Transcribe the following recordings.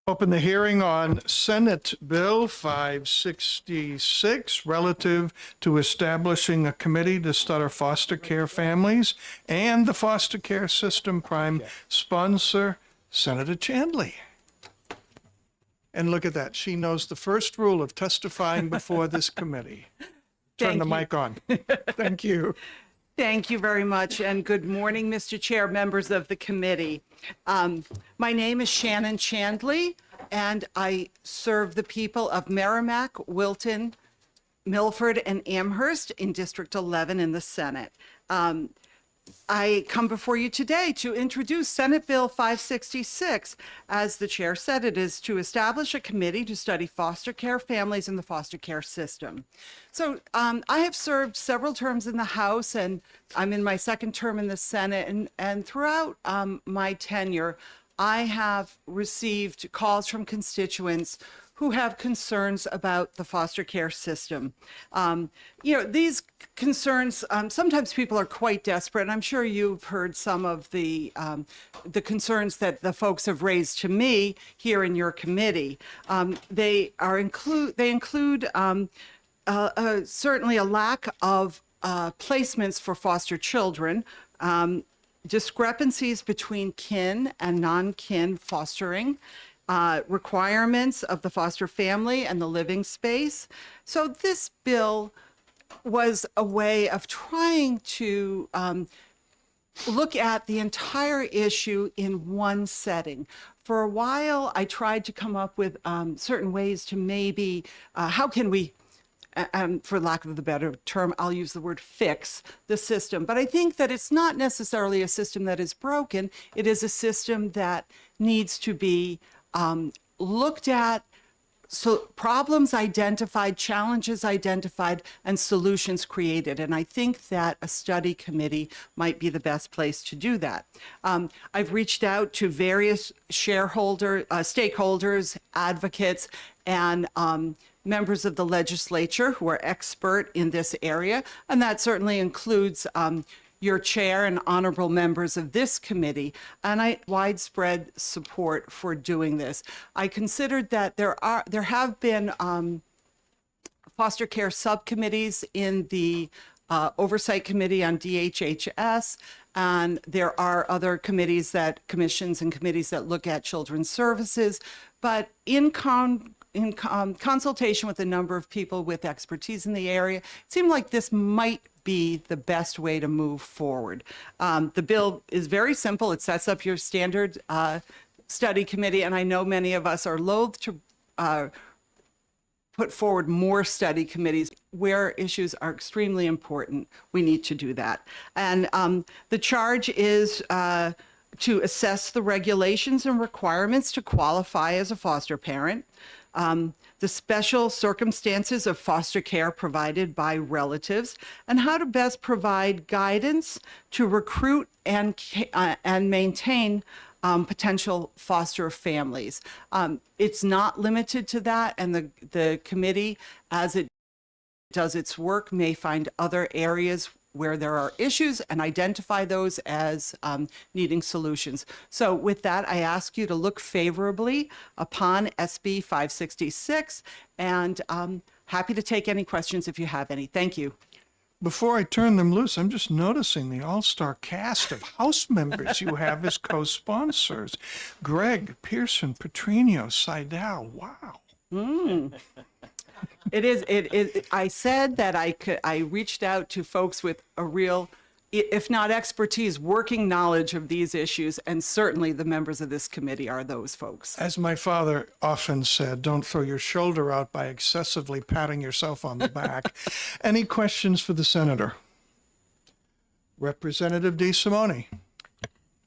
Open the hearing on Senate Bill 566 relative to establishing a committee to study foster care families and the foster care system. Prime sponsor, Senator Chandler. And look at that. She knows the first rule of testifying before this committee. Turn the mic on. Thank you. Thank you very much, and good morning, Mr. Chair, members of the committee. My name is Shannon Chandley, and I serve the people of Merrimack, Wilton, Milford, and Amherst in District 11 in the Senate. I come before you today to introduce Senate Bill 566. As the chair said, it is to establish a committee to study foster care families in the foster care system. So I have served several terms in the House, and I'm in my second term in the Senate. And throughout my tenure, I have received calls from constituents who have concerns about the foster care system. These concerns, sometimes people are quite desperate, and I'm sure you've heard some of the concerns that the folks have raised to me here in your committee. They include certainly a lack of placements for foster children, discrepancies between kin and non-kin fostering, requirements of the foster family and the living space. So this bill was a way of trying to look at the entire issue in one setting. For a while, I tried to come up with certain ways to maybe, how can we, for lack of the better term, I'll use the word fix the system. But I think that it's not necessarily a system that is broken. It is a system that needs to be looked at, so problems identified, challenges identified, and solutions created. And I think that a study committee might be the best place to do that. I've reached out to various stakeholders, advocates, and members of the legislature who are expert in this area. And that certainly includes your chair and honorable members of this committee, and I widespread support for doing this. I considered that there have been foster care subcommittees in the Oversight Committee on DHHS, and there are other committees commissions and committees that look at children's services, but in consultation with a number of people with expertise in the area, it seemed like this might be the best way to move forward. The bill is very simple. It sets up your standard study committee, and I know many of us are loath to put forward more study committees where issues are extremely important. We need to do that. And the charge is to assess the regulations and requirements to qualify as a foster parent, the special circumstances of foster care provided by relatives, and how to best provide guidance to recruit and maintain potential foster families. It's not limited to that, and the committee, as it does its work, may find other areas where there are issues and identify those as needing solutions. So with that, I ask you to look favorably upon SB 566, and happy to take any questions if you have any. Thank you. Before I turn them loose, I'm just noticing the all-star cast of House members you have as co-sponsors. Greg, Pearson, Petrino, Seidel. Wow. It is. I said that I reached out to folks with a real, if not expertise, working knowledge of these issues, and certainly the members of this committee are those folks. As my father often said, don't throw your shoulder out by excessively patting yourself on the back. Any questions for the senator? Representative DeSimone.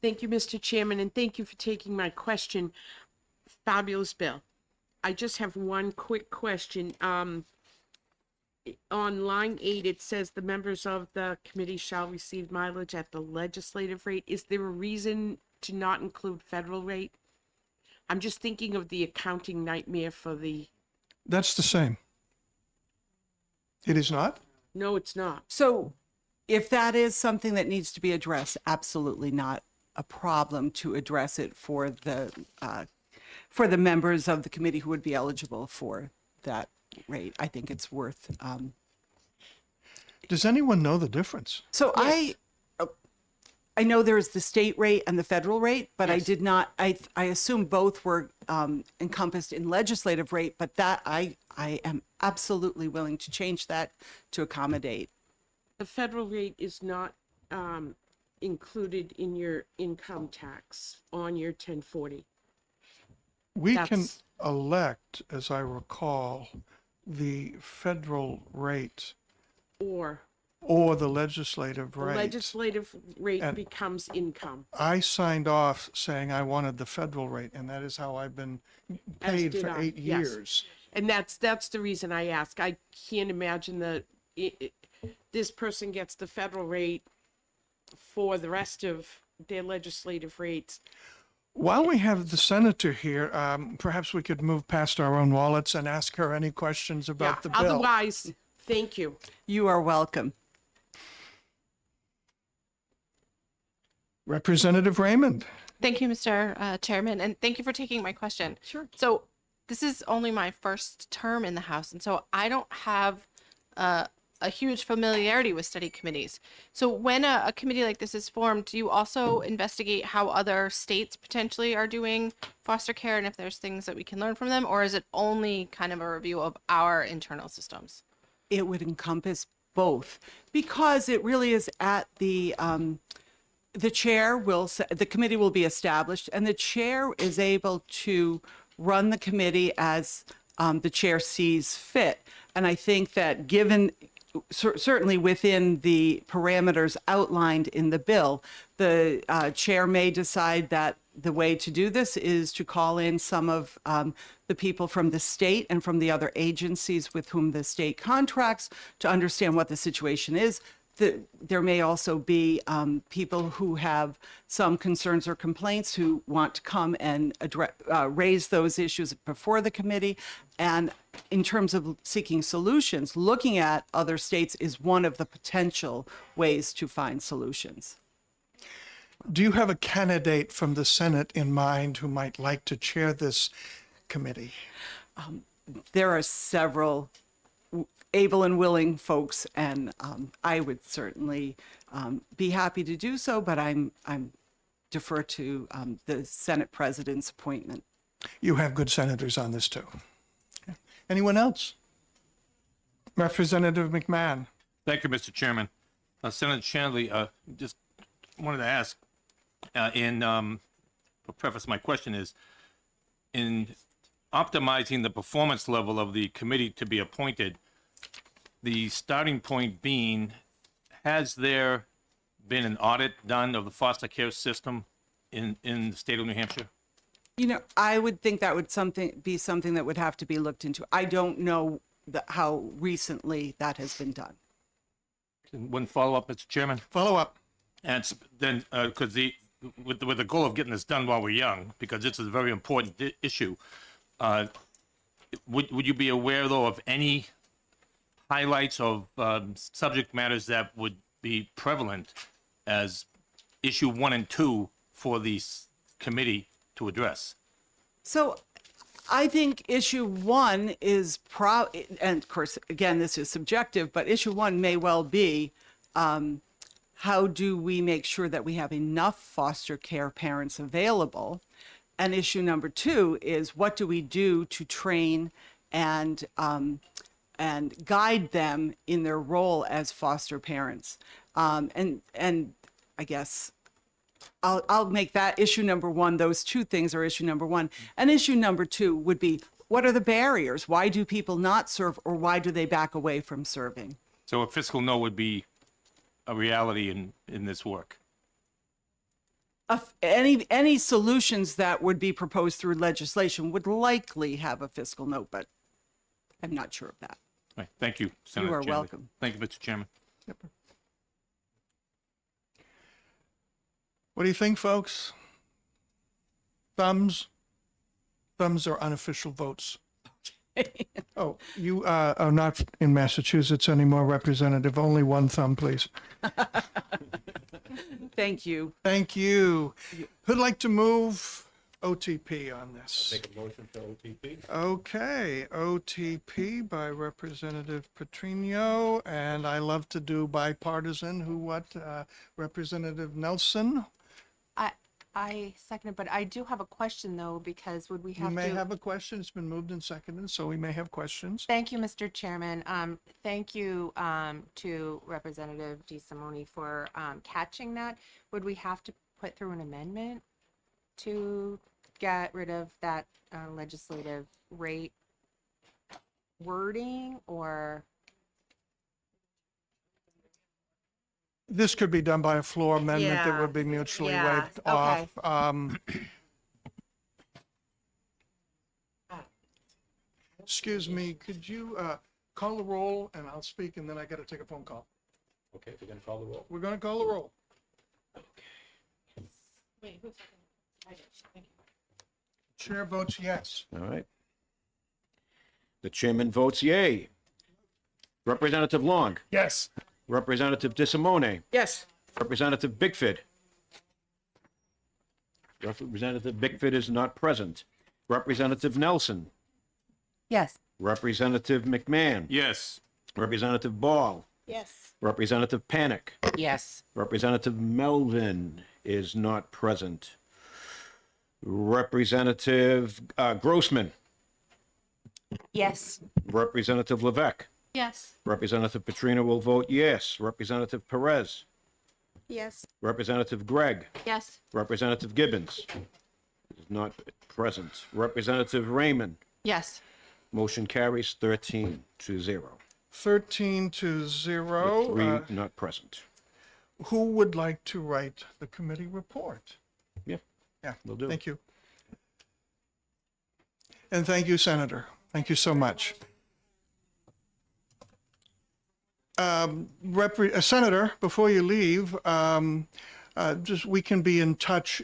Thank you, Mr. Chairman, and thank you for taking my question. Fabulous bill. I just have one quick question. On line 8, it says the members of the committee shall receive mileage at the legislative rate. Is there a reason to not include federal rate? I'm just thinking of the accounting nightmare for the... That's the same. It is not? No, it's not. So if that is something that needs to be addressed, absolutely not a problem to address it for the for the members of the committee who would be eligible for that rate. I think it's worth. Does anyone know the difference? So I know there's the state rate and the federal rate, but I did not. I assume both were encompassed in legislative rate, but that I am absolutely willing to change that to accommodate. The federal rate is not included in your income tax on your 1040. We can That's- elect, as I recall, the federal rate Or or the legislative the rate. legislative rate And- becomes income. I signed off saying I wanted the federal rate, and that is how I've been paid did for I, 8 yes. years. And that's the reason I ask. I can't imagine that this person gets the federal rate for the rest of their legislative rates. While we have the senator here, perhaps we could move past our own wallets and ask her any questions about the bill. Otherwise, thank you. You are welcome. Representative Raymond. Thank you, Mr. Chairman, and thank you for taking my question. Sure. So this is only my first term in the House, and so I don't have a huge familiarity with study committees. So when a committee like this is formed, do you also investigate how other states potentially are doing foster care and if there's things that we can learn from them, or is it only kind of a review of our internal systems? It would encompass both because it really is at the chair the committee will be established and the chair is able to run the committee as the chair sees fit. And I think that given certainly within the parameters outlined in the bill, the chair may decide that the way to do this is to call in some of the people from the state and from the other agencies with whom the state contracts to understand what the situation is. There may also be people who have some concerns or complaints who want to come and raise those issues before the committee. And in terms of seeking solutions, looking at other states is one of the potential ways to find solutions. Do you have a candidate from the Senate in mind who might like to chair this committee? There are several able and willing folks, and I would certainly be happy to do so, but I'm defer to the Senate President's appointment. You have good senators on this too. Anyone else? Representative McMahon. Thank you, Mr. Chairman. Senator Chandley, just wanted to ask, to preface my question is, in optimizing the performance level of the committee to be appointed, the starting point being, has there been an audit done of the foster care system in the state of New Hampshire? You know, I would think that would be something that would have to be looked into. I don't know how recently that has been done. One follow-up, Mr. Chairman? Follow up. And then, because with the goal of getting this done while we're young, because this is a very important issue, would you be aware, though, of any highlights of subject matters that would be prevalent as issue 1 and 2 for the committee to address? So I think issue 1 is and of course, again, this is subjective, but issue 1 may well be how do we make sure that we have enough foster care parents available? And issue number 2 is what do we do to train and guide them in their role as foster parents? And I guess I'll make that issue number 1. Those 2 things are issue number 1. And issue number 2 would be, what are the barriers? Why do people not serve, or why do they back away from serving? So a fiscal no would be a reality in this work. Any solutions that would be proposed through legislation would likely have a fiscal note, but I'm not sure of that. Right. Thank you, Senator are Chandler. welcome. Thank you, Mr. Chairman. What do you think, folks? Thumbs? Thumbs are unofficial votes. Oh, you are not in Massachusetts anymore, Representative. Only one thumb, please. Thank you. Thank you. Who'd like to move OTP on this. Make a motion for OTP. Okay, OTP by Representative Petrino, and I love to do bipartisan. Representative Nelson? I second it, but I do have a question though, because would we You have may to? have a question. It's been moved and seconded, so we may have questions. Thank you, Mr. Chairman. Thank you, to Representative DeSimone for, catching that. Would we have to put through an amendment to get rid of that, legislative rate wording, or? This could be done by a floor amendment that Yeah, would be mutually yeah, waived off. Excuse me, could you call the roll and I'll speak and then I got to take a phone call. Okay, we're gonna call the roll. We're going to call the roll. Wait, who's Chair votes yes. All right. The chairman votes yay. Representative Long. Yes. Representative DeSimone. Yes. Representative Bickford. Representative Bickford is not present. Representative Nelson. Yes. Representative McMahon. Yes. Representative Ball. Yes. Representative Panic. Yes. Representative Melvin is not present. Representative Grossman. Yes. Representative Levesque. Yes. Representative Petrino will vote yes. Representative Perez. Yes. Representative Gregg. Yes. Representative Gibbons is not present. Representative Raymond. Yes. Motion carries 13-0. 13-0. Three not present. Who would like to write the committee report? Yeah, Yeah, will do. thank you. And thank you, Senator. Thank you so much. Senator, before you leave, just we can be in touch.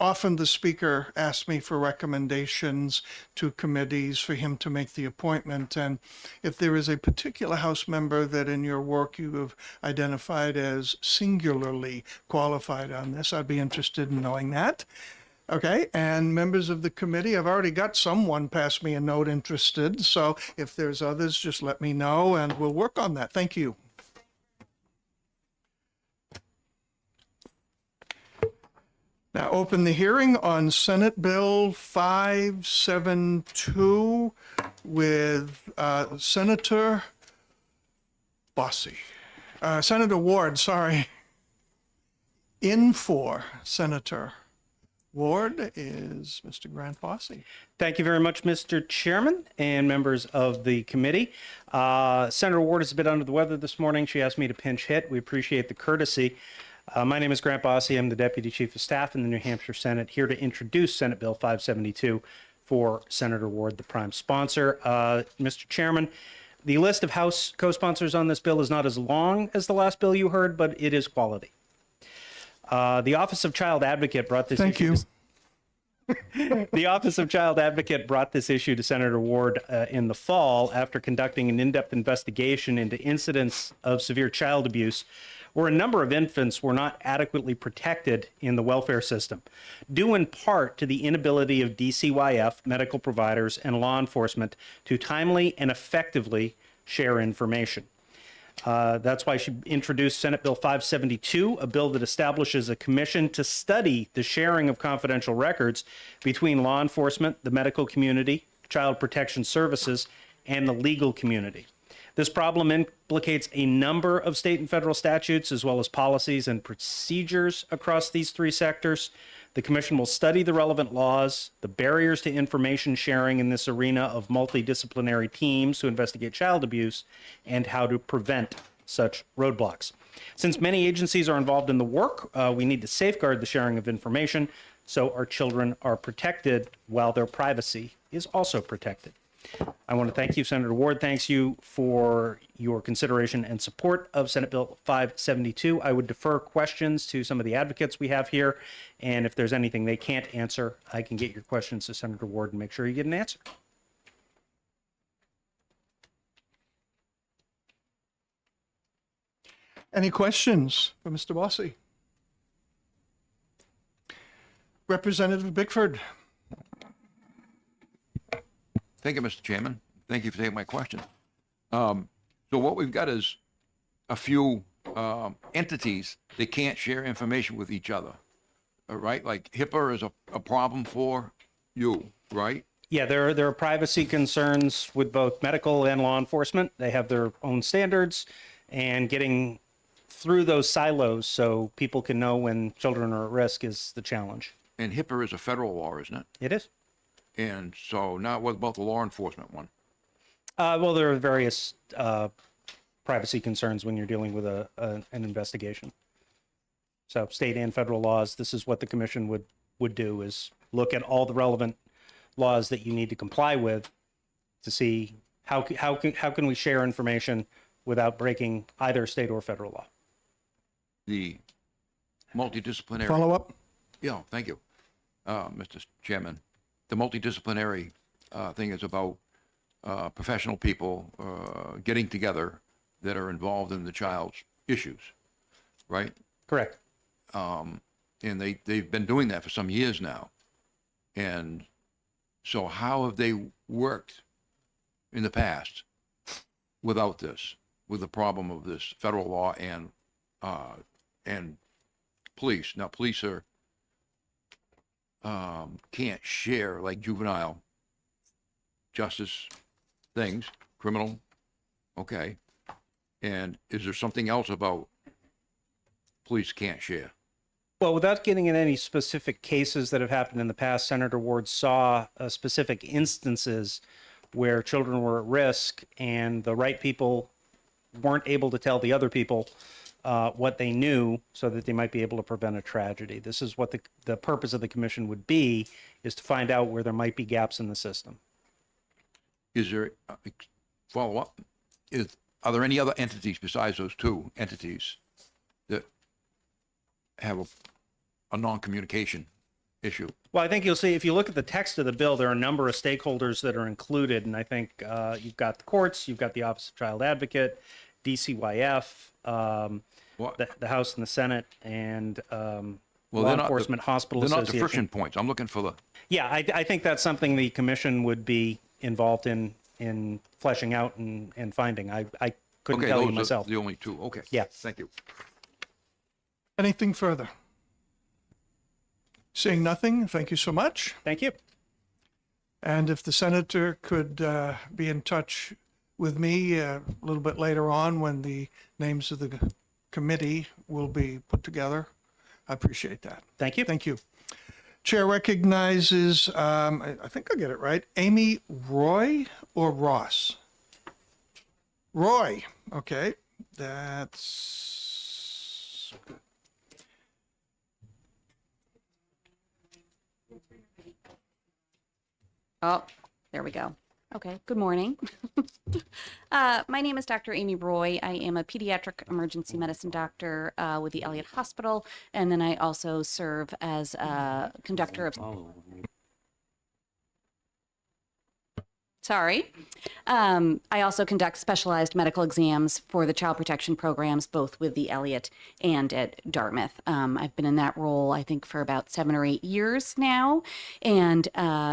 Often the speaker asks me for recommendations to committees for him to make the appointment. And if there is a particular House member that in your work you have identified as singularly qualified on this, I'd be interested in knowing that. Okay, and members of the committee, I've already got someone pass me a note interested. So if there's others, just let me know and we'll work on that. Thank you. Now open the hearing on Senate Bill 572 with Senator Ward, sorry. In for Senator Ward is Mr. Grant Bossy. Thank you very much, Mr. Chairman and members of the committee. Senator Ward is a bit under the weather this morning. She asked me to pinch hit. We appreciate the courtesy. My name is Grant Bossy. I'm the Deputy Chief of Staff in the New Hampshire Senate, here to introduce Senate Bill 572 for Senator Ward, the prime sponsor. Mr. Chairman, the list of House co-sponsors on this bill is not as long as the last bill you heard, but it is quality. The Office of Child Advocate brought this Thank you. The Office of Child Advocate brought this issue to Senator Ward in the fall after conducting an in-depth investigation into incidents of severe child abuse where a number of infants were not adequately protected in the welfare system, due in part to the inability of DCYF, medical providers, and law enforcement to timely and effectively share information. That's why she introduced Senate Bill 572, a bill that establishes a commission to study the sharing of confidential records between law enforcement, the medical community, child protection services, and the legal community. This problem implicates a number of state and federal statutes, as well as policies and procedures across these three sectors. The commission will study the relevant laws, the barriers to information sharing in this arena of multidisciplinary teams to investigate child abuse, and how to prevent such roadblocks. Since many agencies are involved in the work, we need to safeguard the sharing of information so our children are protected while their privacy is also protected. I want to thank you, Senator Ward. Thanks you for your consideration and support of Senate Bill 572. I would defer questions to some of the advocates we have here, and if there's anything they can't answer, I can get your questions to Senator Ward and make sure you get an answer. Any questions for Mr. Bossy? Representative Bickford. Thank you, Mr. Chairman. Thank you for taking my question. So what we've got is a few entities that can't share information with each other, right? Like HIPAA is a problem for you, right? Yeah, there are privacy concerns with both medical and law enforcement. They have their own standards, and getting through those silos so people can know when children are at risk is the challenge. And HIPAA is a federal law, isn't it? It is. And so now what about the law enforcement one? Well, there are various privacy concerns when you're dealing with an investigation. So state and federal laws, this is what the commission would do, is look at all the relevant laws that you need to comply with to see how can we share information without breaking either state or federal law. The multidisciplinary. Follow up? Yeah, thank you, Mr. Chairman. The multidisciplinary thing is about professional people getting together that are involved in the child's issues, right? Correct. And they've been doing that for some years now. And so how have they worked in the past without this, with the problem of this federal law and police? Now, police are can't share like juvenile justice things, criminal, okay. And is there something else about police can't share? Well, without getting in any specific cases that have happened in the past, Senator Ward saw specific instances where children were at risk and the right people weren't able to tell the other people what they knew so that they might be able to prevent a tragedy. This is what the purpose of the commission would be, is to find out where there might be gaps in the system. Is there, follow-up, are there any other entities besides those two entities that have a non-communication issue? Well, I think you'll see, if you look at the text of the bill, there are a number of stakeholders that are included. And I think you've got the courts, you've got the Office of Child Advocate, DCYF, the House and the Senate, and law enforcement, hospital They're not the association. friction points. I'm looking for the, Yeah, I think that's something the commission would be involved in fleshing out and finding. I couldn't okay, tell you those myself. are the only two. Okay. Yeah. Thank you. Anything further? Seeing nothing, thank you so much. Thank you. And if the senator could be in touch with me a little bit later on when the names of the committee will be put together, I appreciate that. Thank you. Thank you. Chair recognizes, I think I get it right, Amy Roy or Ross? Roy, okay, that's good. Oh, there we go. Okay, good morning. My name is Dr. Amy Roy. I am a pediatric emergency medicine doctor with the Elliott Hospital, and then I also serve as a conductor of... Sorry. I also conduct specialized medical exams for the child protection programs, both with the Elliott and at Dartmouth. I've been in that role, I think, for about 7 or 8 years now, and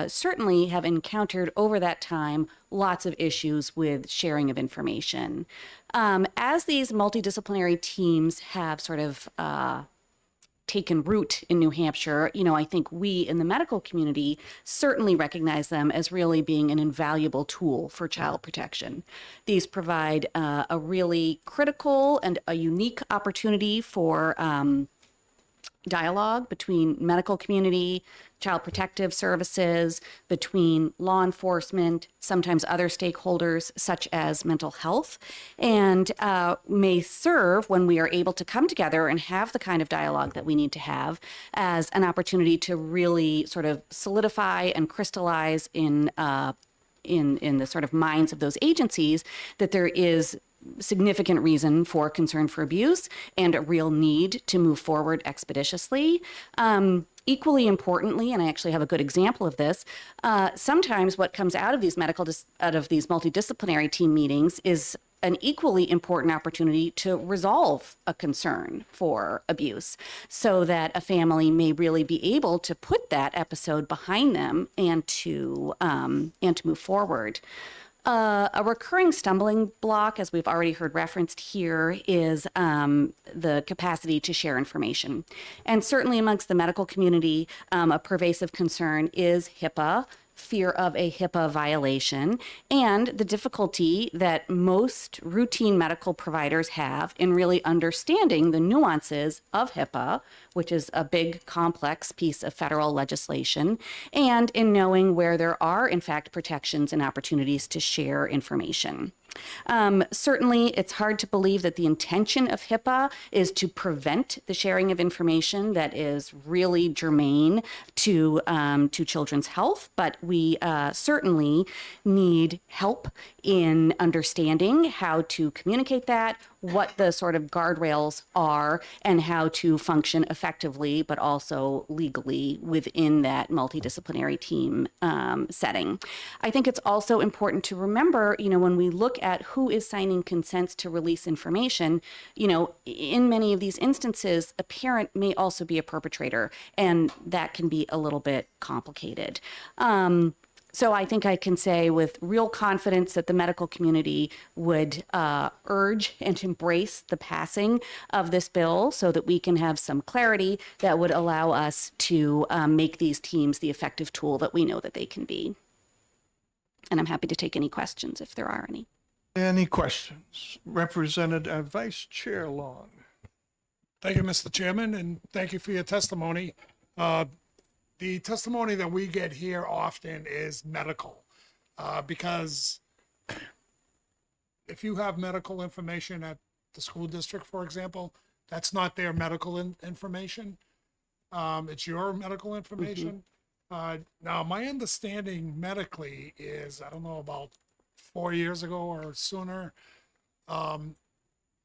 certainly have encountered over that time lots of issues with sharing of information. As these multidisciplinary teams have sort of taken root in New Hampshire, I think we in the medical community certainly recognize them as really being an invaluable tool for child protection. These provide a really critical and a unique opportunity for dialogue between medical community, child protective services, between law enforcement, sometimes other stakeholders such as mental health, and may serve, when we are able to come together and have the kind of dialogue that we need to have, as an opportunity to really sort of solidify and crystallize in the sort of minds of those agencies that there is significant reason for concern for abuse and a real need to move forward expeditiously. Equally importantly, and I actually have a good example of this, sometimes what comes out of these multidisciplinary team meetings is an equally important opportunity to resolve a concern for abuse so that a family may really be able to put that episode behind them and to move forward. A recurring stumbling block, as we've already heard referenced here, is the capacity to share information. And certainly amongst the medical community, a pervasive concern is HIPAA, fear of a HIPAA violation, and the difficulty that most routine medical providers have in really understanding the nuances of HIPAA, which is a big, complex piece of federal legislation, and in knowing where there are, in fact, protections and opportunities to share information. Certainly, it's hard to believe that the intention of HIPAA is to prevent the sharing of information that is really germane to children's health, but we certainly need help in understanding how to communicate that, what the sort of guardrails are, and how to function effectively, but also legally within that multidisciplinary team setting. I think it's also important to remember, when we look at who is signing consents to release information, in many of these instances, a parent may also be a perpetrator, and that can be a little bit complicated. So I think I can say with real confidence that the medical community would urge and embrace the passing of this bill so that we can have some clarity that would allow us to make these teams the effective tool that we know that they can be. And I'm happy to take any questions if there are any. Any questions? Representative Vice Chair Long. Thank you, Mr. Chairman, and thank you for your testimony. The testimony that we get here often is medical, because if you have medical information at the school district, for example, that's not their medical information. It's your medical information. Now, my understanding medically is, I don't know, about 4 years ago or sooner,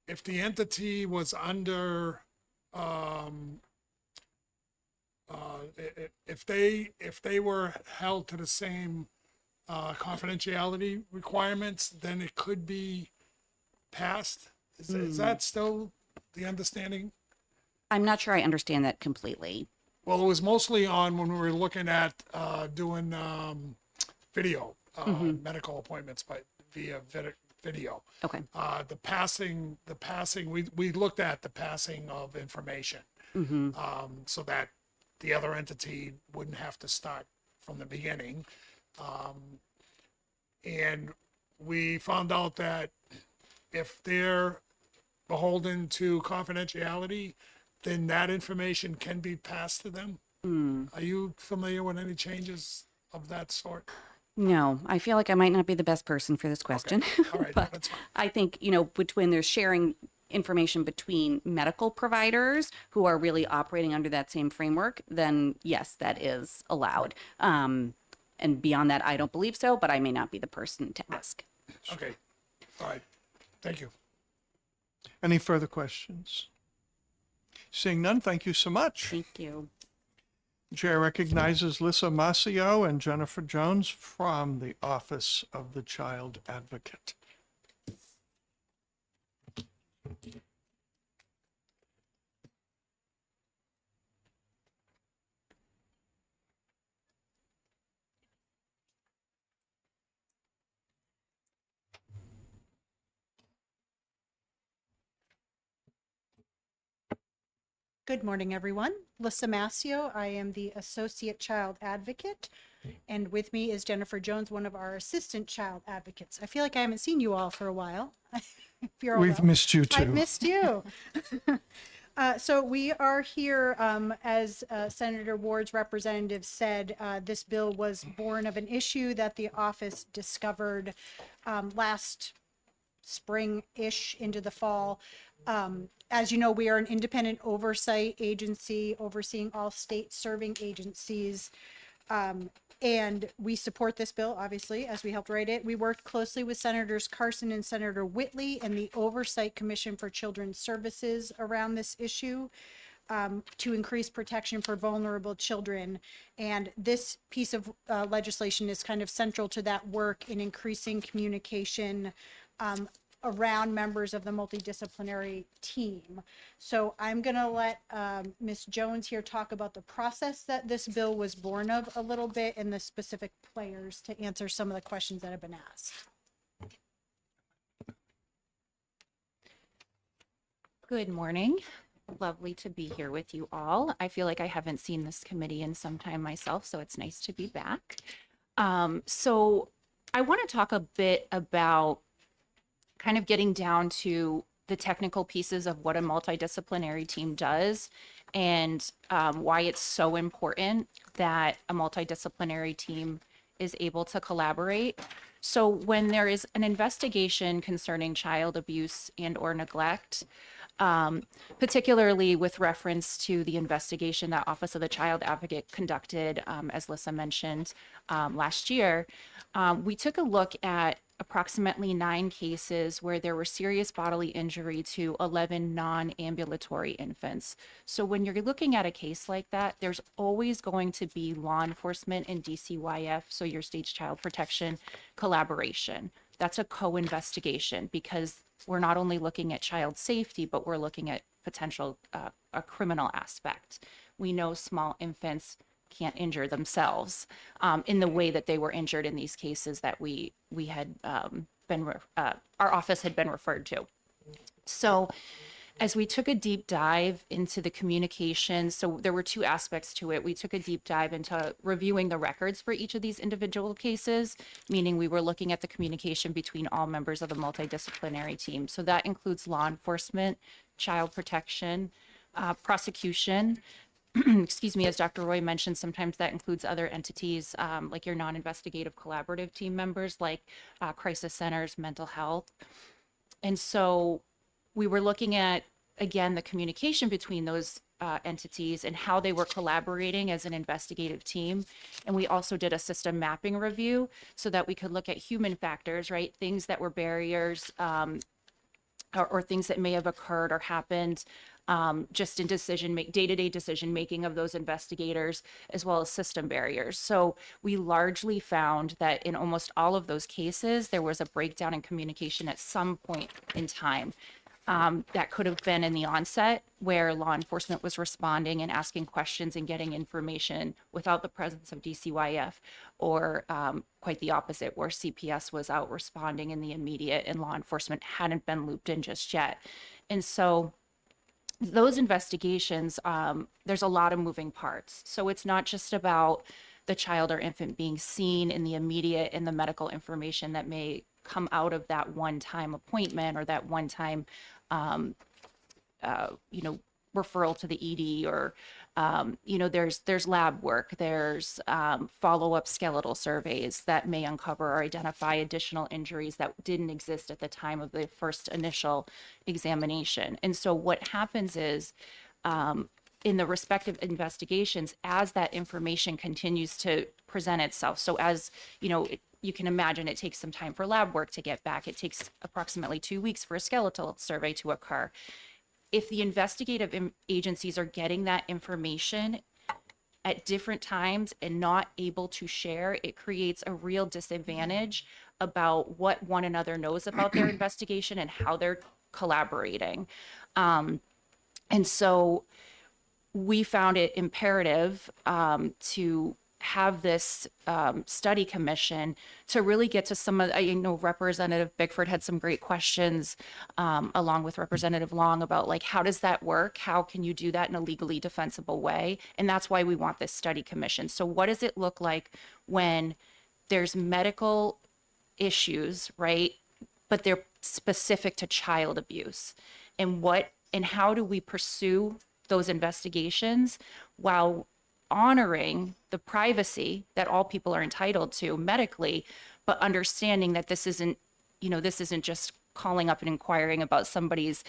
if the entity was under if they were held to the same confidentiality requirements, then it could be passed. Is that still the understanding? I'm not sure I understand that completely. Well, it was mostly on when we were looking at doing video medical appointments via video. Okay. The passing. We looked at the passing of information, so that the other entity wouldn't have to start from the beginning. And we found out that if they're beholden to confidentiality, then that information can be passed to them. Are you familiar with any changes of that sort? No, I feel like I might not be the best person for this question. All right, But that's fine. I think, between there's sharing information between medical providers who are really operating under that same framework, then yes, that is allowed. And beyond that, I don't believe so, but I may not be the person to ask. Okay. All right. Thank you. Any further questions? Seeing none, thank you so much. Thank you. Chair recognizes Lissa Mascio and Jennifer Jones from the Office of the Child Advocate. Good morning, everyone. Lissa Mascio. I am the Associate Child Advocate, and with me is Jennifer Jones, one of our Assistant Child Advocates. I feel like I haven't seen you all for a while. We've missed you too. I've missed you. So we are here, as Senator Ward's representative said, this bill was born of an issue that the office discovered last spring-ish into the fall. As you know, we are an independent oversight agency overseeing all state serving agencies. And we support this bill, obviously, as we helped write it. We worked closely with Senators Carson and Senator Whitley and the Oversight Commission for Children's Services around this issue to increase protection for vulnerable children. And this piece of legislation is kind of central to that work in increasing communication around members of the multidisciplinary team. So I'm going to let Ms. Jones here talk about the process that this bill was born of a little bit and the specific players to answer some of the questions that have been asked. Good morning. Lovely to be here with you all. I feel like I haven't seen this committee in some time myself, so it's nice to be back. So I want to talk a bit about kind of getting down to the technical pieces of what a multidisciplinary team does and why it's so important that a multidisciplinary team is able to collaborate. So when there is an investigation concerning child abuse and or neglect, particularly with reference to the investigation that Office of the Child Advocate conducted, as Lissa mentioned, last year, we took a look at approximately 9 cases where there were serious bodily injury to 11 non-ambulatory infants. So when you're looking at a case like that, there's always going to be law enforcement and DCYF, so your state's child protection collaboration. That's a co-investigation because we're not only looking at child safety, but we're looking at potential a criminal aspect. We know small infants can't injure themselves in the way that they were injured in these cases that we had our office had been referred to. So as we took a deep dive into the communication, so there were 2 aspects to it. We took a deep dive into reviewing the records for each of these individual cases, meaning we were looking at the communication between all members of the multidisciplinary team. So that includes law enforcement, child protection, prosecution. Excuse me, as Dr. Roy mentioned, sometimes that includes other entities like your non-investigative collaborative team members like crisis centers, mental health. And so we were looking at, again, the communication between those entities and how they were collaborating as an investigative team. And we also did a system mapping review so that we could look at human factors, right? Things that were barriers or things that may have occurred or happened just in day-to-day decision making of those investigators, as well as system barriers. So we largely found that in almost all of those cases, there was a breakdown in communication at some point in time. That could have been in the onset where law enforcement was responding and asking questions and getting information without the presence of DCYF, or quite the opposite, where CPS was out responding in the immediate and law enforcement hadn't been looped in just yet. And so those investigations, there's a lot of moving parts. So it's not just about the child or infant being seen in the immediate and the medical information that may come out of that one-time appointment or that one-time, referral to the ED, or, there's lab work, there's follow-up skeletal surveys that may uncover or identify additional injuries that didn't exist at the time of the first initial examination. And so what happens is, in the respective investigations, as that information continues to present itself, so as, you can imagine it takes some time for lab work to get back. It takes approximately 2 weeks for a skeletal survey to occur. If the investigative agencies are getting that information at different times and not able to share, it creates a real disadvantage about what one another knows about their investigation and how they're collaborating. And so we found it imperative to have this study commission to really get to some of, Representative Bickford had some great questions along with Representative Long about like, how does that work? How can you do that in a legally defensible way? And that's why we want this study commission. So what does it look like when there's medical issues, right? But they're specific to child abuse, and how do we pursue those investigations while honoring the privacy that all people are entitled to medically, but understanding that this isn't just calling up and inquiring about somebody's,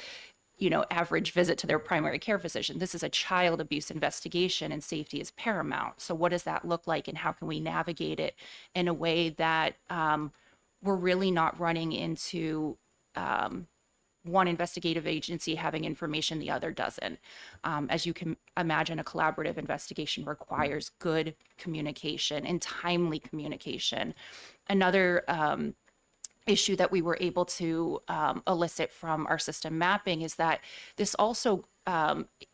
average visit to their primary care physician. This is a child abuse investigation and safety is paramount. So what does that look like, and how can we navigate it in a way that we're really not running into one investigative agency having information the other doesn't. As you can imagine, a collaborative investigation requires good communication and timely communication. Another issue that we were able to elicit from our system mapping is that this also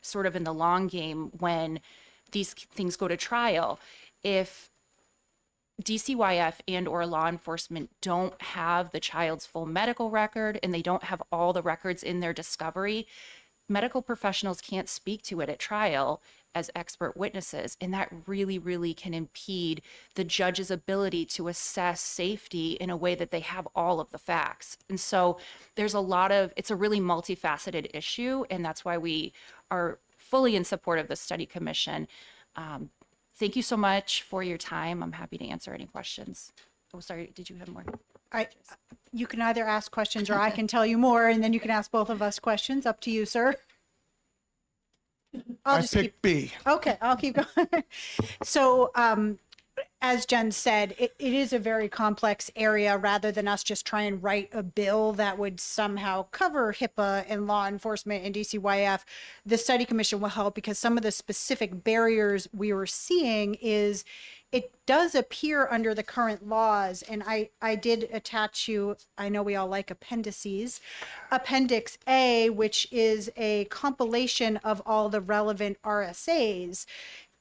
sort of in the long game, when these things go to trial, if DCYF and or law enforcement don't have the child's full medical record and they don't have all the records in their discovery, medical professionals can't speak to it at trial as expert witnesses. And that really, really can impede the judge's ability to assess safety in a way that they have all of the facts. And so there's it's a really multifaceted issue. And that's why we are fully in support of the study commission. Thank you so much for your time. I'm happy to answer any questions. Oh, sorry, did you have more? You can either ask questions or I can tell you more, and then you can ask both of us questions. Up to you, sir. I picked B. Okay, I'll keep going. So, as Jen said, it is a very complex area. Rather than us just try and write a bill that would somehow cover HIPAA and law enforcement and DCYF, the study commission will help, because some of the specific barriers we were seeing is it does appear under the current laws, and I did attach you, I know we all like appendices, Appendix A, which is a compilation of all the relevant RSAs.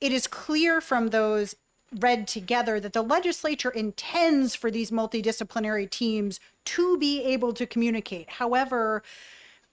It is clear from those read together that the legislature intends for these multidisciplinary teams to be able to communicate. However,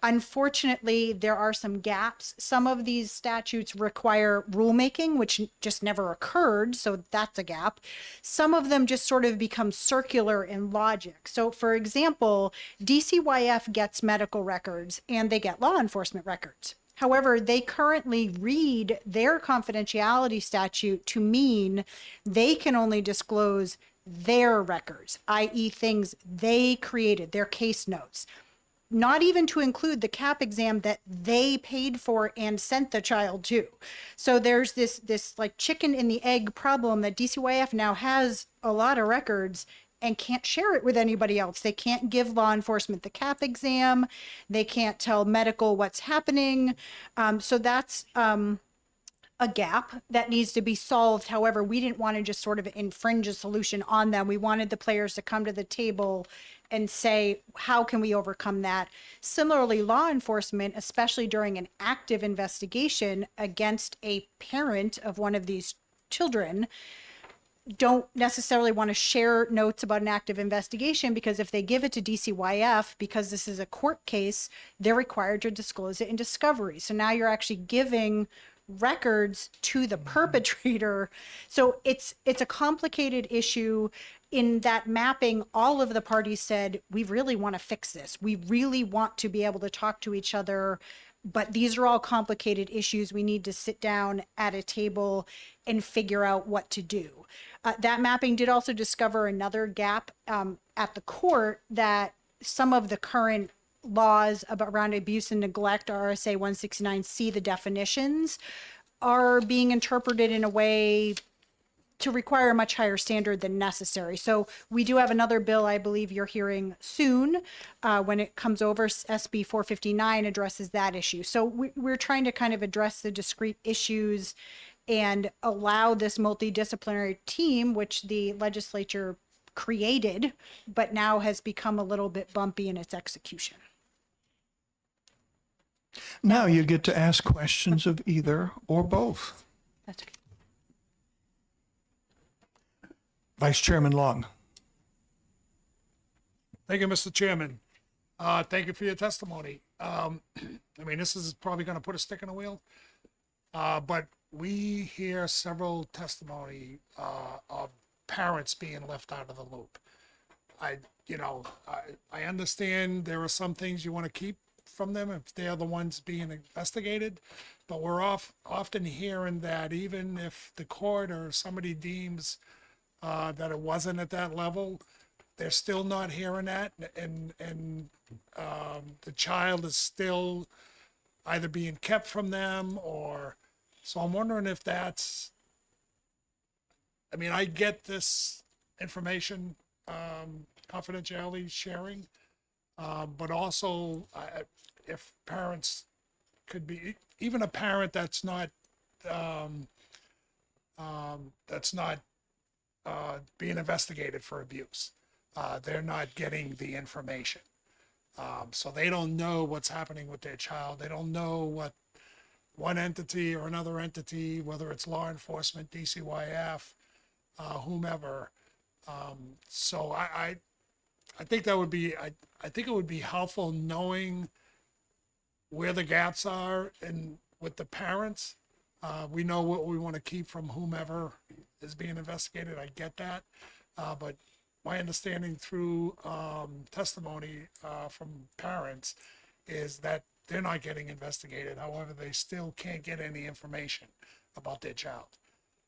unfortunately, there are some gaps. Some of these statutes require rulemaking, which just never occurred, so that's a gap. Some of them just sort of become circular in logic. So, for example, DCYF gets medical records and they get law enforcement records. However, they currently read their confidentiality statute to mean they can only disclose their records, i.e. things they created, their case notes. Not even to include the CAP exam that they paid for and sent the child to. So there's this like chicken and the egg problem that DCYF now has a lot of records and can't share it with anybody else. They can't give law enforcement the CAP exam. They can't tell medical what's happening. So that's a gap that needs to be solved. However, we didn't want to just sort of infringe a solution on them. We wanted the players to come to the table and say, how can we overcome that? Similarly, law enforcement, especially during an active investigation against a parent of one of these children, don't necessarily want to share notes about an active investigation, because if they give it to DCYF, because this is a court case, they're required to disclose it in discovery. So now you're actually giving records to the perpetrator. So it's a complicated issue. In that mapping, all of the parties said, we really want to fix this. We really want to be able to talk to each other, but these are all complicated issues. We need to sit down at a table and figure out what to do. That mapping did also discover another gap at the court, that some of the current laws around abuse and neglect, RSA 169C, the definitions, are being interpreted in a way to require a much higher standard than necessary. So we do have another bill I believe you're hearing soon when it comes over. SB 459 addresses that issue. So we're trying to kind of address the discrete issues and allow this multidisciplinary team, which the legislature created, but now has become a little bit bumpy in its execution. Now you get to ask questions of either or both. That's okay. Vice Chairman Long. Thank you, Mr. Chairman. Thank you for your testimony. I mean, this is probably going to put a stick in the wheel, but we hear several testimony of parents being left out of the loop. I understand there are some things you want to keep from them if they're the ones being investigated, but we're often hearing that even if the court or somebody deems that it wasn't at that level, they're still not hearing that, and the child is still either being kept from them, or so I'm wondering if that's, I mean, I get this information, confidentiality sharing, but also if parents could be, even a parent that's not being investigated for abuse. they're not getting the information. So they don't know what's happening with their child. They don't know what one entity or another entity, whether it's law enforcement, DCYF, whomever. So I think that would be, I think it would be helpful knowing where the gaps are and with the parents. We know what we want to keep from whomever is being investigated. I get that. But my understanding through testimony from parents is that they're not getting investigated. However, they still can't get any information about their child.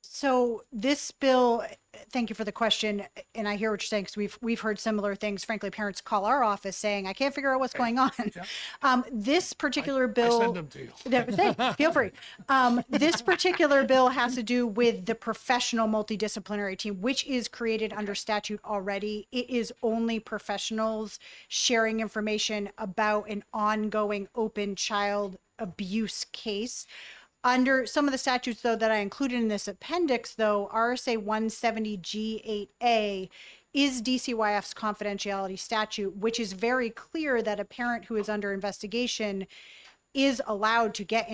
So this bill, thank you for the question, and I hear what you're saying because we've heard similar things. Frankly, parents call our office saying, "I can't figure out what's going on." This particular bill, I send them to you. Feel free. This particular bill has to do with the professional multidisciplinary team, which is created under statute already. It is only professionals sharing information about an ongoing open child abuse case. Under some of the statutes, though, that I included in this appendix, though, RSA 170G8A is DCYF's confidentiality statute, which is very clear that a parent who is under investigation is allowed to get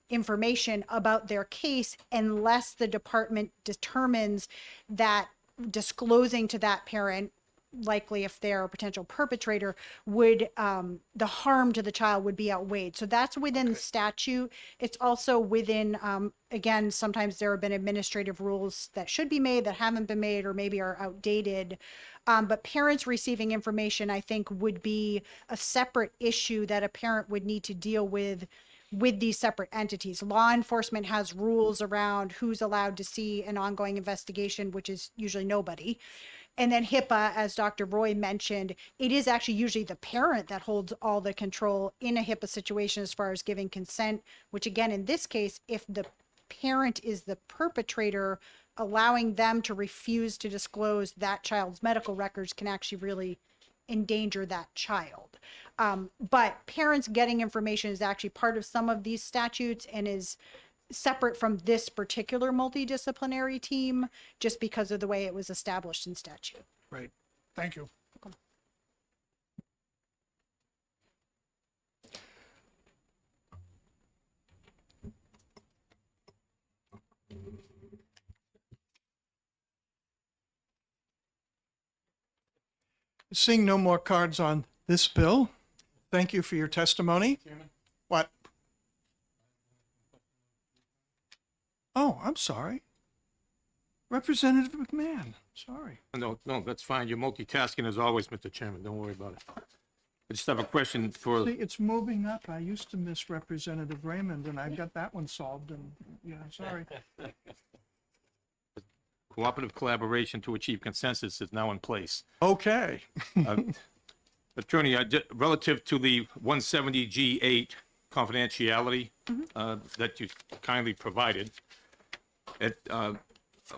information about their case unless the department determines that disclosing to that parent, likely if they're a potential perpetrator, would the harm to the child would be outweighed. So that's within the statute. It's also within, again, sometimes there have been administrative rules that should be made that haven't been made or maybe are outdated. But parents receiving information, I think, would be a separate issue that a parent would need to deal with these separate entities. Law enforcement has rules around who's allowed to see an ongoing investigation, which is usually nobody. And then HIPAA, as Dr. Roy mentioned, it is actually usually the parent that holds all the control in a HIPAA situation as far as giving consent, which again, in this case, if the parent is the perpetrator, allowing them to refuse to disclose that child's medical records can actually really endanger that child. But parents getting information is actually part of some of these statutes and is separate from this particular multidisciplinary team just because of the way it was established in statute. Right. Thank you. Seeing no more cards on this bill, thank you for your testimony. What? Oh, I'm sorry. Representative McMahon, sorry. No, that's fine. You're multitasking as always, Mr. Chairman. Don't worry about it. I just have a question for, See, it's moving up. I used to miss Representative Raymond, and I got that one solved, and, yeah, sorry. cooperative collaboration to achieve consensus is now in place. Okay. Attorney, relative to the 170G8 confidentiality that you kindly provided, I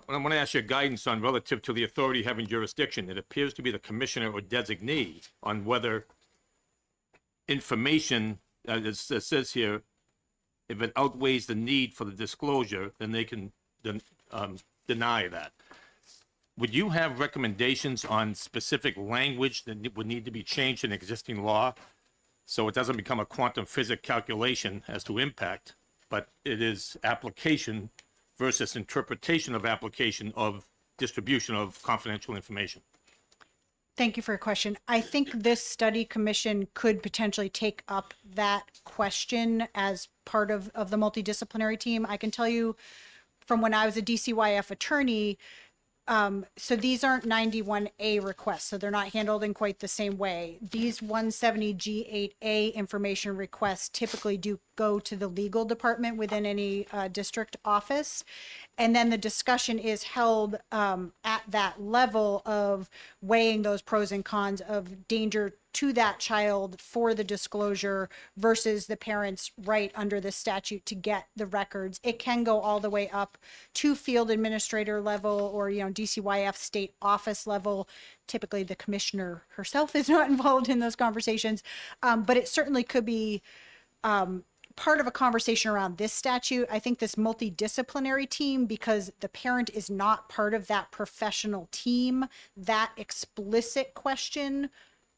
want to ask your guidance on relative to the authority having jurisdiction. It appears to be the commissioner or designee on whether information, as it says here, if it outweighs the need for the disclosure, then they can deny that. Would you have recommendations on specific language that would need to be changed in existing law so it doesn't become a quantum physics calculation as to impact, but it is application versus interpretation of application of distribution of confidential information? Thank you for your question. I think this study commission could potentially take up that question as part of the multidisciplinary team. I can tell you from when I was a DCYF attorney, so these aren't 91A requests, so they're not handled in quite the same way. These 170G8A information requests typically do go to the legal department within any district office. And then the discussion is held at that level of weighing those pros and cons of danger to that child for the disclosure versus the parent's right under the statute to get the records. It can go all the way up to field administrator level or, DCYF state office level. Typically the commissioner herself is not involved in those conversations, but it certainly could be part of a conversation around this statute. I think this multidisciplinary team, because the parent is not part of that professional team, that explicit question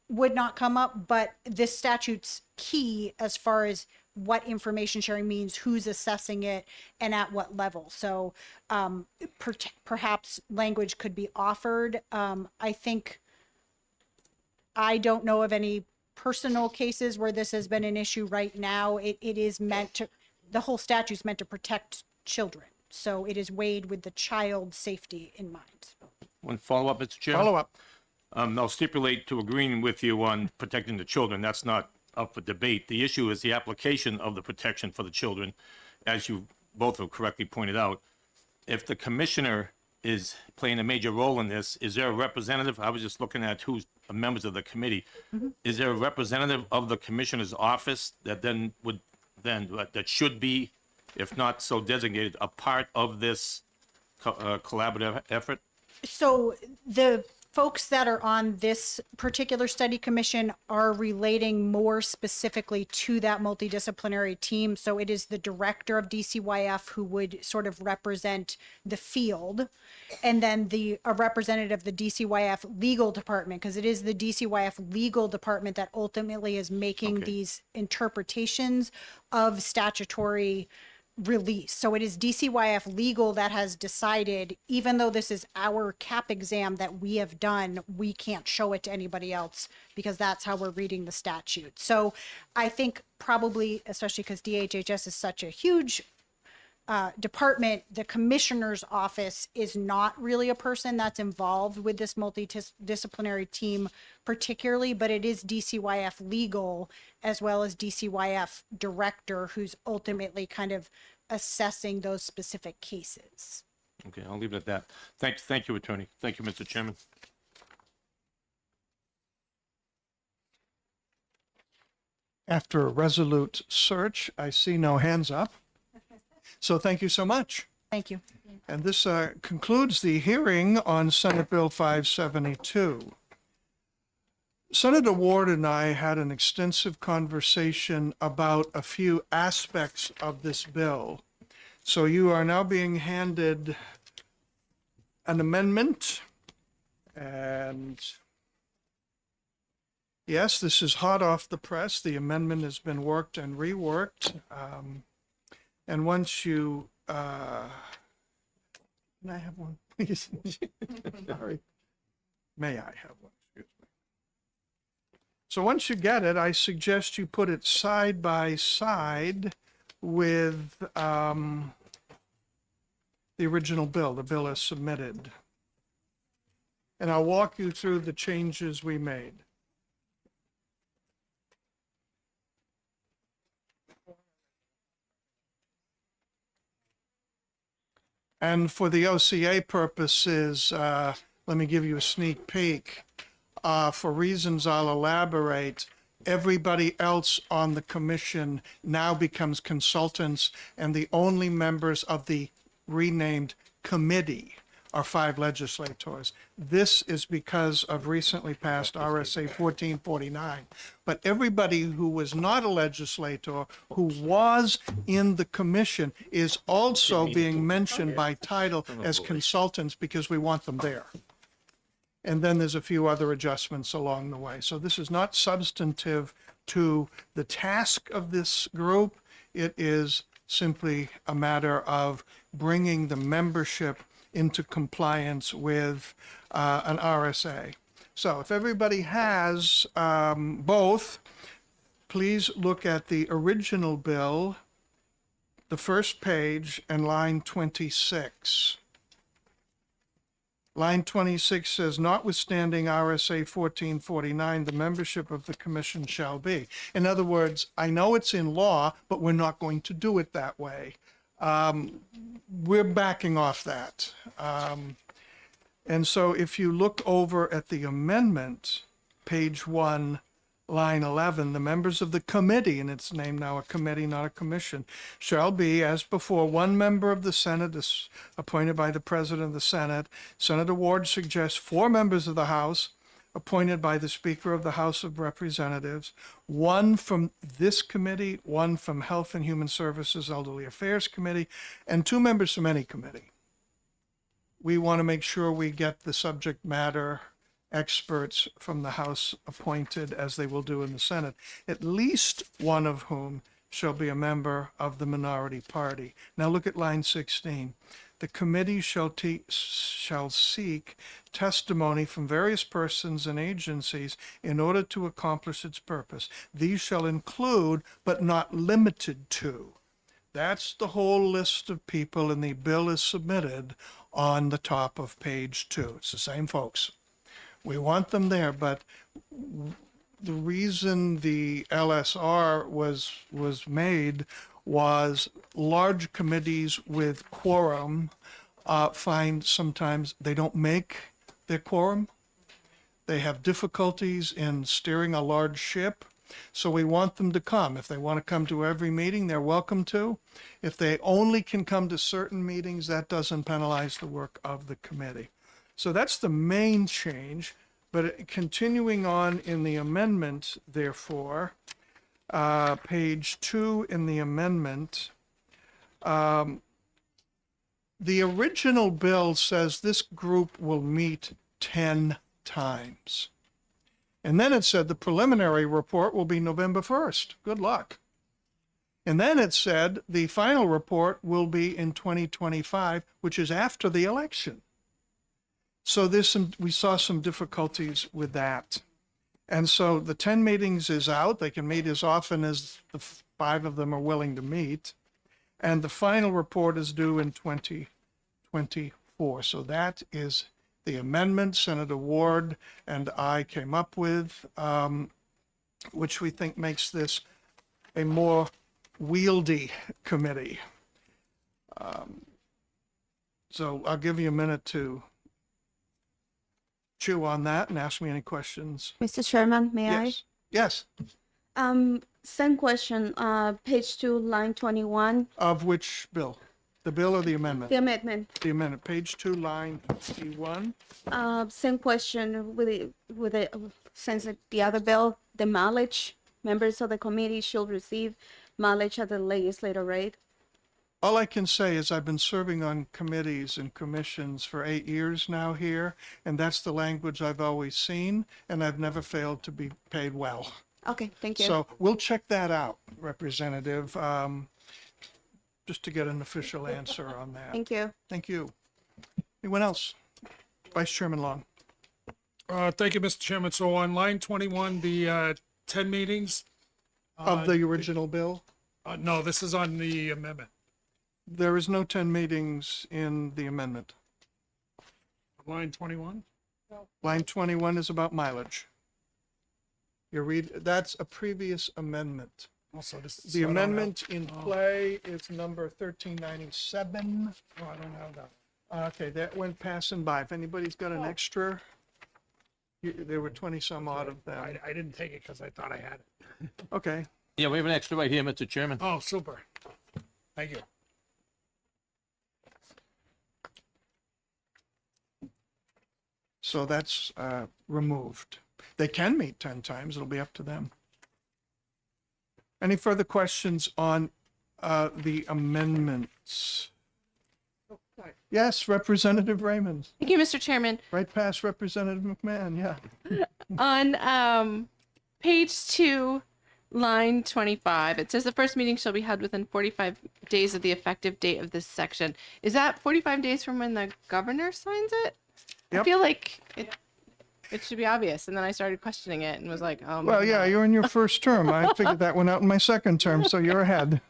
would not come up, but this statute's key as far as what information sharing means, who's assessing it, and at what level. So perhaps language could be offered. I think, I don't know of any personal cases where this has been an issue right now. It is meant to, the whole statute is meant to protect children. So it is weighed with the child's safety in mind. One follow-up, Mr. Chairman? Follow up. I'll stipulate to agreeing with you on protecting the children. That's not up for debate. The issue is the application of the protection for the children, as you both have correctly pointed out. If the commissioner is playing a major role in this, is there a representative? I was just looking at who's members of the committee. Is there a representative of the commissioner's office that then would, that should be, if not so designated, a part of this collaborative effort? So the folks that are on this particular study commission are relating more specifically to that multidisciplinary team. So it is the director of DCYF who would sort of represent the field, and then a representative of the DCYF legal department, because it is the DCYF legal department that ultimately is making these interpretations of statutory release. So it is DCYF legal that has decided, even though this is our CAP exam that we have done, we can't show it to anybody else because that's how we're reading the statute. So I think probably, especially because DHHS is such a huge department, the commissioner's office is not really a person that's involved with this multidisciplinary team particularly, but it is DCYF legal as well as DCYF director who's ultimately kind of assessing those specific cases. Okay, I'll leave it at that. Thank you, Attorney. Thank you, Mr. Chairman. After a resolute search, I see no hands up. So thank you so much. Thank you. And this concludes the hearing on Senate Bill 572. Senator Ward and I had an extensive conversation about a few aspects of this bill. So you are now being handed an amendment. And yes, this is hot off the press. The amendment has been worked and reworked. And once you, can I have one, please? Sorry. May I have one? Excuse me. So once you get it, I suggest you put it side by side with the original bill, the bill as submitted. And I'll walk you through the changes we made. And for the OCA purposes, let me give you a sneak peek. For reasons I'll elaborate, everybody else on the commission now becomes consultants, and the only members of the renamed committee are 5 legislators. This is because of recently passed RSA 1449. But everybody who was not a legislator, who was in the commission, is also being mentioned by title as consultants because we want them there. And then there's a few other adjustments along the way. So this is not substantive to the task of this group. It is simply a matter of bringing the membership into compliance with an RSA. So if everybody has both, please look at the original bill, the first page, and line 26. Line 26 says, notwithstanding RSA 1449, the membership of the commission shall be. In other words, I know it's in law, but we're not going to do it that way. We're backing off that. And so if you look over at the amendment, page 1, line 11, the members of the committee, and it's named now a committee, not a commission, shall be, as before, 1 member of the Senate is appointed by the President of the Senate. Senator Ward suggests 4 members of the House, appointed by the Speaker of the House of Representatives, one from this committee, one from Health and Human Services Elderly Affairs Committee, and 2 members from any committee. We want to make sure we get the subject matter experts from the House appointed, as they will do in the Senate, at least one of whom shall be a member of the minority party. Now look at line 16. The committee shall seek testimony from various persons and agencies in order to accomplish its purpose. These shall include, but not limited to. That's the whole list of people, and the bill is submitted on the top of page 2. It's the same folks. We want them there, but the reason the LSR was made was large committees with quorum find sometimes they don't make their quorum. They have difficulties in steering a large ship. So we want them to come. If they want to come to every meeting, they're welcome to. If they only can come to certain meetings, that doesn't penalize the work of the committee. So that's the main change. But continuing on in the amendment, therefore, page 2 in the amendment, the original bill says this group will meet 10 times. And then it said the preliminary report will be November 1st. Good luck. And then it said the final report will be in 2025, which is after the election. So we saw some difficulties with that. And so the 10 meetings is out. They can meet as often as the 5 of them are willing to meet. And the final report is due in 2024. So that is the amendment Senator Ward and I came up with, which we think makes this a more wieldy committee. So I'll give you a minute to chew on that and ask me any questions. Mr. Chairman, may Yes. Yes. I? Same question, page 2, line 21, Of which bill? The bill or the amendment? the amendment. The amendment, page 2, line 21. Same question since the other bill, the mileage, members of the committee should receive mileage at the legislative rate. All I can say is I've been serving on committees and commissions for 8 years now here, and that's the language I've always seen, and I've never failed to be paid well. Okay, thank you. So we'll check that out, Representative, just to get an official answer on that. Thank you. Thank you. Anyone else? Vice Chairman Long. Thank you, Mr. Chairman. So on line 21, the 10 meetings. Of the original bill? No, this is on the amendment. There is no 10 meetings in the amendment. Line 21? Line 21 is about mileage. That's a previous amendment. Also, this is. The amendment in play is number 1397. Oh, I don't have that. Okay, that went passing by. If anybody's got an extra, there were 20 some odd of them. I didn't take it because I thought I had it. Okay, Yeah, we have an extra right here, Mr. Chairman. Oh, super. Thank you. so that's removed. They can meet 10 times. It'll be up to them. Any further questions on the amendments? Yes, Representative Raymond. Thank you, Mr. Chairman. Right past Representative McMahon, yeah. On page 2, line 25, it says the first meeting shall be held within 45 days of the effective date of this section. Is that 45 days from when the governor signs it? I Yep. feel like it should be obvious. And then I started questioning it and was like, oh, Well, maybe yeah, not. you're in your first term. I figured that one out in my second term, so you're ahead.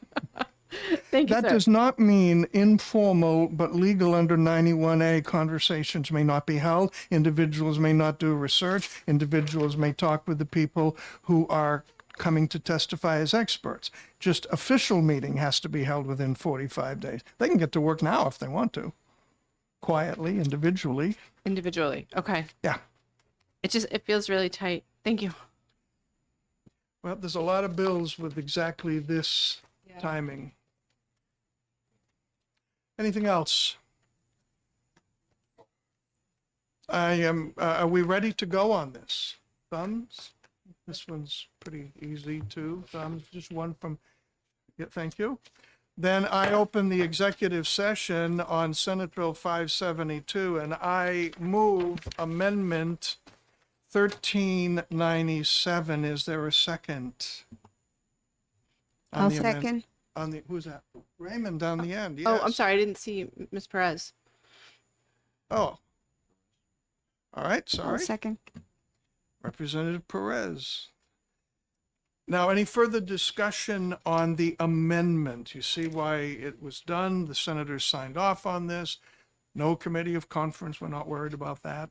Thank you, That sir. does not mean informal but legal under 91A conversations may not be held. Individuals may not do research. Individuals may talk with the people who are coming to testify as experts. Just official meeting has to be held within 45 days. They can get to work now if they want to. Quietly, individually. Individually. Okay. Yeah. It feels really tight. Thank you. Well, there's a lot of bills with exactly this timing. Anything else? Are we ready to go on this? Thumbs? This one's pretty easy too. Thumbs, just one from, yeah, thank you. Then I open the executive session on Senate Bill 572, and I move Amendment 1397. Is there a second? On I'll the amend- second. On the, who's that? Raymond down the end, yes. Oh, I'm sorry, I didn't see Ms. Perez. Oh. All right, I'll sorry. second. Representative Perez. Now, any further discussion on the amendment? You see why it was done. The senators signed off on this. No committee of conference. We're not worried about that.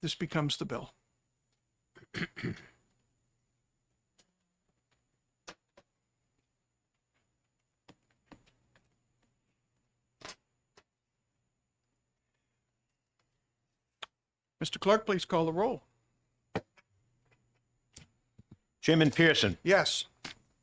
This becomes the bill. Mr. Clerk, please call the roll. Chairman Pearson, Yes.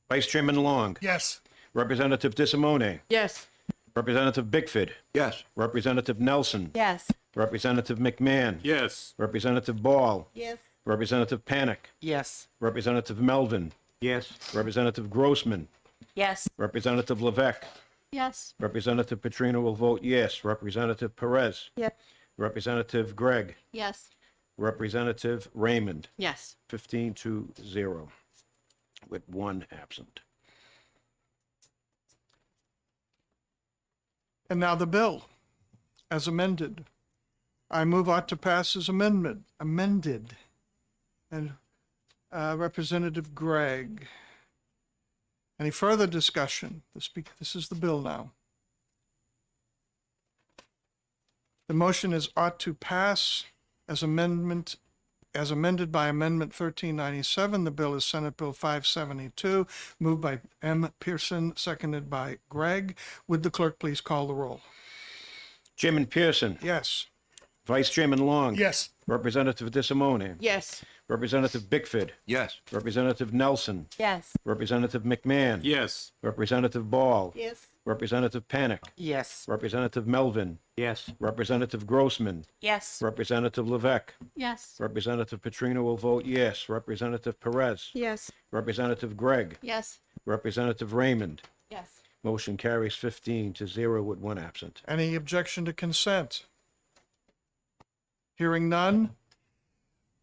Vice Chairman Long, Yes. Representative DeSimone, Yes. Representative Bickford, Yes. Representative Nelson, Yes. Representative McMahon, Yes. Representative Ball, Yes. Representative Panic, Yes. Representative Melvin, Yes. Representative Grossman, Yes. Representative Levesque, Yes. Representative Petrino will vote yes. Representative Perez, Yes. Representative Gregg, Yes. Representative Raymond, Yes. 15-0, with one absent. And now the bill, as amended. I move ought to pass as amended. And Representative Gregg. Any further discussion? This is the bill now. The motion is ought to pass as amended by Amendment 1397. The bill is Senate Bill 572, moved by M. Pearson, seconded by Gregg. Would the clerk please call the roll? Chairman Pearson, Yes. Vice Chairman Long, Yes. Representative DeSimone, Yes. Representative Bickford, Yes. Representative Nelson, Yes. Representative McMahon, Yes. Representative Ball, Yes. Representative Panic, Yes. Representative Melvin, Yes. Representative Grossman, Yes. Representative Levesque, Yes. Representative Petrino will vote yes. Representative Perez, Yes. Representative Gregg, Yes. Representative Raymond. Yes. Motion carries 15-0 with one absent. Any objection to consent? Hearing none.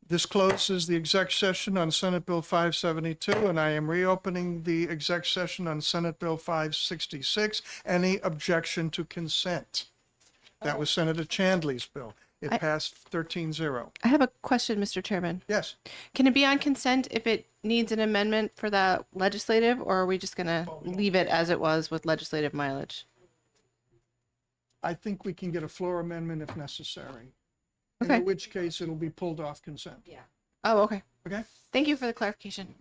This closes the exec session on Senate Bill 572, and I am reopening the exec session on Senate Bill 566. Any objection to consent? That was Senator Chandley's bill. It passed 13-0. I have a question, Mr. Chairman. Yes. Can it be on consent if it needs an amendment for the legislative, or are we just gonna leave it as it was with legislative mileage? I think we can get a floor amendment if necessary. Okay. In which case it'll be pulled off consent. Oh, okay. Okay? Thank you for the clarification.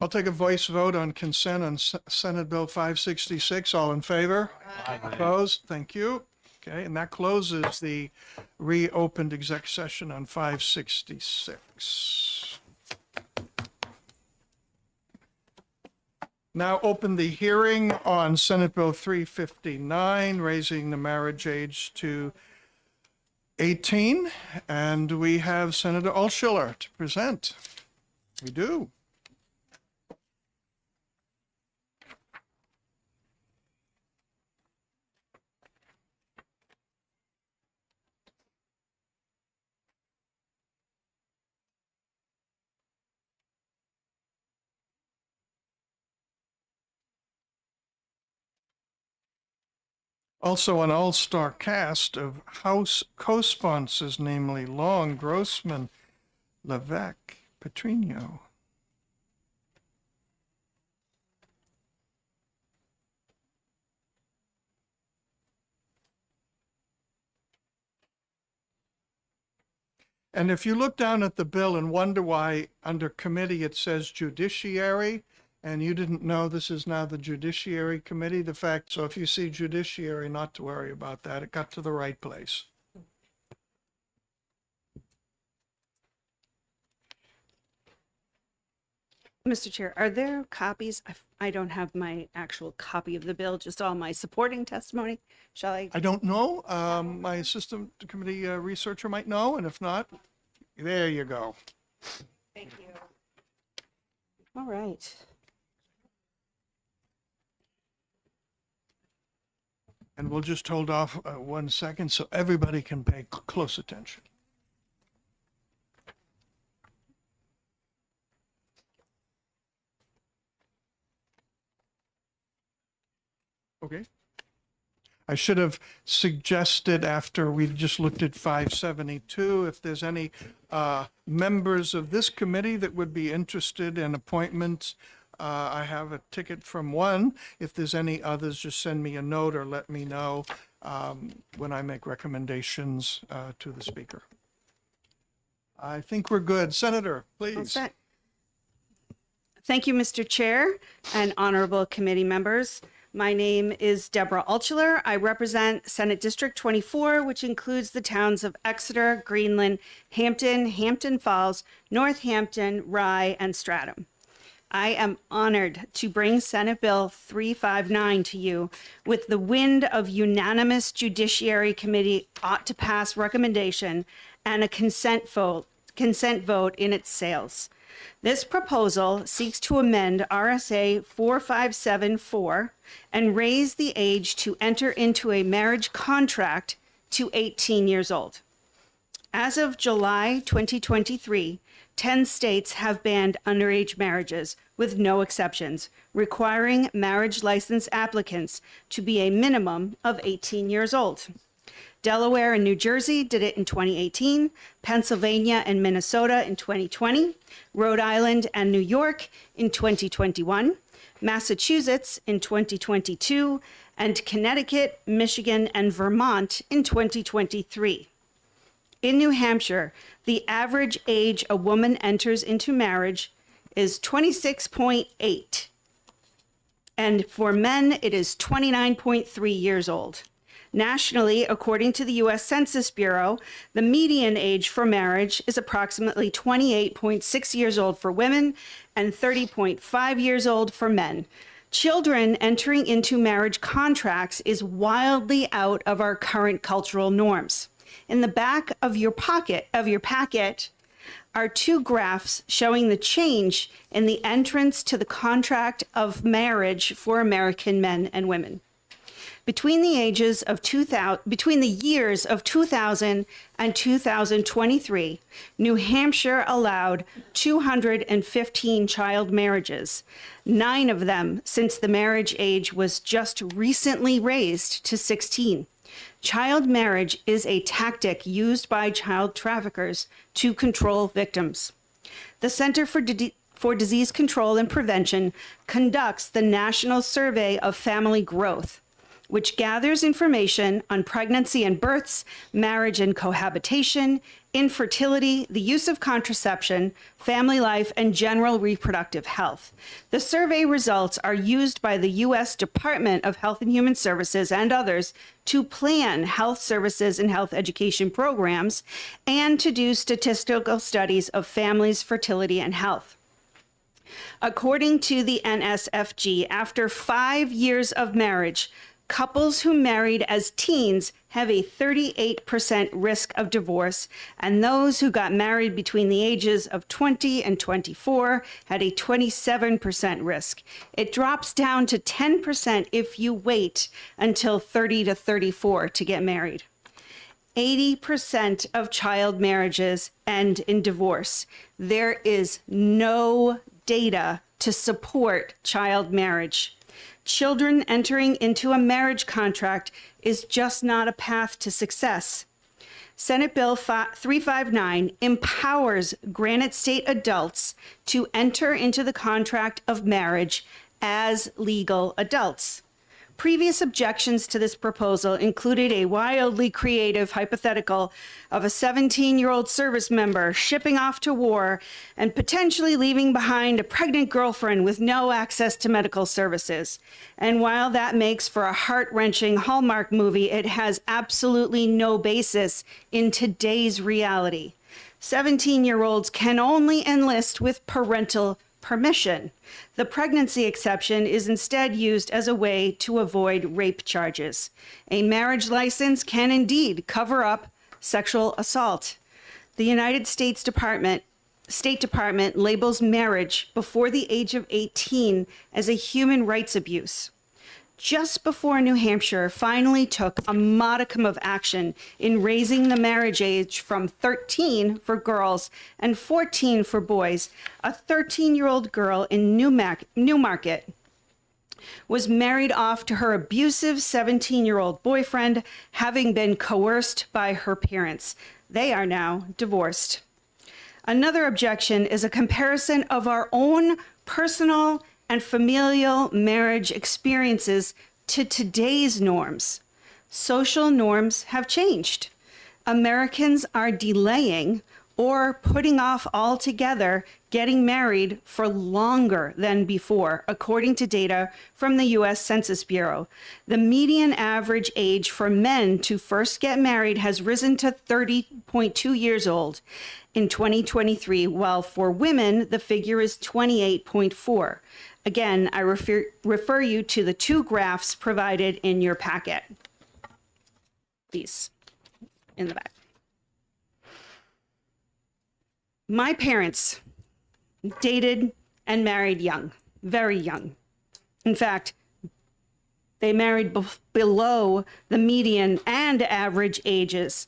I'll take a voice vote on consent on Senate Bill 566. All in favor? Opposed? Thank you. Okay, and that closes the reopened exec session on 566. Now open the hearing on Senate Bill 359, raising the marriage age to 18. And we have Senator Altshuler to present. We do. Also an all-star cast of House co-sponsors, namely Long, Grossman, Levesque, Petrino. And if you look down at the bill and wonder why under committee it says judiciary, and you didn't know this is now the Judiciary Committee, so if you see judiciary, not to worry about that. It got to the right place. Mr. Chair, are there copies? I don't have my actual copy of the bill, just all my supporting testimony. Shall I? I don't know. My assistant committee researcher might know, and if not, there you go. Thank you. All right. And we'll just hold off 1 second so everybody can pay close attention. Okay. I should have suggested after we just looked at 572, if there's any members of this committee that would be interested in appointments. I have a ticket from one. If there's any others, just send me a note or let me know when I make recommendations to the speaker. I think we're good. Senator, please. Set. Thank you, Mr. Chair and honorable committee members. My name is Deborah Altschuler. I represent Senate District 24, which includes the towns of Exeter, Greenland, Hampton, Hampton Falls, Northampton, Rye, and Stratham. I am honored to bring Senate Bill 359 to you with the wind of unanimous Judiciary Committee ought to pass recommendation and a consent vote in its sales. This proposal seeks to amend RSA 4574 and raise the age to enter into a marriage contract to 18 years old. As of July 2023, 10 states have banned underage marriages with no exceptions, requiring marriage license applicants to be a minimum of 18 years old. Delaware and New Jersey did it in 2018, Pennsylvania and Minnesota in 2020, Rhode Island and New York in 2021, Massachusetts in 2022, and Connecticut, Michigan, and Vermont in 2023. In New Hampshire, the average age a woman enters into marriage is 26.8, and for men, it is 29.3 years old. Nationally, according to the U.S. Census Bureau, the median age for marriage is approximately 28.6 years old for women and 30.5 years old for men. Children entering into marriage contracts is wildly out of our current cultural norms. In the back of your packet are two graphs showing the change in the entrance to the contract of marriage for American men and women. Between the years of 2000 and 2023, New Hampshire allowed 215 child marriages, 9 of them since the marriage age was just recently raised to 16. Child marriage is a tactic used by child traffickers to control victims. The Center for Disease Control and Prevention conducts the National Survey of Family Growth, which gathers information on pregnancy and births, marriage and cohabitation, infertility, the use of contraception, family life, and general reproductive health. The survey results are used by the U.S. Department of Health and Human Services and others to plan health services and health education programs and to do statistical studies of families' fertility and health. According to the NSFG, after 5 years of marriage, couples who married as teens have a 38% risk of divorce, and those who got married between the ages of 20 and 24 had a 27% risk. It drops down to 10% if you wait until 30 to 34 to get married. 80% of child marriages end in divorce. There is no data to support child marriage. Children entering into a marriage contract is just not a path to success. Senate Bill 359 empowers Granite State adults to enter into the contract of marriage as legal adults. Previous objections to this proposal included a wildly creative hypothetical of a 17-year-old service member shipping off to war and potentially leaving behind a pregnant girlfriend with no access to medical services. And while that makes for a heart-wrenching Hallmark movie, it has absolutely no basis in today's reality. 17-year-olds can only enlist with parental permission. The pregnancy exception is instead used as a way to avoid rape charges. A marriage license can indeed cover up sexual assault. The United States State Department labels marriage before the age of 18 as a human rights abuse. Just before New Hampshire finally took a modicum of action in raising the marriage age from 13 for girls and 14 for boys, a 13-year-old girl in Newmarket was married off to her abusive 17-year-old boyfriend, having been coerced by her parents. They are now divorced. Another objection is a comparison of our own personal and familial marriage experiences to today's norms. Social norms have changed. Americans are delaying or putting off altogether getting married for longer than before, according to data from the U.S. Census Bureau. The median average age for men to first get married has risen to 30.2 years old in 2023, while for women, the figure is 28.4. Again, I refer you to the two graphs provided in your packet. These in the back. My parents dated and married young, very young. In fact, they married below the median and average ages.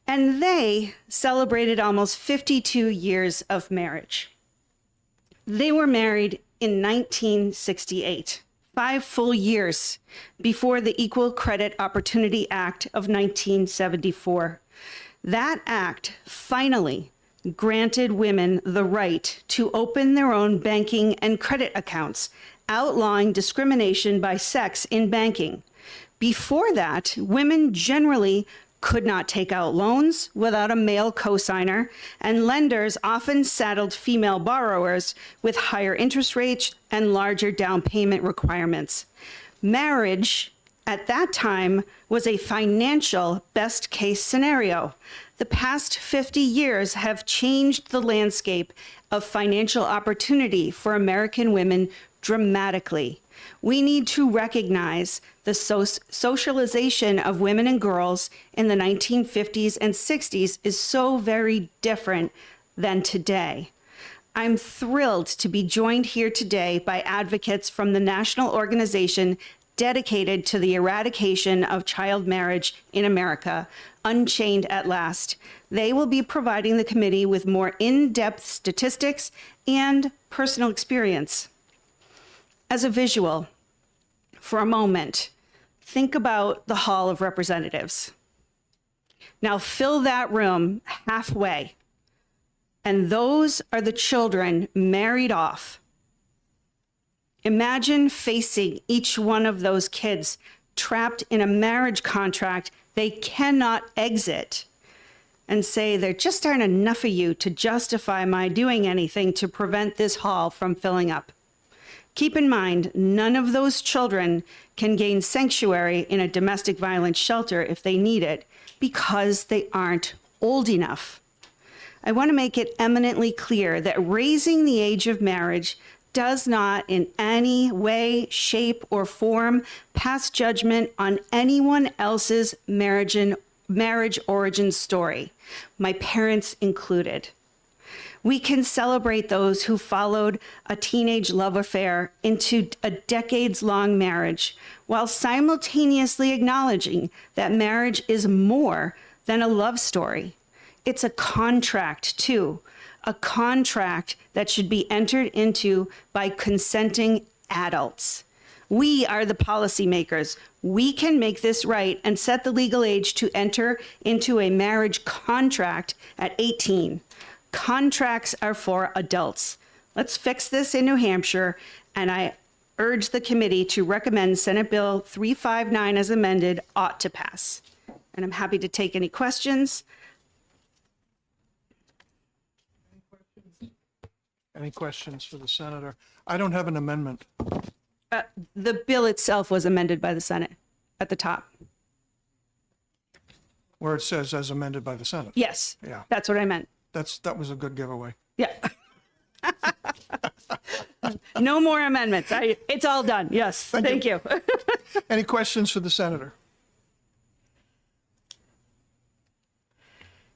And they celebrated almost 52 years of marriage. They were married in 1968, 5 full years before the Equal Credit Opportunity Act of 1974. That act finally granted women the right to open their own banking and credit accounts, outlawing discrimination by sex in banking. Before that, women generally could not take out loans without a male cosigner, and lenders often saddled female borrowers with higher interest rates and larger down payment requirements. Marriage at that time was a financial best case scenario. The past 50 years have changed the landscape of financial opportunity for American women dramatically. We need to recognize the socialization of women and girls in the 1950s and 60s is so very different than today. I'm thrilled to be joined here today by advocates from the national organization dedicated to the eradication of child marriage in America, Unchained at Last. They will be providing the committee with more in-depth statistics and personal experience. As a visual, for a moment, think about the Hall of Representatives. Now fill that room halfway, and those are the children married off. Imagine facing each one of those kids trapped in a marriage contract they cannot exit and say, there just aren't enough of you to justify my doing anything to prevent this hall from filling up. Keep in mind, none of those children can gain sanctuary in a domestic violence shelter if they need it because they aren't old enough. I want to make it eminently clear that raising the age of marriage does not in any way, shape, or form pass judgment on anyone else's marriage origin story, my parents included. We can celebrate those who followed a teenage love affair into a decades-long marriage while simultaneously acknowledging that marriage is more than a love story. It's a contract, too, a contract that should be entered into by consenting adults. We are the policymakers. We can make this right and set the legal age to enter into a marriage contract at 18. Contracts are for adults. Let's fix this in New Hampshire, and I urge the committee to recommend Senate Bill 359 as amended ought to pass. And I'm happy to take any questions. Any questions for the senator? I don't have an amendment. The bill itself was amended by the Senate at the top. Where it says as amended by the Senate. Yes, Yeah. that's what I meant. That was a good giveaway. Yeah. No more amendments. It's all done. Yes. Thank you. Any questions for the senator?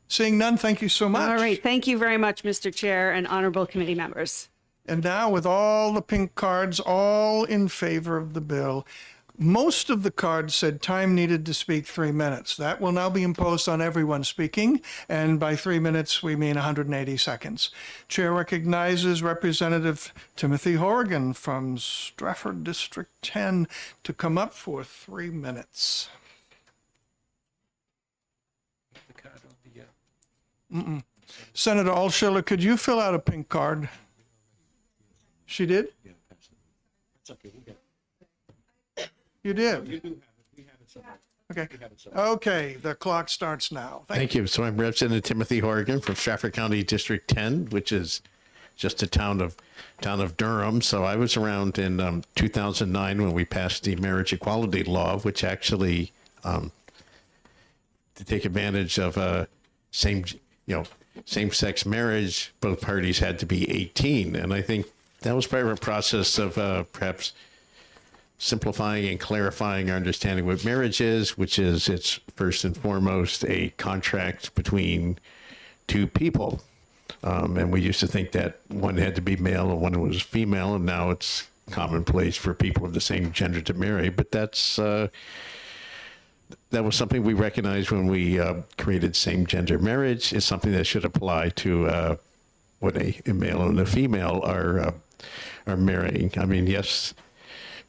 Seeing none, thank you so much. All right. Thank you very much, Mr. Chair and honorable committee members. And now, with all the pink cards, all in favor of the bill, most of the cards said time needed to speak 3 minutes. That will now be imposed on everyone speaking, and by 3 minutes, we mean 180 seconds. Chair recognizes Representative Timothy Horrigan from Stratford District 10 to come up for 3 minutes. Senator Altschuler, could you fill out a pink card? She did? You did? Okay. Okay, the clock starts now. Thank you. So I'm Representative Timothy Horrigan from Stratford County District 10, which is just a town of Durham. So I was around in 2009 when we passed the marriage equality law, which actually to take advantage of same-sex marriage, both parties had to be 18. And I think that was part of a process of perhaps simplifying and clarifying our understanding what marriage is, which is it's first and foremost a contract between two people. And we used to think that one had to be male and one was female, and now it's commonplace for people of the same gender to marry. But that was something we recognized when we created same-gender marriage. It's something that should apply to when a male and a female are marrying. I mean, yes,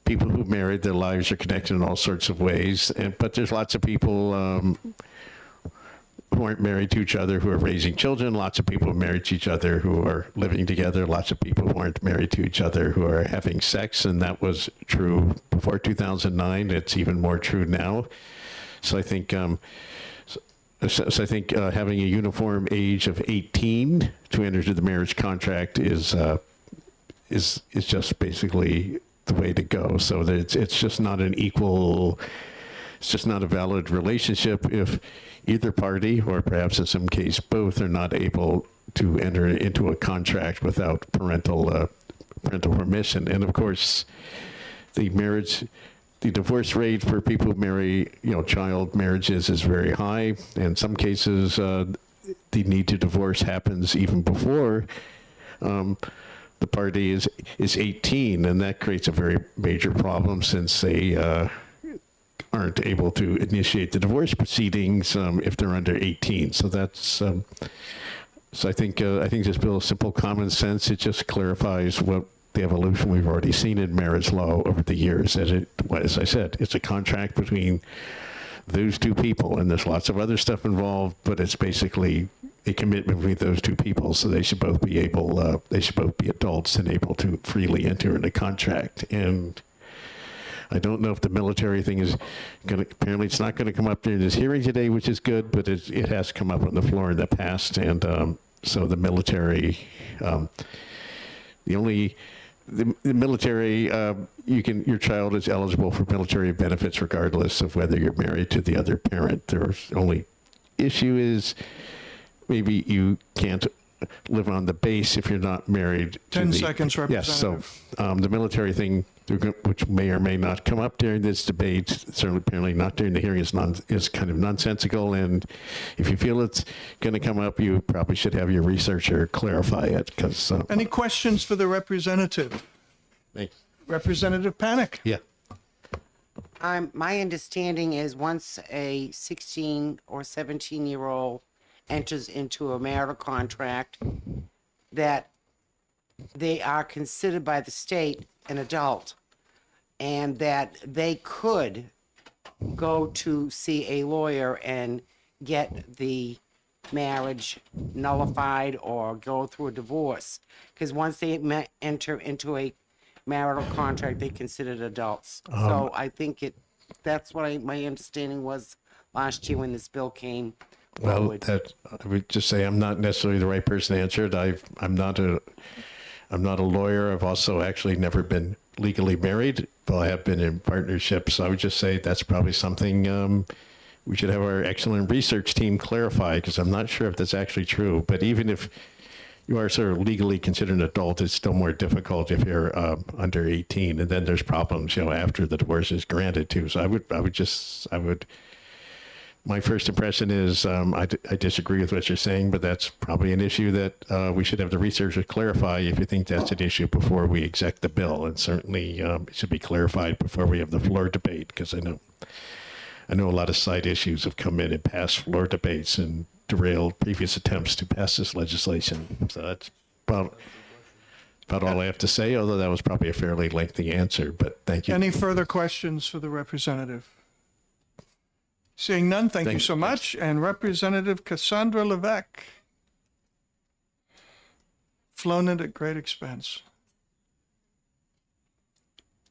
people who married, their lives are connected in all sorts of ways, but there's lots of people who aren't married to each other who are raising children, lots of people who are married to each other who are living together, lots of people who aren't married to each other who are having sex, and that was true before 2009. It's even more true now. So I think having a uniform age of 18 to enter into the marriage contract is just basically the way to go. So that it's just not an equal, it's just not a valid relationship if either party, or perhaps in some case both, are not able to enter into a contract without parental permission. And of course, the divorce rate for people who marry, child marriages is very high. In some cases, the need to divorce happens even before the party is 18, and that creates a very major problem since they aren't able to initiate the divorce proceedings if they're under 18. So that's so I think this bill is simple common sense. It just clarifies what the evolution we've already seen in marriage law over the years. As I said, it's a contract between those two people, and there's lots of other stuff involved, but it's basically a commitment between those two people. So they should both be adults and able to freely enter into contract. And I don't know if the military thing is going to, apparently it's not going to come up during this hearing today, which is good, but it has come up on the floor in the past. And so the military, the military, your child is eligible for military benefits regardless of whether you're married to the other parent. The only issue is maybe you can't live on the base if you're not married to 10 seconds, Representative. Yes, so the military thing, which may or may not come up during this debate, certainly apparently not during the hearing, is kind of nonsensical. And if you feel it's going to come up, you probably should have your researcher clarify it. Because Any questions for the representative? Thanks. Representative Panic? Yeah. My understanding is once a 16 or 17-year-old enters into a marital contract, that they are considered by the state an adult, and that they could go to see a lawyer and get the marriage nullified or go through a divorce, because once they enter into a marital contract, they considered adults. So I think that's what my understanding was last year when this bill came forward. Well, I would just say I'm not necessarily the right person to answer it. I'm not a lawyer. I've also actually never been legally married, but I have been in partnerships. So I would just say that's probably something we should have our excellent research team clarify, because I'm not sure if that's actually true. But even if you are sort of legally considered an adult, it's still more difficult if you're under 18, and then there's problems, after the divorce is granted too. So I would. My first impression is I disagree with what you're saying, but that's probably an issue that we should have the researchers clarify if you think that's an issue before we exec the bill, and certainly it should be clarified before we have the floor debate, because I know a lot of side issues have come in and passed floor debates and derailed previous attempts to pass this legislation. So that's about all I have to say, although that was probably a fairly lengthy answer, but thank you. Any further questions for the representative? Seeing none, thank you Thanks. so much. And Representative Cassandra Levesque. Flown in at great expense.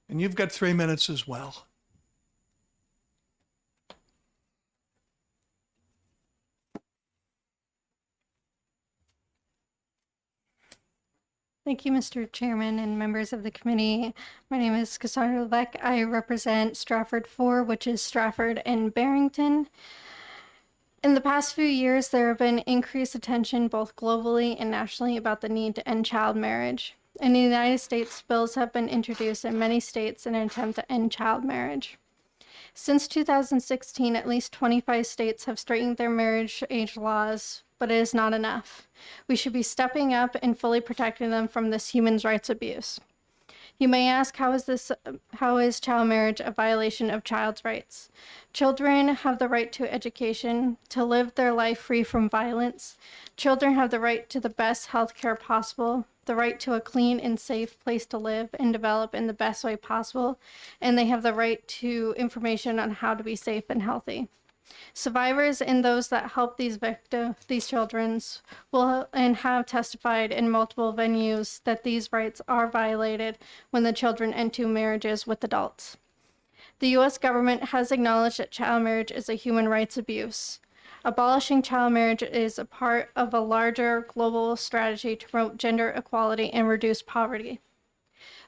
And you've got 3 minutes as well. Thank you, Mr. Chairman and members of the committee. My name is Cassandra Levesque. I represent Stratford 4, which is Stratford and Barrington. In the past few years, there have been increased attention both globally and nationally about the need to end child marriage. In the United States, bills have been introduced in many states in an attempt to end child marriage. Since 2016, at least 25 states have straightened their marriage age laws, but it is not enough. We should be stepping up and fully protecting them from this human rights abuse. You may ask, how is child marriage a violation of child's rights? Children have the right to education, to live their life free from violence. Children have the right to the best health care possible, the right to a clean and safe place to live and develop in the best way possible, and they have the right to information on how to be safe and healthy. Survivors and those that help these children will and have testified in multiple venues that these rights are violated when the children enter marriages with adults. The U.S. government has acknowledged that child marriage is a human rights abuse. Abolishing child marriage is a part of a larger global strategy to promote gender equality and reduce poverty.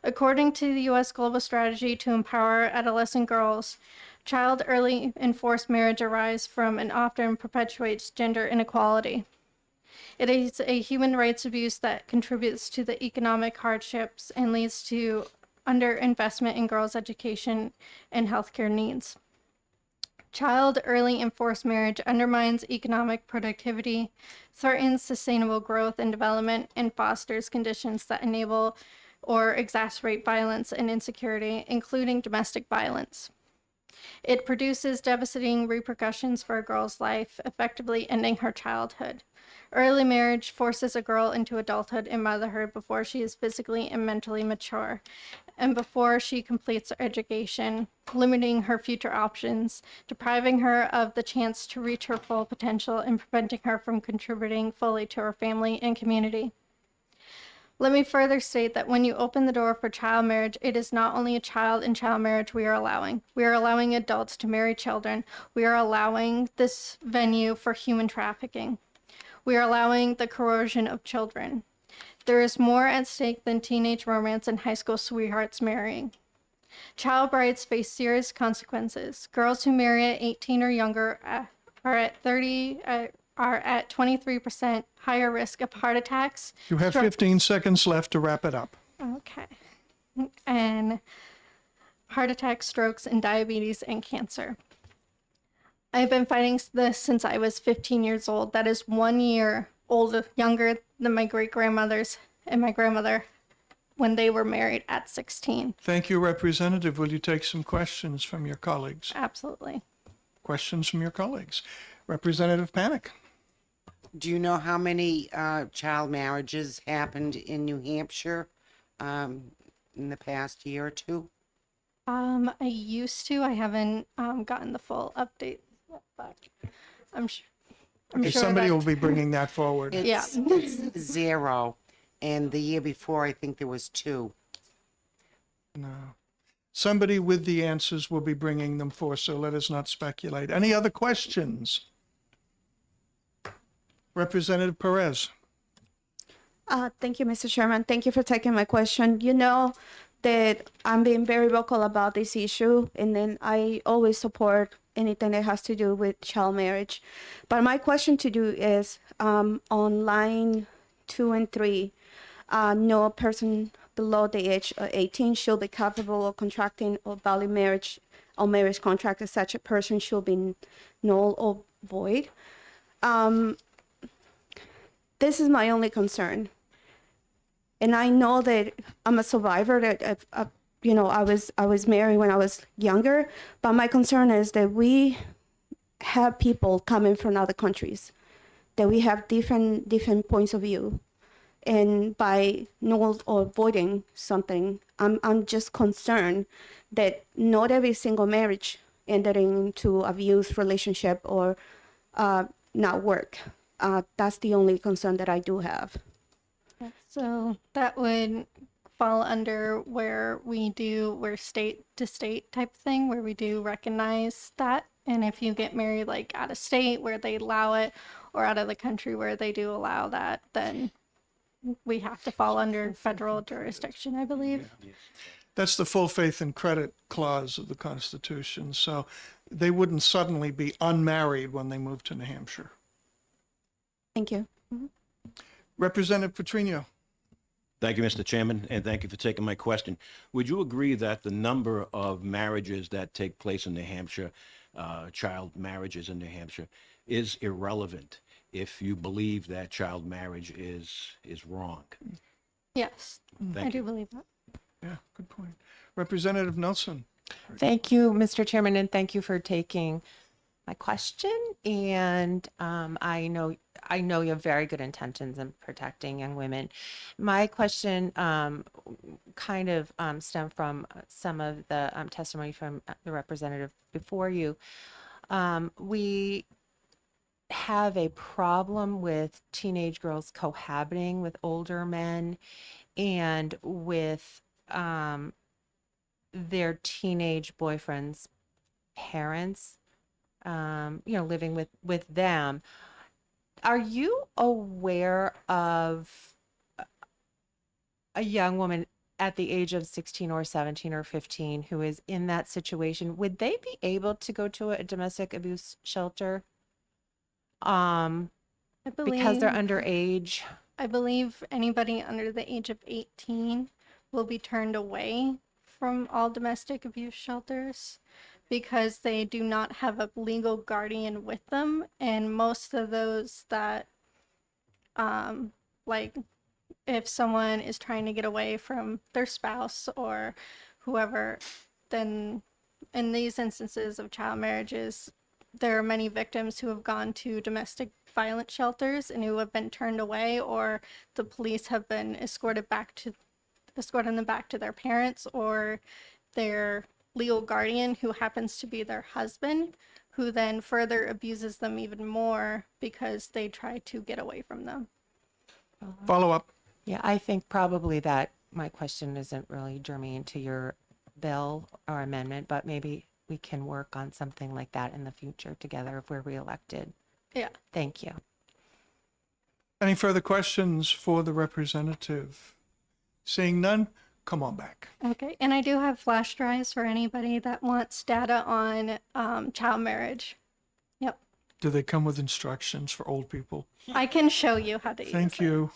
According to the U.S. Global Strategy to Empower Adolescent Girls, child early and forced marriage arises from and often perpetuates gender inequality. It is a human rights abuse that contributes to the economic hardships and leads to underinvestment in girls' education and healthcare needs. Child early and forced marriage undermines economic productivity, threatens sustainable growth and development, and fosters conditions that enable or exacerbate violence and insecurity, including domestic violence. It produces devastating repercussions for a girl's life, effectively ending her childhood. Early marriage forces a girl into adulthood and motherhood before she is physically and mentally mature, and before she completes her education, limiting her future options, depriving her of the chance to reach her full potential, and preventing her from contributing fully to her family and community. Let me further state that when you open the door for child marriage, it is not only a child and child marriage we are allowing. We are allowing adults to marry children. We are allowing this venue for human trafficking. We are allowing the coercion of children. There is more at stake than teenage romance and high school sweethearts marrying. Child brides face serious consequences. Girls who marry at 18 or younger are at 23% higher risk of heart attacks. You have 15 seconds left to wrap it up. Okay. And heart attacks, strokes, and diabetes and cancer. I've been fighting this since I was 15 years old. That is 1 year younger than my great-grandmothers and my grandmother when they were married at 16. Thank you, Representative. Will you take some questions from your colleagues? Absolutely. Questions from your colleagues. Representative Panic. Do you know how many child marriages happened in New Hampshire in the past year or two? I used to. I haven't gotten the full update yet, but I'm sure. Okay, somebody will be bringing that forward. It's 0. And the year before, I think there was 2. No. Somebody with the answers will be bringing them forth, so let us not speculate. Any other questions? Representative Perez. Thank you, Mr. Chairman. Thank you for taking my question. You know that I'm being very vocal about this issue, and then I always support anything that has to do with child marriage. But my question to you is, on line 2 and 3, no person below the age of 18 should be capable of contracting a valid marriage or marriage contract, as such a person should be null or void. This is my only concern. And I know that I'm a survivor, that I was married when I was younger, but my concern is that we have people coming from other countries, that we have different points of view. And by null or voiding something, I'm just concerned that not every single marriage entering into abuse relationship or not work. That's the only concern that I do have. So that would fall under where state to state type thing, where we do recognize that. And if you get married like out of state where they allow it, or out of the country where they do allow that, then we have to fall under federal jurisdiction, I believe. That's the full faith and credit clause of the Constitution. So they wouldn't suddenly be unmarried when they moved to New Hampshire. Thank you. Representative Petrino. Thank you, Mr. Chairman, and thank you for taking my question. Would you agree that the number of marriages that take place in New Hampshire, child marriages in New Hampshire, is irrelevant if you believe that child marriage is wrong? Yes, Thank I do you. believe that. Yeah, good point. Representative Nelson. Thank you, Mr. Chairman, and thank you for taking my question. And I know you have very good intentions in protecting young women. My question kind of stemmed from some of the testimony from the representative before you. We have a problem with teenage girls cohabiting with older men and with their teenage boyfriend's parents, living with them. Are you aware of a young woman at the age of 16 or 17 or 15 who is in that situation? Would they be able to go to a domestic abuse shelter? I Because they're believe- underage? I believe anybody under the age of 18 will be turned away from all domestic abuse shelters because they do not have a legal guardian with them. And most of those that, like, if someone is trying to get away from their spouse or whoever, then in these instances of child marriages, there are many victims who have gone to domestic violence shelters and who have been turned away, or the police have been escorting them back to their parents or their legal guardian, who happens to be their husband, who then further abuses them even more because they try to get away from them. Follow up. Yeah, I think probably that my question isn't really germane to your bill or amendment, but maybe we can work on something like that in the future together if we're reelected. Yeah. Thank you. Any further questions for the representative? Seeing none, come on back. Okay, and I do have flash drives for anybody that wants data on child marriage. Yep, Do they come with instructions for old people? I can show you how to use Thank you.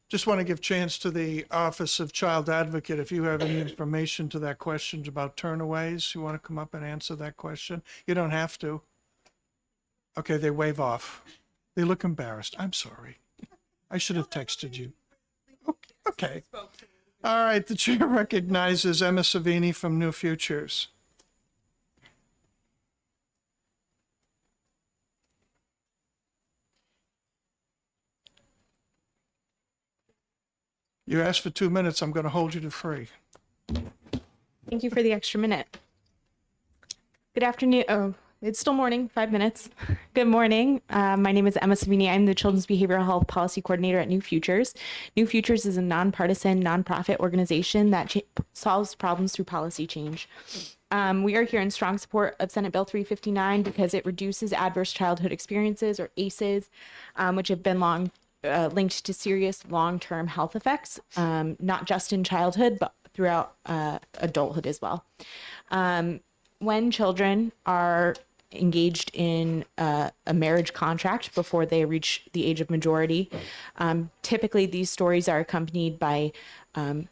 Just want to give chance to the Office of Child Advocate. If you have any information to that question about turnaways, you want to come up and answer that question? You don't have to. Okay, they wave off. They look embarrassed. I'm sorry. I should have texted you. Okay. All right, the chair recognizes Emma Savini from New Futures. You asked for 2 minutes. I'm going to hold you to 3. Thank you for the extra minute. Good afternoon. Oh, it's still morning, 5 minutes. Good morning. My name is Emma Savini. I'm the Children's Behavioral Health Policy Coordinator at New Futures. New Futures is a nonpartisan, nonprofit organization that solves problems through policy change. We are here in strong support of Senate Bill 359 because it reduces adverse childhood experiences, or ACEs, which have been long linked to serious long-term health effects, not just in childhood, but throughout adulthood as well. When children are engaged in a marriage contract before they reach the age of majority. Typically, these stories are accompanied by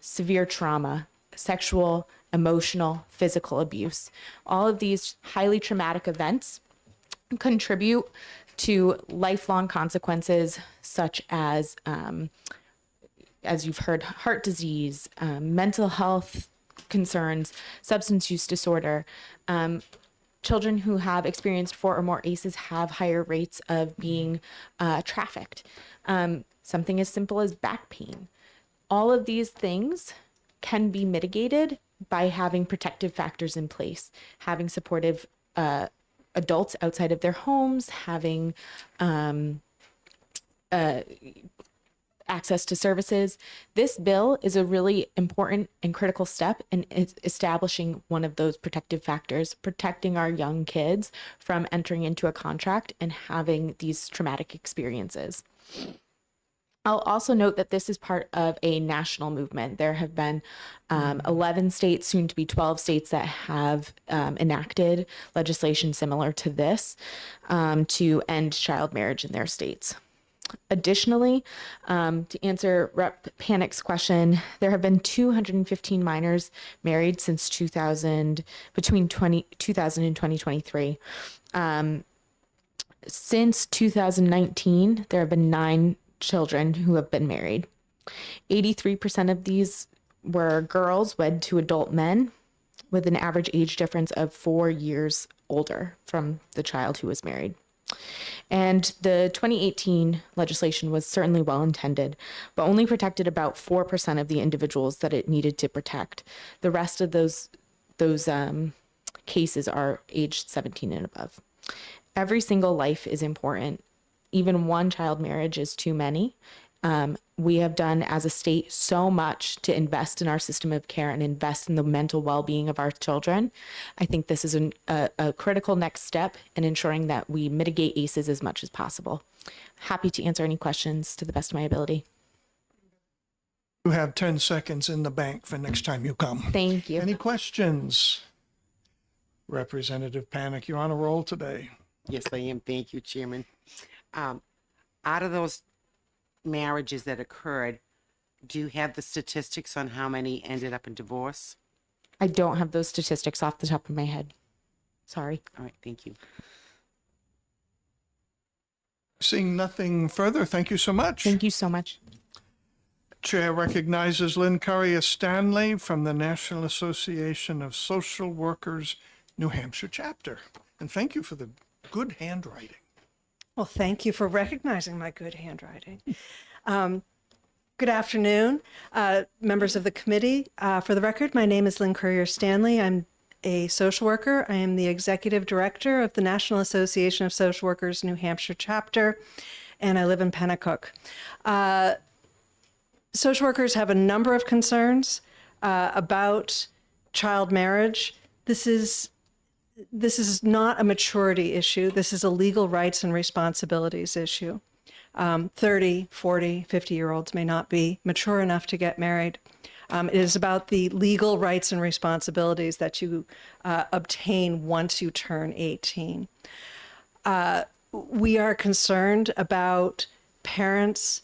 severe trauma, sexual, emotional, physical abuse. All of these highly traumatic events contribute to lifelong consequences such as you've heard, heart disease, mental health concerns, substance use disorder. Children who have experienced 4 or more ACEs have higher rates of being trafficked. Something as simple as back pain. All of these things can be mitigated by having protective factors in place, having supportive adults outside of their homes, having access to services. This bill is a really important and critical step in establishing one of those protective factors, protecting our young kids from entering into a contract and having these traumatic experiences. I'll also note that this is part of a national movement. There have been 11 states, soon to be 12 states, that have enacted legislation similar to this to end child marriage in their states. Additionally, to answer Rep. Panic's question, there have been 215 minors married since 2000, between 2000 and 2023. Since 2019, there have been 9 children who have been married. 83% of these were girls wed to adult men with an average age difference of 4 years older from the child who was married. And the 2018 legislation was certainly well intended, but only protected about 4% of the individuals that it needed to protect. The rest of those cases are aged 17 and above. Every single life is important. Even one child marriage is too many. We have done as a state so much to invest in our system of care and invest in the mental well-being of our children. I think this is a critical next step in ensuring that we mitigate ACEs as much as possible. Happy to answer any questions to the best of my ability. You have 10 seconds in the bank for next time you come. Thank you. Any questions? Representative Panic, you're on a roll today. Yes, I am. Thank you, Chairman. Out of those marriages that occurred, do you have the statistics on how many ended up in divorce? I don't have those statistics off the top of my head. Sorry. All right, thank you. Seeing nothing further, thank you so much. Thank you so much. Chair recognizes Lynn Currier Stanley from the National Association of Social Workers, New Hampshire chapter. And thank you for the good handwriting. Well, thank you for recognizing my good handwriting. Good afternoon, members of the committee. For the record, my name is Lynn Currier Stanley. I'm a social worker. I am the executive director of the National Association of Social Workers New Hampshire chapter, and I live in Pennacook. Social workers have a number of concerns about child marriage. This is not a maturity issue. This is a legal rights and responsibilities issue. 30, 40, 50-year-olds may not be mature enough to get married. It is about the legal rights and responsibilities that you obtain once you turn 18. We are concerned about parents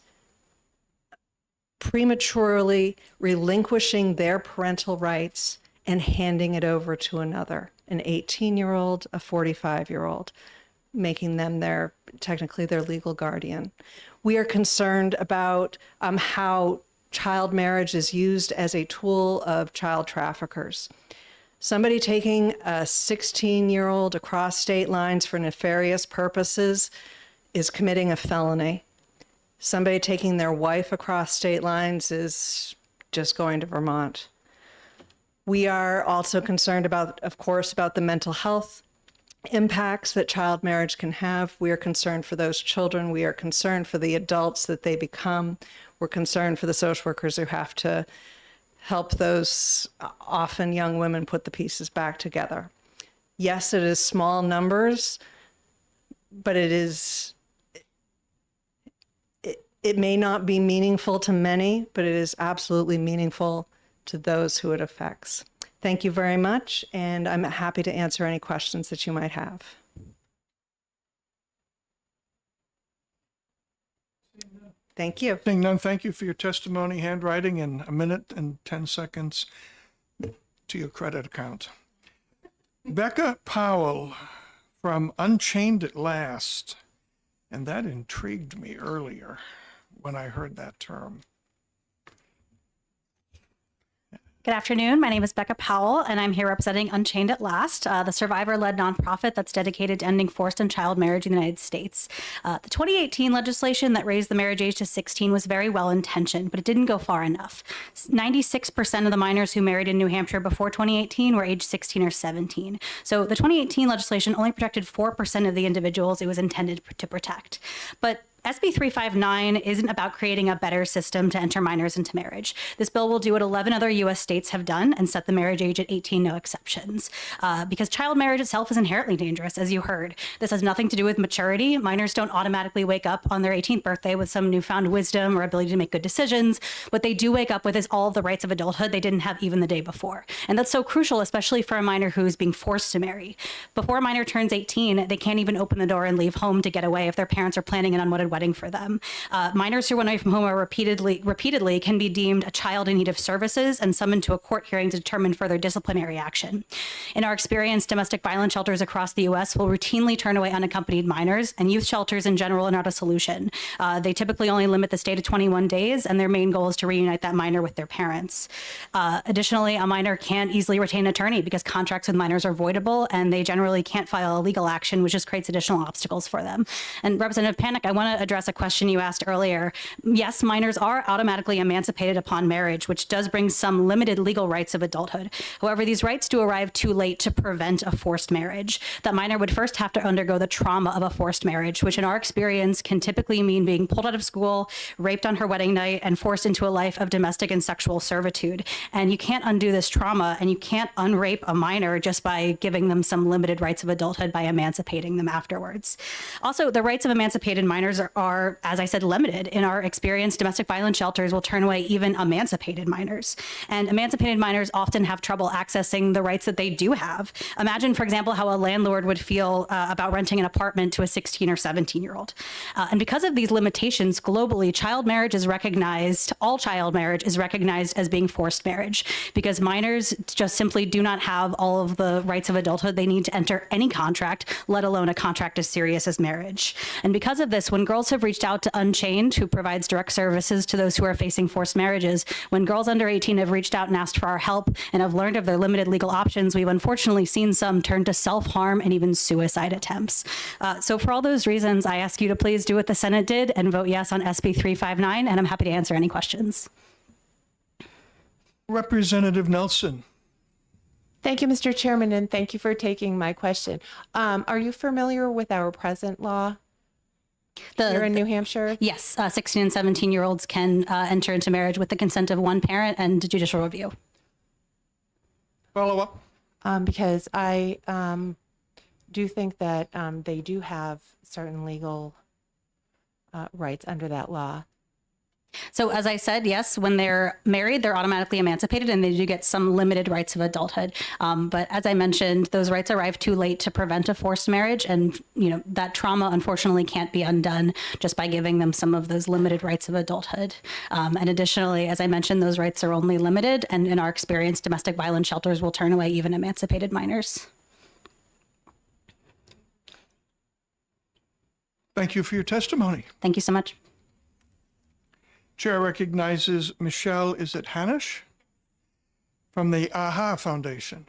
prematurely relinquishing their parental rights and handing it over to another, an 18-year-old, a 45-year-old, making them technically their legal guardian. We are concerned about how child marriage is used as a tool of child traffickers. Somebody taking a 16-year-old across state lines for nefarious purposes is committing a felony. Somebody taking their wife across state lines is just going to Vermont. We are also concerned about, of course, about the mental health impacts that child marriage can have. We are concerned for those children. We are concerned for the adults that they become. We're concerned for the social workers who have to help those often young women put the pieces back together. Yes, it is small numbers, but it may not be meaningful to many, but it is absolutely meaningful to those who it affects. Thank you very much, and I'm happy to answer any questions that you might have. Thank you. Seeing none, thank you for your testimony, handwriting, and 1 minute and 10 seconds to your credit account. Becca Powell from Unchained at Last. And that intrigued me earlier when I heard that term. Good afternoon. My name is Becca Powell, and I'm here representing Unchained at Last, the survivor-led nonprofit that's dedicated to ending forced and child marriage in the United States. The 2018 legislation that raised the marriage age to 16 was very well-intentioned, but it didn't go far enough. 96% of the minors who married in New Hampshire before 2018 were age 16 or 17. So the 2018 legislation only protected 4% of the individuals it was intended to protect. But SB 359 isn't about creating a better system to enter minors into marriage. This bill will do what 11 other U.S. states have done and set the marriage age at 18, no exceptions. Because child marriage itself is inherently dangerous, as you heard. This has nothing to do with maturity. Minors don't automatically wake up on their 18th birthday with some newfound wisdom or ability to make good decisions. What they do wake up with is all the rights of adulthood they didn't have even the day before. And that's so crucial, especially for a minor who's being forced to marry. Before a minor turns 18, they can't even open the door and leave home to get away if their parents are planning an unwanted wedding for them. Minors who run away from home are repeatedly can be deemed a child in need of services and summoned to a court hearing to determine further disciplinary action. In our experience, domestic violence shelters across the U.S. will routinely turn away unaccompanied minors, and youth shelters in general are not a solution. They typically only limit the stay to 21 days, and their main goal is to reunite that minor with their parents. Additionally, a minor can't easily retain an attorney because contracts with minors are voidable, and they generally can't file a legal action, which just creates additional obstacles for them. And Representative Panik, I want to address a question you asked earlier. Yes, minors are automatically emancipated upon marriage, which does bring some limited legal rights of adulthood. However, these rights do arrive too late to prevent a forced marriage. That minor would first have to undergo the trauma of a forced marriage, which in our experience can typically mean being pulled out of school, raped on her wedding night, and forced into a life of domestic and sexual servitude. And you can't undo this trauma, and you can't unrape a minor just by giving them some limited rights of adulthood by emancipating them afterwards. Also, the rights of emancipated minors are, as I said, limited. In our experience, domestic violence shelters will turn away even emancipated minors. And emancipated minors often have trouble accessing the rights that they do have. Imagine, for example, how a landlord would feel about renting an apartment to a 16 or 17-year-old. And because of these limitations, globally, child marriage is recognized, all child marriage is recognized as being forced marriage, because minors just simply do not have all of the rights of adulthood they need to enter any contract, let alone a contract as serious as marriage. And because of this, when girls have reached out to Unchained, who provides direct services to those who are facing forced marriages, when girls under 18 have reached out and asked for our help and have learned of their limited legal options, we've unfortunately seen some turn to self-harm and even suicide attempts. So for all those reasons, I ask you to please do what the Senate did and vote yes on SB 359, and I'm happy to answer any questions. Representative Nelson. Thank you, Mr. Chairman, and thank you for taking my question. Are you familiar with our present law here in New Hampshire? Yes, 16 and 17-year-olds can enter into marriage with the consent of one parent and judicial review. Follow up. Because I do think that they do have certain legal rights under that law. So as I said, yes, when they're married, they're automatically emancipated and they do get some limited rights of adulthood. But as I mentioned, those rights arrive too late to prevent a forced marriage. And, you know, that trauma unfortunately can't be undone just by giving them some of those limited rights of adulthood. And additionally, as I mentioned, those rights are only limited. And in our experience, domestic violence shelters will turn away even emancipated minors. Thank you for your testimony. Thank you so much. Chair recognizes Michelle, is it Hanish? From the AHA Foundation.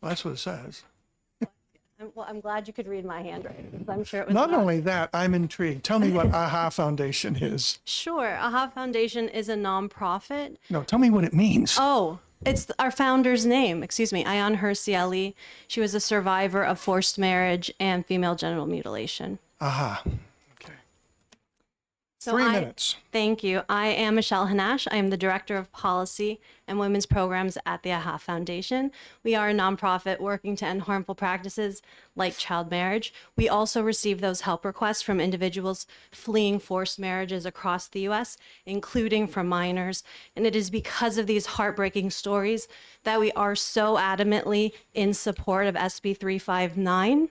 Well, that's what it says. Well, I'm glad you could read my handwriting, because I'm sure it was Not only that, I'm intrigued. Tell me what AHA Foundation is. Sure. AHA Foundation is a nonprofit. No, tell me what it means. Oh, it's our founder's name. Excuse me, Ayan Hersey Ali. She was a survivor of forced marriage and female genital mutilation. AHA. So 3 minutes. Thank you. I am Michelle Hanash. I am the Director of Policy and Women's Programs at the AHA Foundation. We are a nonprofit working to end harmful practices like child marriage. We also receive those help requests from individuals fleeing forced marriages across the U.S., including from minors. And it is because of these heartbreaking stories that we are so adamantly in support of SB 359.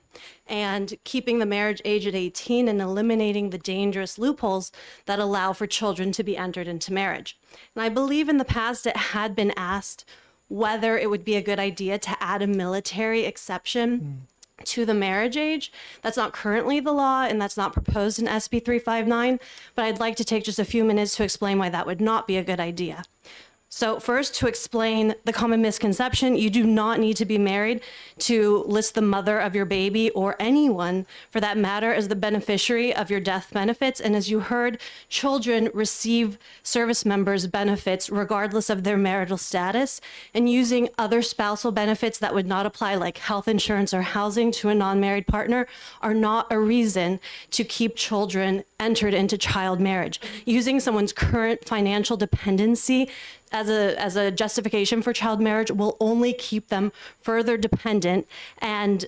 and keeping the marriage age at 18 and eliminating the dangerous loopholes that allow for children to be entered into marriage. And I believe in the past it had been asked whether it would be a good idea to add a military exception to the marriage age. That's not currently the law, and that's not proposed in SB 359, but I'd like to take just a few minutes to explain why that would not be a good idea. So first, to explain the common misconception, you do not need to be married to list the mother of your baby or anyone for that matter as the beneficiary of your death benefits. And as you heard, children receive service members' benefits regardless of their marital status, and using other spousal benefits that would not apply, like health insurance or housing, to a non-married partner are not a reason to keep children entered into child marriage. Using someone's current financial dependency as a justification for child marriage will only keep them further dependent and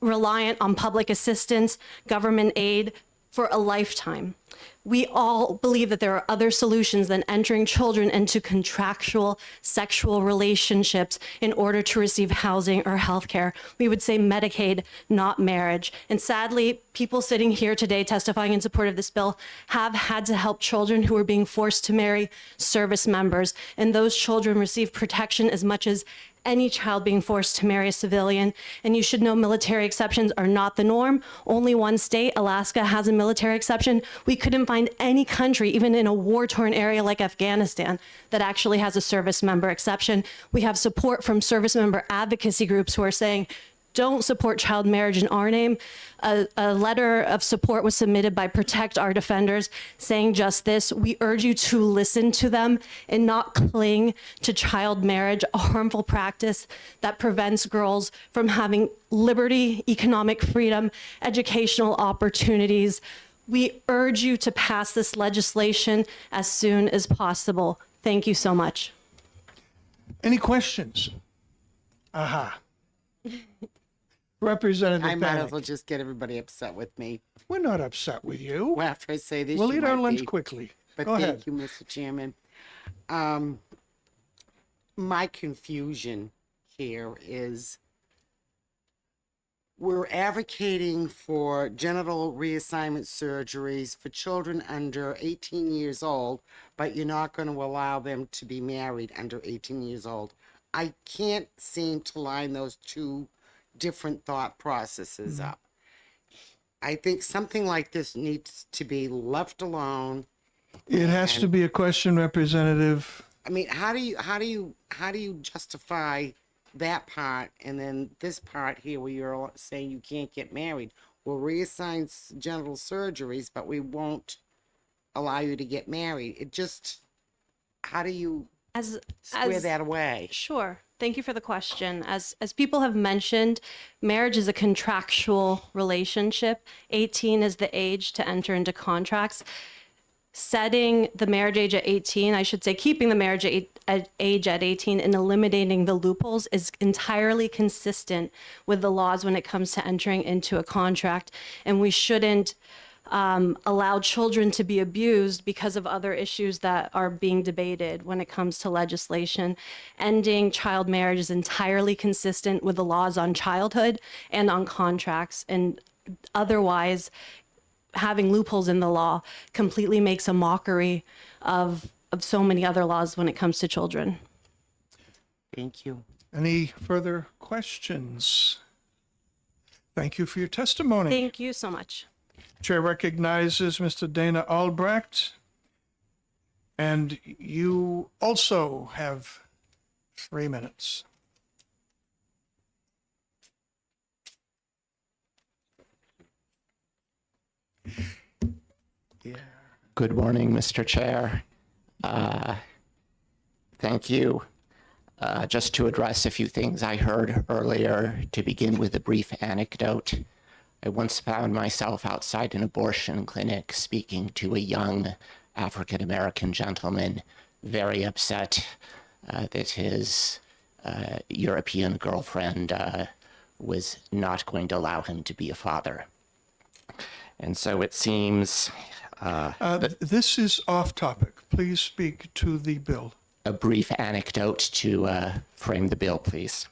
reliant on public assistance, government aid for a lifetime. We all believe that there are other solutions than entering children into contractual sexual relationships in order to receive housing or health care. We would say Medicaid, not marriage. And sadly, people sitting here today testifying in support of this bill have had to help children who are being forced to marry service members. And those children receive protection as much as any child being forced to marry a civilian. And you should know military exceptions are not the norm. Only one state, Alaska, has a military exception. We couldn't find any country, even in a war-torn area like Afghanistan, that actually has a service member exception. We have support from service member advocacy groups who are saying, don't support child marriage in our name. A letter of support was submitted by Protect Our Defenders saying just this: we urge you to listen to them and not cling to child marriage, a harmful practice that prevents girls from having liberty, economic freedom, educational opportunities. We urge you to pass this legislation as soon as possible. Thank you so much. Any questions? Aha. Representative I might as Panic. well just get everybody upset with me. We're not upset with you. Well, after I say this, We'll you eat our might lunch be. quickly. But Go thank ahead. you, Mr. Chairman. My confusion here is we're advocating for genital reassignment surgeries for children under 18 years old, but you're not going to allow them to be married under 18 years old. I can't seem to line those two different thought processes up. I think something like this needs to be left alone. It has to be a question, Representative. I mean, how do you justify that part and then this part here where you're saying you can't get married? We'll reassign genital surgeries, but we won't allow you to get married. It just, how do you square that away? Sure. Thank you for the question. As people have mentioned, marriage is a contractual relationship. 18 is the age to enter into contracts. Setting the marriage age at 18, I should say keeping the marriage age at 18 and eliminating the loopholes is entirely consistent with the laws when it comes to entering into a contract. And we shouldn't allow children to be abused because of other issues that are being debated when it comes to legislation. Ending child marriage is entirely consistent with the laws on childhood and on contracts. And otherwise, having loopholes in the law completely makes a mockery of so many other laws when it comes to children. Thank you. Any further questions? Thank you for your testimony. Thank you so much. Chair recognizes Mr. Dana Albrecht. And you also have 3 minutes. Good morning, Mr. Chair. Thank you. Just to address a few things I heard earlier, to begin with a brief anecdote. I once found myself outside an abortion clinic speaking to a young African-American gentleman, very upset that his European girlfriend was not going to allow him to be a father. And so it seems... This is off topic. Please speak to the bill. A brief anecdote to frame the bill, please.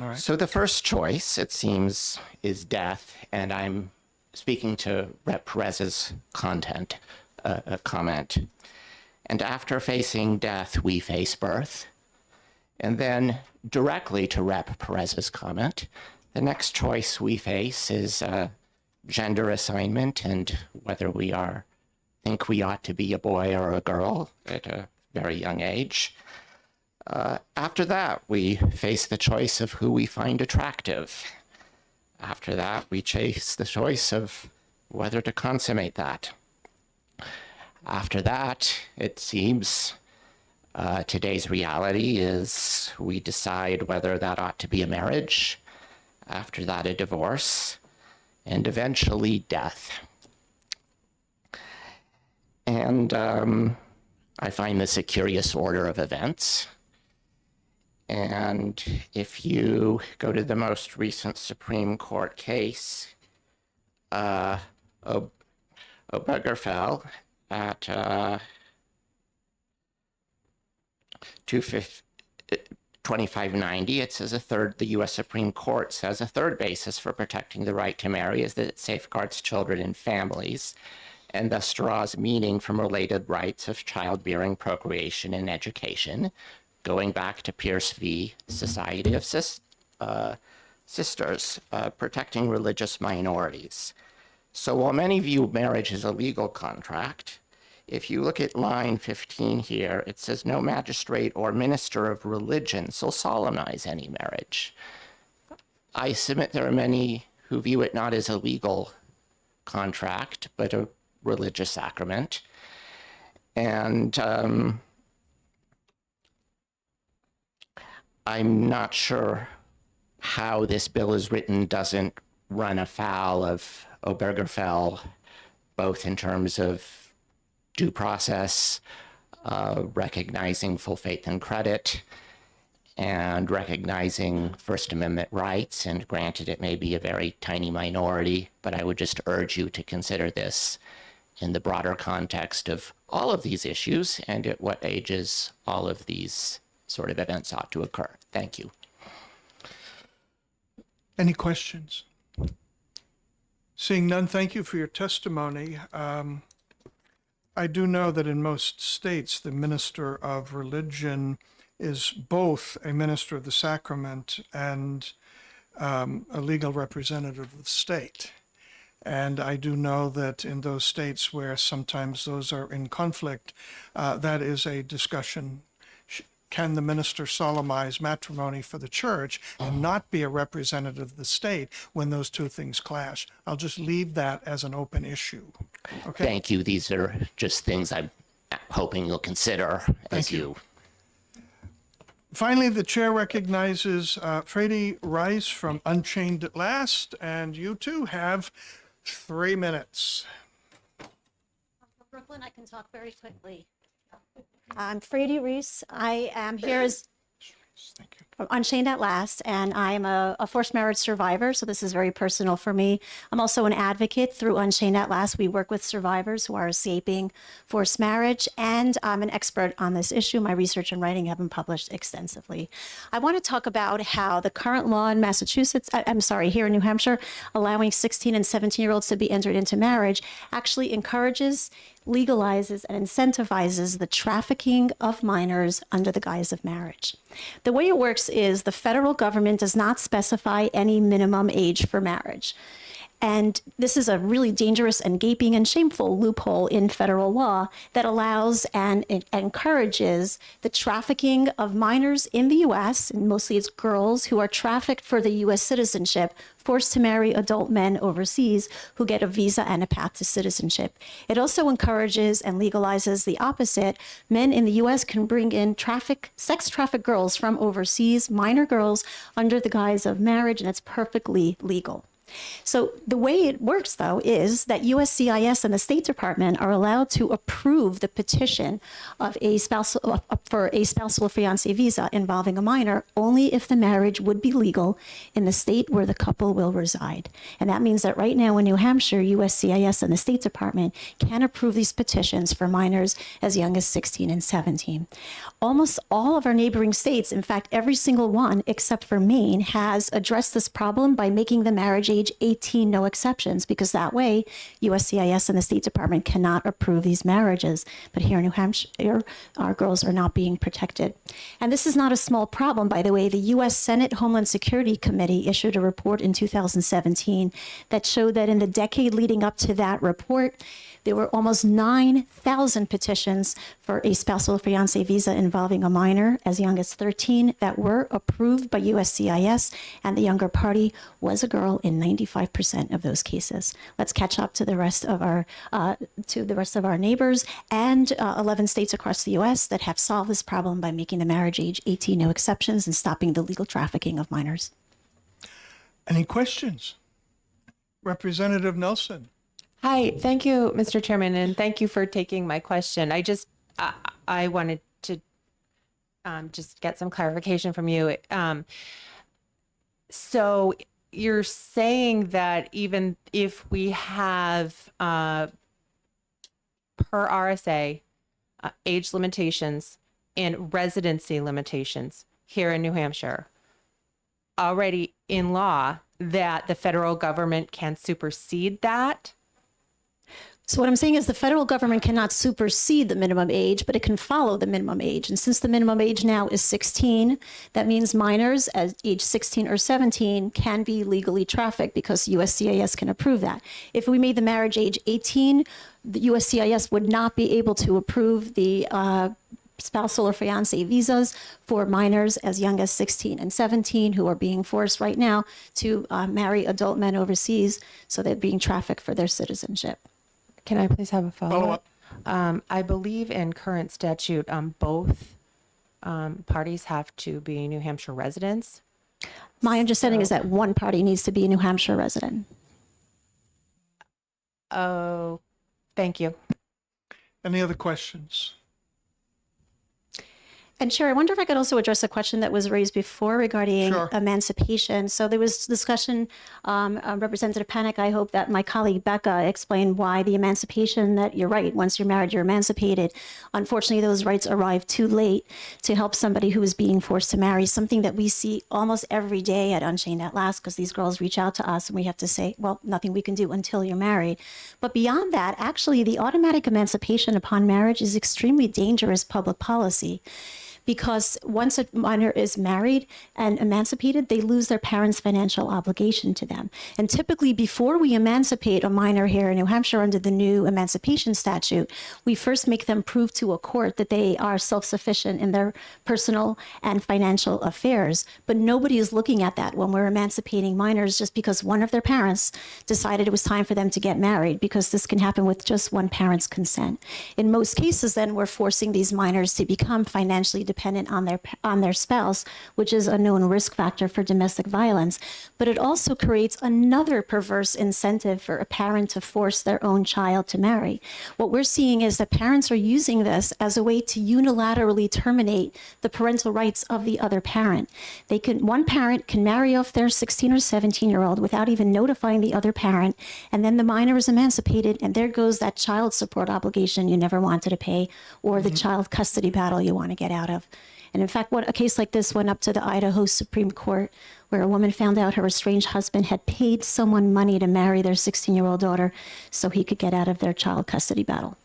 All right. So the first choice, it seems, is death, and I'm speaking to Rep. Perez's comment. And after facing death, we face birth. And then directly to Rep. Perez's comment, the next choice we face is gender assignment and whether we think we ought to be a boy or a girl at a very young age. After that, we face the choice of who we find attractive. After that, we face the choice of whether to consummate that. After that, it seems today's reality is we decide whether that ought to be a marriage. After that, a divorce, and eventually death. And I find this a curious order of events. And if you go to the most recent Supreme Court case, Obergefell at 2590, it says the U.S. Supreme Court says a third basis for protecting the right to marry is that it safeguards children and families, and thus draws meaning from related rights of childbearing, procreation, and education, going back to Pierce v. Society of Sisters, protecting religious minorities. So while many view marriage as a legal contract, if you look at line 15 here, it says no magistrate or minister of religion shall solemnize any marriage. I submit there are many who view it not as a legal contract, but a religious sacrament. And I'm not sure how this bill is written doesn't run afoul of Obergefell, both in terms of due process, recognizing full faith and credit, and recognizing First Amendment rights. And granted, it may be a very tiny minority, but I would just urge you to consider this in the broader context of all of these issues and at what ages all of these sort of events ought to occur. Thank you. Any questions? Seeing none, thank you for your testimony. I do know that in most states, the minister of religion is both a minister of the sacrament and a legal representative of the state. And I do know that in those states where sometimes those are in conflict, that is a discussion. Can the minister solemnize matrimony for the church and not be a representative of the state when those two things clash? I'll just leave that as an open issue. Okay. Thank you. These are just things I'm hoping you'll consider as you. Finally, the chair recognizes Frady Rice from Unchained at Last, and you two have 3 minutes. From Brooklyn, I can talk very quickly. I'm Frady Reese. I am here as from Unchained at Last, and I am a forced marriage survivor, so this is very personal for me. I'm also an advocate through Unchained at Last. We work with survivors who are escaping forced marriage, and I'm an expert on this issue. My research and writing have been published extensively. I want to talk about how the current law in Massachusetts, here in New Hampshire, allowing 16 and 17-year-olds to be entered into marriage actually encourages, legalizes, and incentivizes the trafficking of minors under the guise of marriage. The way it works is the federal government does not specify any minimum age for marriage. And this is a really dangerous and gaping and shameful loophole in federal law that allows and it encourages the trafficking of minors in the U.S., and mostly it's girls who are trafficked for the U.S. citizenship, forced to marry adult men overseas who get a visa and a path to citizenship. It also encourages and legalizes the opposite. Men in the U.S. can bring in sex trafficked girls from overseas, minor girls, under the guise of marriage, and it's perfectly legal. So the way it works, though, is that USCIS and the State Department are allowed to approve the petition of a spousal for a spousal or fiancé visa involving a minor only if the marriage would be legal in the state where the couple will reside. And that means that right now in New Hampshire, USCIS and the State Department can approve these petitions for minors as young as 16 and 17. Almost all of our neighboring states, in fact, every single one except for Maine, has addressed this problem by making the marriage age 18, no exceptions, because that way USCIS and the State Department cannot approve these marriages. But here in New Hampshire, our girls are not being protected. And this is not a small problem, by the way. The U.S. Senate Homeland Security Committee issued a report in 2017 that showed that in the decade leading up to that report, there were almost 9,000 petitions for a spousal fiancé visa involving a minor as young as 13 that were approved by USCIS, and the younger party was a girl in 95% of those cases. Let's catch up to the rest of our neighbors and 11 states across the U.S. that have solved this problem by making the marriage age 18 no exceptions and stopping the legal trafficking of minors. Any questions? Representative Nelson. Hi, thank you, Mr. Chairman, and thank you for taking my question. I wanted to just get some clarification from you. So you're saying that even if we have, per RSA, age limitations and residency limitations here in New Hampshire, already in law, that the federal government can supersede that? So what I'm saying is the federal government cannot supersede the minimum age, but it can follow the minimum age. And since the minimum age now is 16, that means minors at age 16 or 17 can be legally trafficked because USCIS can approve that. If we made the marriage age 18, the USCIS would not be able to approve the spousal or fiancé visas for minors as young as 16 and 17 who are being forced right now to marry adult men overseas, so they're being trafficked for their citizenship. Can I please have a follow-up? I believe in current statute, both parties have to be New Hampshire residents. My understanding is that one party needs to be a New Hampshire resident. Oh, thank you. Any other questions? And Chair, I wonder if I could also address a question that was raised before regarding Sure. emancipation. So there was discussion, Representative Panic, I hope that my colleague Becca explained why the emancipation, that you're right, once you're married, you're emancipated. Unfortunately, those rights arrive too late to help somebody who is being forced to marry, something that we see almost every day at Unchained at Last, because these girls reach out to us and we have to say, well, nothing we can do until you're married. But beyond that, actually, the automatic emancipation upon marriage is extremely dangerous public policy. Because once a minor is married and emancipated, they lose their parents' financial obligation to them. And typically, before we emancipate a minor here in New Hampshire under the new emancipation statute, we first make them prove to a court that they are self-sufficient in their personal and financial affairs. But nobody is looking at that when we're emancipating minors just because one of their parents decided it was time for them to get married, because this can happen with just one parent's consent. In most cases, then, we're forcing these minors to become financially dependent on their spouse, which is a known risk factor for domestic violence. But it also creates another perverse incentive for a parent to force their own child to marry. What we're seeing is that parents are using this as a way to unilaterally terminate the parental rights of the other parent. One parent can marry off their 16 or 17-year-old without even notifying the other parent, and then the minor is emancipated, and there goes that child support obligation you never wanted to pay, or the child custody battle you want to get out of. And in fact, a case like this went up to the Idaho Supreme Court, where a woman found out her estranged husband had paid someone money to marry their 16-year-old daughter so he could get out of their child custody battle.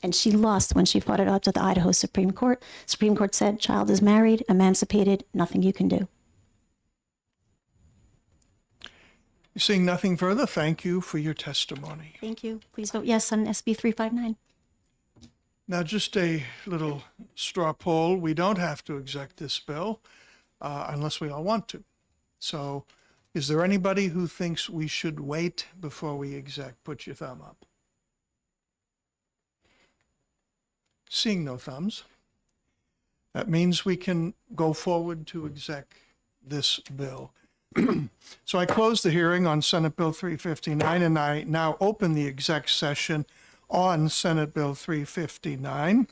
And she lost when she fought it out to the Idaho Supreme Court. Supreme Court said, child is married, emancipated, nothing you can do. Seeing nothing further, thank you for your testimony. Thank you. Please vote yes on SB 359. Now, just a little straw poll. We don't have to exec this bill unless we all want to. So is there anybody who thinks we should wait before we exec? Put your thumb up. Seeing no thumbs, that means we can go forward to exec this bill. So I close the hearing on Senate Bill 359, and I now open the exec session on Senate Bill 359.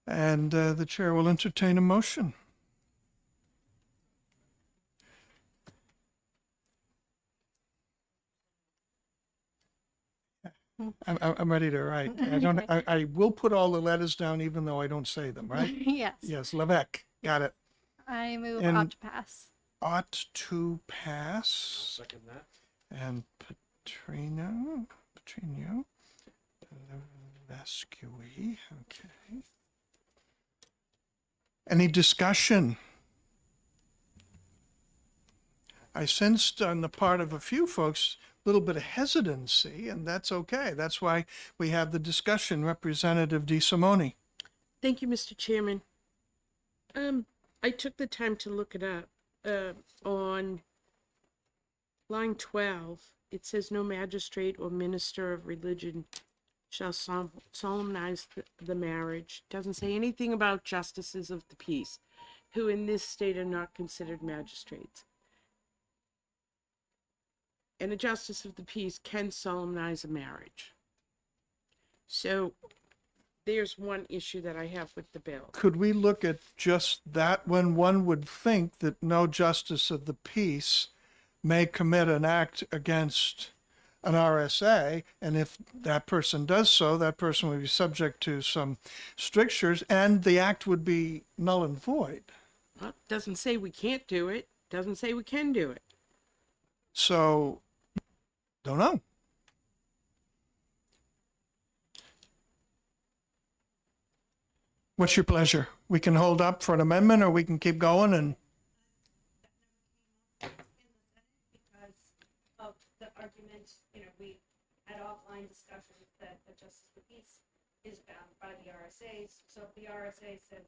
And the chair will entertain a motion. I'm ready to write. I will put all the letters down even though I don't say them, right? Yes. Yes, Levesque, got it. I move And- ought to pass. Ought to pass. Second that. And Petrino, Levesque, okay. Any discussion? I sensed on the part of a few folks a little bit of hesitancy, and that's okay. That's why we have the discussion. Representative DeSimone. Thank you, Mr. Chairman. I took the time to look it up. On line 12, it says no magistrate or minister of religion shall solemnize the marriage. Doesn't say anything about justices of the peace, who in this state are not considered magistrates. And a justice of the peace can solemnize a marriage. So there's one issue that I have with the bill. Could we look at just that when one would think that no justice of the peace may commit an act against an RSA, and if that person does so, that person would be subject to some strictures, and the act would be null and void. Well, it doesn't say we can't do it. Doesn't say we can do it. So, don't know. What's your pleasure? We can hold up for an amendment, or we can keep going and. Because of the argument, we had offline discussions that the justice of the peace is bound by the RSAs. So if the RSA said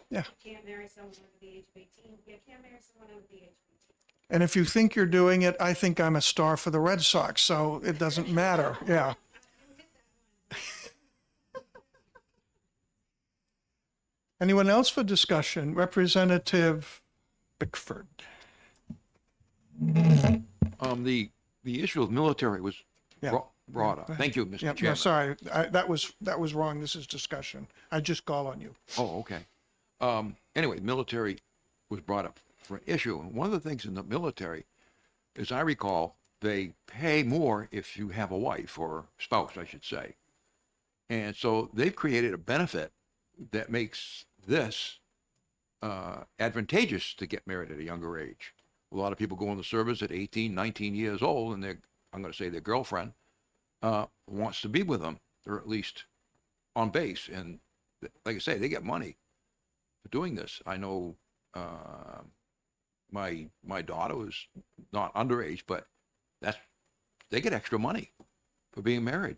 Yeah. you can't marry someone under the age of 18, you can't marry someone under the age of 18. And if you think you're doing it, I think I'm a star for the Red Sox, so it doesn't matter. Yeah. Anyone else for discussion? Representative Bickford. The issue of military was Yeah. brought up. Thank you, Mr. Yeah, Chairman. no, sorry, that was wrong. This is discussion. I just call on you. Oh, okay. Anyway, military was brought up for an issue. And one of the things in the military, as I recall, they pay more if you have a wife or spouse, I should say. And so they've created a benefit that makes this advantageous to get married at a younger age. A lot of people go in the service at 18, 19 years old, and I'm going to say their girlfriend wants to be with them, or at least on base. And like I say, they get money for doing this. I know my daughter was not underage, but they get extra money for being married.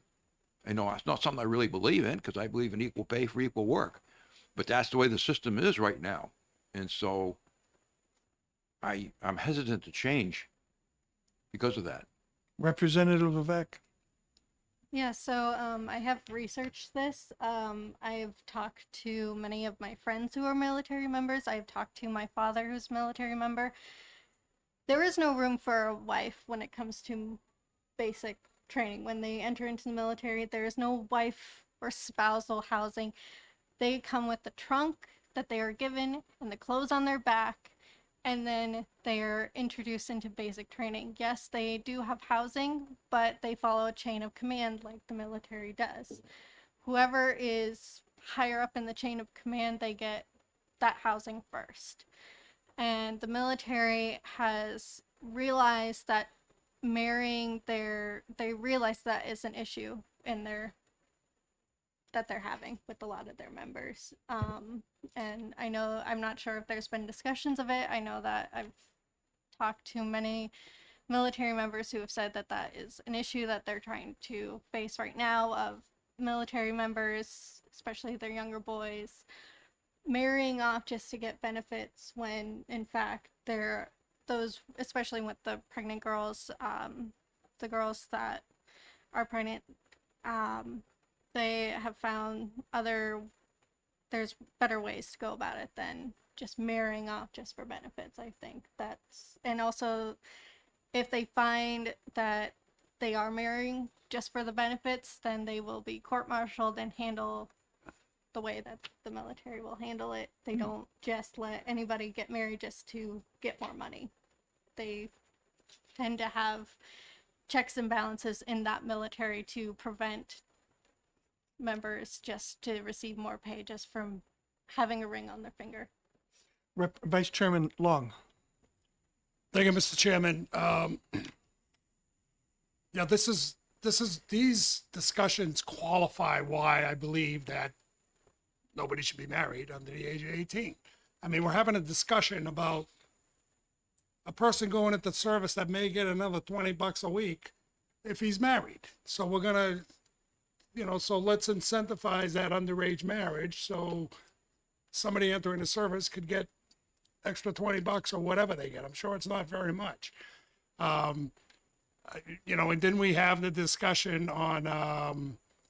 I know it's not something I really believe in, because I believe in equal pay for equal work, but that's the way the system is right now. And so I'm hesitant to change because of that. Representative Levesque. Yeah, so I have researched this. I've talked to many of my friends who are military members. I've talked to my father who's a military member. There is no room for a wife when it comes to basic training. When they enter into the military, there is no wife or spousal housing. They come with the trunk that they are given and the clothes on their back, and then they are introduced into basic training. Yes, they do have housing, but they follow a chain of command like the military does. Whoever is higher up in the chain of command, they get that housing first. And the military has realized that they realize that is an issue in that they're having with a lot of their members. And I'm not sure if there's been discussions of it. I know that I've talked to many military members who have said that that is an issue that they're trying to face right now, of military members, especially their younger boys, marrying off just to get benefits when in fact those, especially with the pregnant girls, the girls that are pregnant, they have found there's better ways to go about it than just marrying off just for benefits. I think that's, and also if they find that they are marrying just for the benefits, then they will be court-martialed and handle the way that the military will handle it. They don't just let anybody get married just to get more money. They tend to have checks and balances in that military to prevent members just to receive more pay just from having a ring on their finger. Vice Chairman Long. Thank you, Mr. Chairman. Yeah, these discussions qualify why I believe that nobody should be married under the age of 18. I mean, we're having a discussion about a person going into service that may get another $20 a week if he's married. So we're gonna, so let's incentivize that underage marriage. So somebody entering the service could get extra $20 or whatever they get. I'm sure it's not very much. And then we have the discussion on,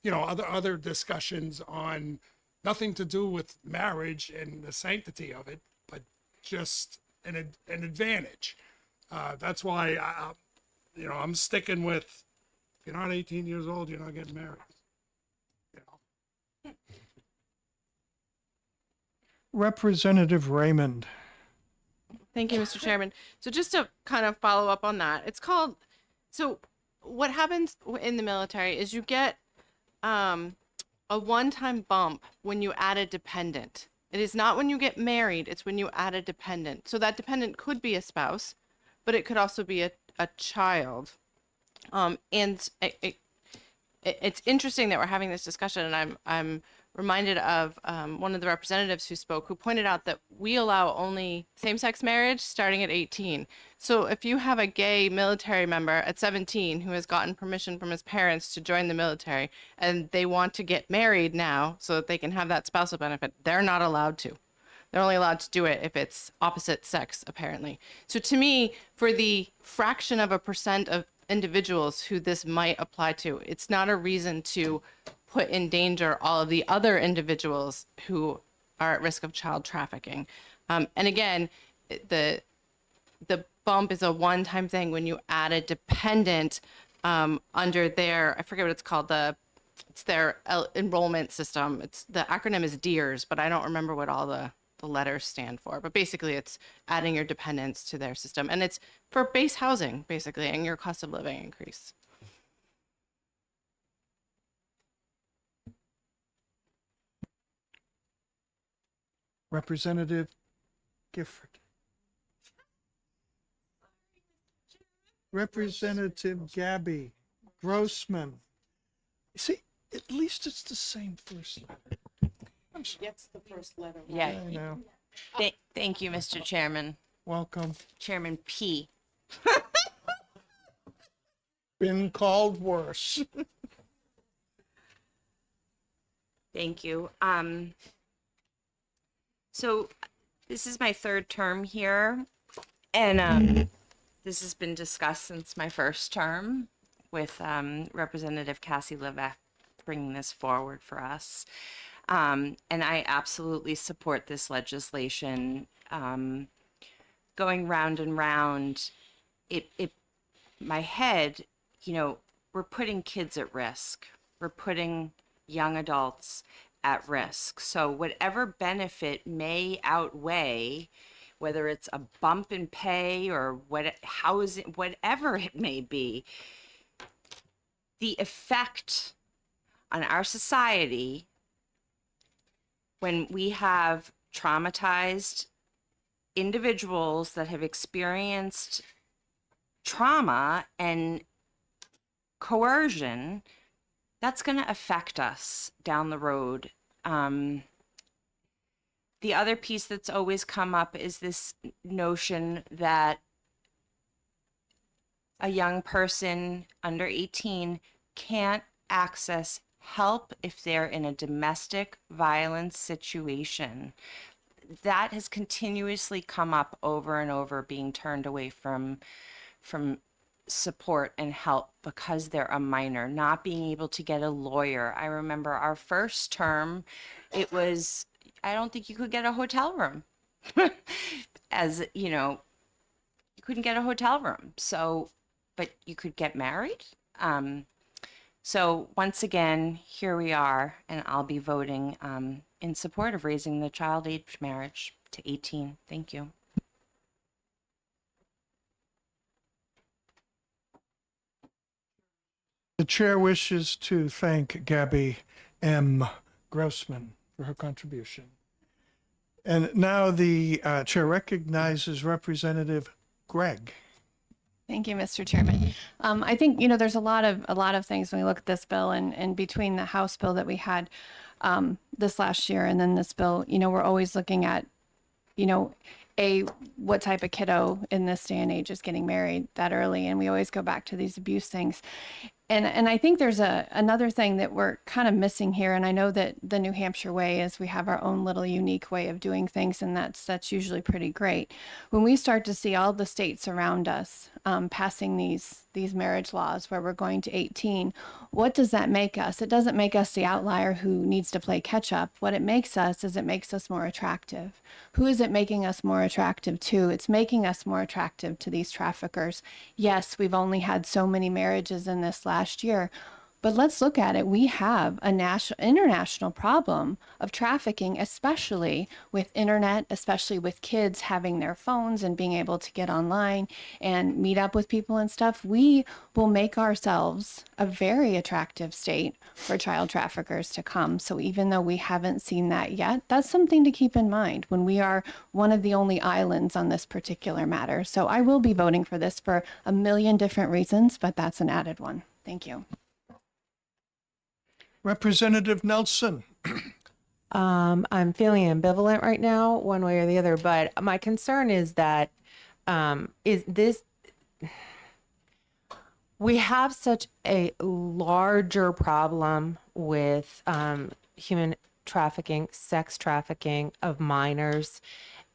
other discussions on nothing to do with marriage and the sanctity of it, but just an advantage. That's why I'm sticking with, if you're not 18 years old, you're not getting married. Representative Raymond. Thank you, Mr. Chairman. So just to kind of follow up on that, so what happens in the military is you get a one-time bump when you add a dependent. It is not when you get married, it's when you add a dependent. So that dependent could be a spouse, but it could also be a child. And it's interesting that we're having this discussion, and I'm reminded of one of the representatives who spoke, who pointed out that we allow only same-sex marriage starting at 18. So if you have a gay military member at 17 who has gotten permission from his parents to join the military, and they want to get married now so that they can have that spousal benefit, they're not allowed to. They're only allowed to do it if it's opposite sex, apparently. So to me, for the fraction of a percent of individuals who this might apply to, it's not a reason to put in danger all of the other individuals who are at risk of child trafficking. And again, the bump is a one-time thing when you add a dependent under their, I forget what it's called, it's their enrollment system. The acronym is DEERS, but I don't remember what all the letters stand for. But basically, it's adding your dependents to their system. And it's for base housing, basically, and your cost of living increase. Representative Gifford. Representative Gabby Grossman. See, at least it's the same first letter. It's the first letter. Yeah. I know. Thank you, Mr. Chairman. Welcome. Chairman P. Been called worse. Thank you. So this is my third term here, and this has been discussed since my first term with Representative Cassie Levesque bringing this forward for us. And I absolutely support this legislation. Going round and round, my head, we're putting kids at risk. We're putting young adults at risk. So whatever benefit may outweigh, whether it's a bump in pay or housing, whatever it may be, the effect on our society when we have traumatized individuals that have experienced trauma and coercion, that's going to affect us down the road. The other piece that's always come up is this notion that a young person under 18 can't access help if they're in a domestic violence situation. That has continuously come up over and over, being turned away from support and help because they're a minor, not being able to get a lawyer. I remember our first term, I don't think you could get a hotel room As you know, you couldn't get a hotel room. So, but you could get married. So once again, here we are, and I'll be voting in support of raising the child age marriage to 18. Thank you. The chair wishes to thank Gabby M. Grossman for her contribution. And now the chair recognizes Representative Gregg. Thank you, Mr. Chairman. I think, there's a lot of things when we look at this bill, and between the House bill that we had this last year and then this bill, we're always looking at, what type of kiddo in this day and age is getting married that early, and we always go back to these abuse things. And I think there's another thing that we're kind of missing here, and I know that the New Hampshire way is we have our own little unique way of doing things, and that's usually pretty great. When we start to see all the states around us passing these marriage laws where we're going to 18, what does that make us? It doesn't make us the outlier who needs to play catch up. What it makes us is it makes us more attractive. Who is it making us more attractive to? It's making us more attractive to these traffickers. Yes, we've only had so many marriages in this last year, but let's look at it. We have a international problem of trafficking, especially with internet, especially with kids having their phones and being able to get online and meet up with people and stuff. We will make ourselves a very attractive state for child traffickers to come. So even though we haven't seen that yet, that's something to keep in mind when we are one of the only islands on this particular matter. So I will be voting for this for a million different reasons, but that's an added one. Thank you. Representative Nelson. I'm feeling ambivalent right now, one way or the other, but my concern is that we have such a larger problem with human trafficking, sex trafficking of minors,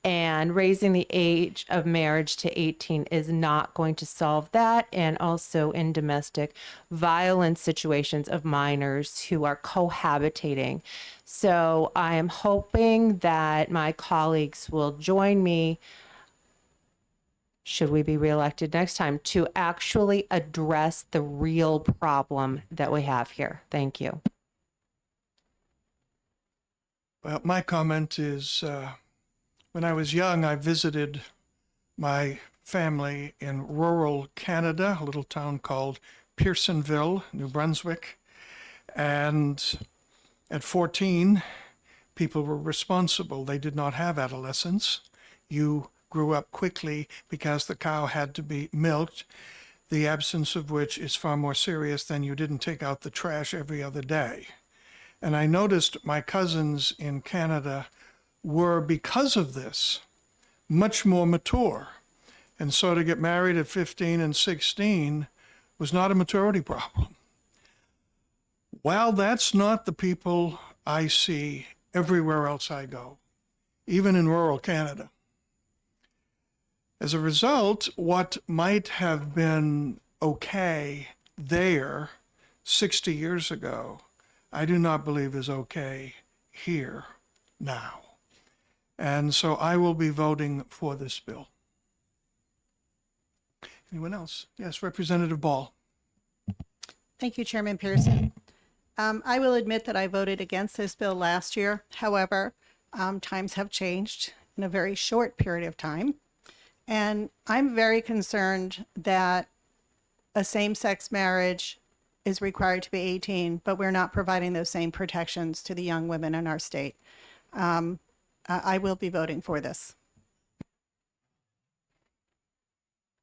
and raising the age of marriage to 18 is not going to solve that. And also in domestic violence situations of minors who are cohabitating. So I am hoping that my colleagues will join me, should we be reelected next time, to actually address the real problem that we have here. Thank you. Well, my comment is, when I was young, I visited my family in rural Canada, a little town called Pearsonville, New Brunswick. And at 14, people were responsible. They did not have adolescence. You grew up quickly because the cow had to be milked, the absence of which is far more serious than you didn't take out the trash every other day. And I noticed my cousins in Canada were, because of this, much more mature. And so to get married at 15 and 16 was not a maturity problem. Well, that's not the people I see everywhere else I go, even in rural Canada. As a result, what might have been okay there 60 years ago, I do not believe is okay here now. And so I will be voting for this bill. Anyone else? Yes, Representative Ball. Thank you, Chairman Pearson. I will admit that I voted against this bill last year. However, times have changed in a very short period of time. And I'm very concerned that a same-sex marriage is required to be 18, but we're not providing those same protections to the young women in our state. I will be voting for this.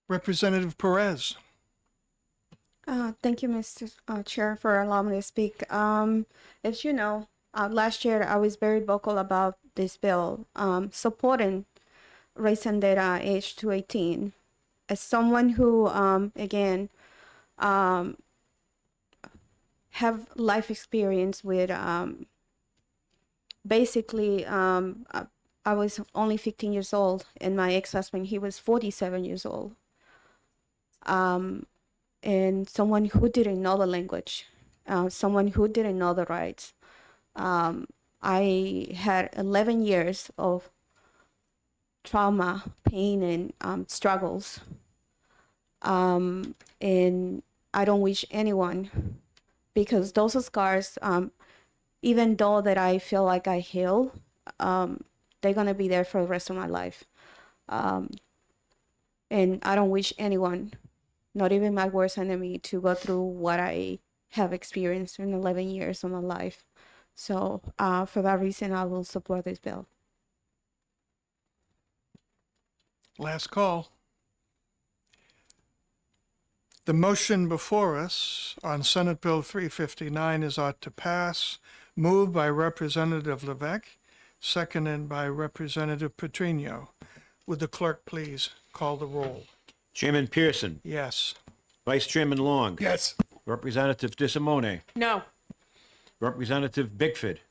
Representative Perez. Thank you, Mr. Chair, for allowing me to speak. As you know, last year I was very vocal about this bill, supporting raising that age to 18. As someone who, again, have life experience with, basically, I was only 15 years old, and my ex-husband, he was 47 years old. And someone who didn't know the language, someone who didn't know the rights. I had 11 years of trauma, pain, and struggles. And I don't wish anyone, because those scars, even though that I feel like I heal, they're gonna be there for the rest of my life. And I don't wish anyone, not even my worst enemy, to go through what I have experienced in 11 years of my life. So for that reason, I will support this bill. Last call. The motion before us on Senate Bill 359 is ought to pass, moved by Representative Levesque, seconded by Representative Petrino. Would the clerk please call the roll? Chairman Pearson, Yes. Vice Chairman Long. Yes. Representative DeSimone, No. Representative Bickford,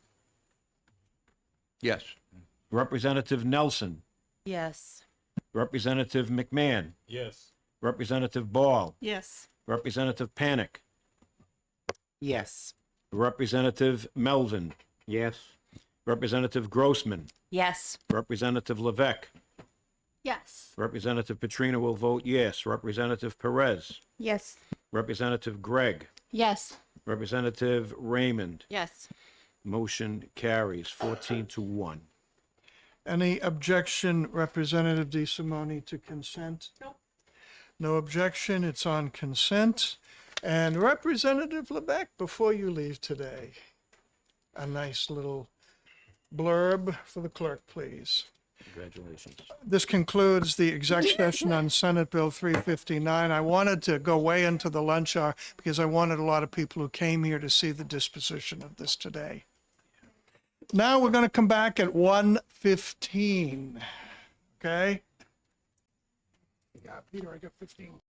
Yes. Representative Nelson, Yes. Representative McMahon, Yes. Representative Ball, Yes. Representative Panic, Yes. Representative Melvin, Yes. Representative Grossman, Yes. Representative Levesque, Yes. Representative Petrino will vote yes. Representative Perez, Yes. Representative Gregg, Yes. Representative Raymond. Yes. Motion carries 14-1. Any objection, Representative DeSimone, to consent? No objection, it's on consent. And Representative Lebec, before you leave today, a nice little blurb for the clerk, please. Congratulations. This concludes the exec session on Senate Bill 359. I wanted to go way into the lunch hour because I wanted a lot of people who came here to see the disposition of this today. Now we're going to come back at 1:15. Okay? Yeah, Peter, I got 15.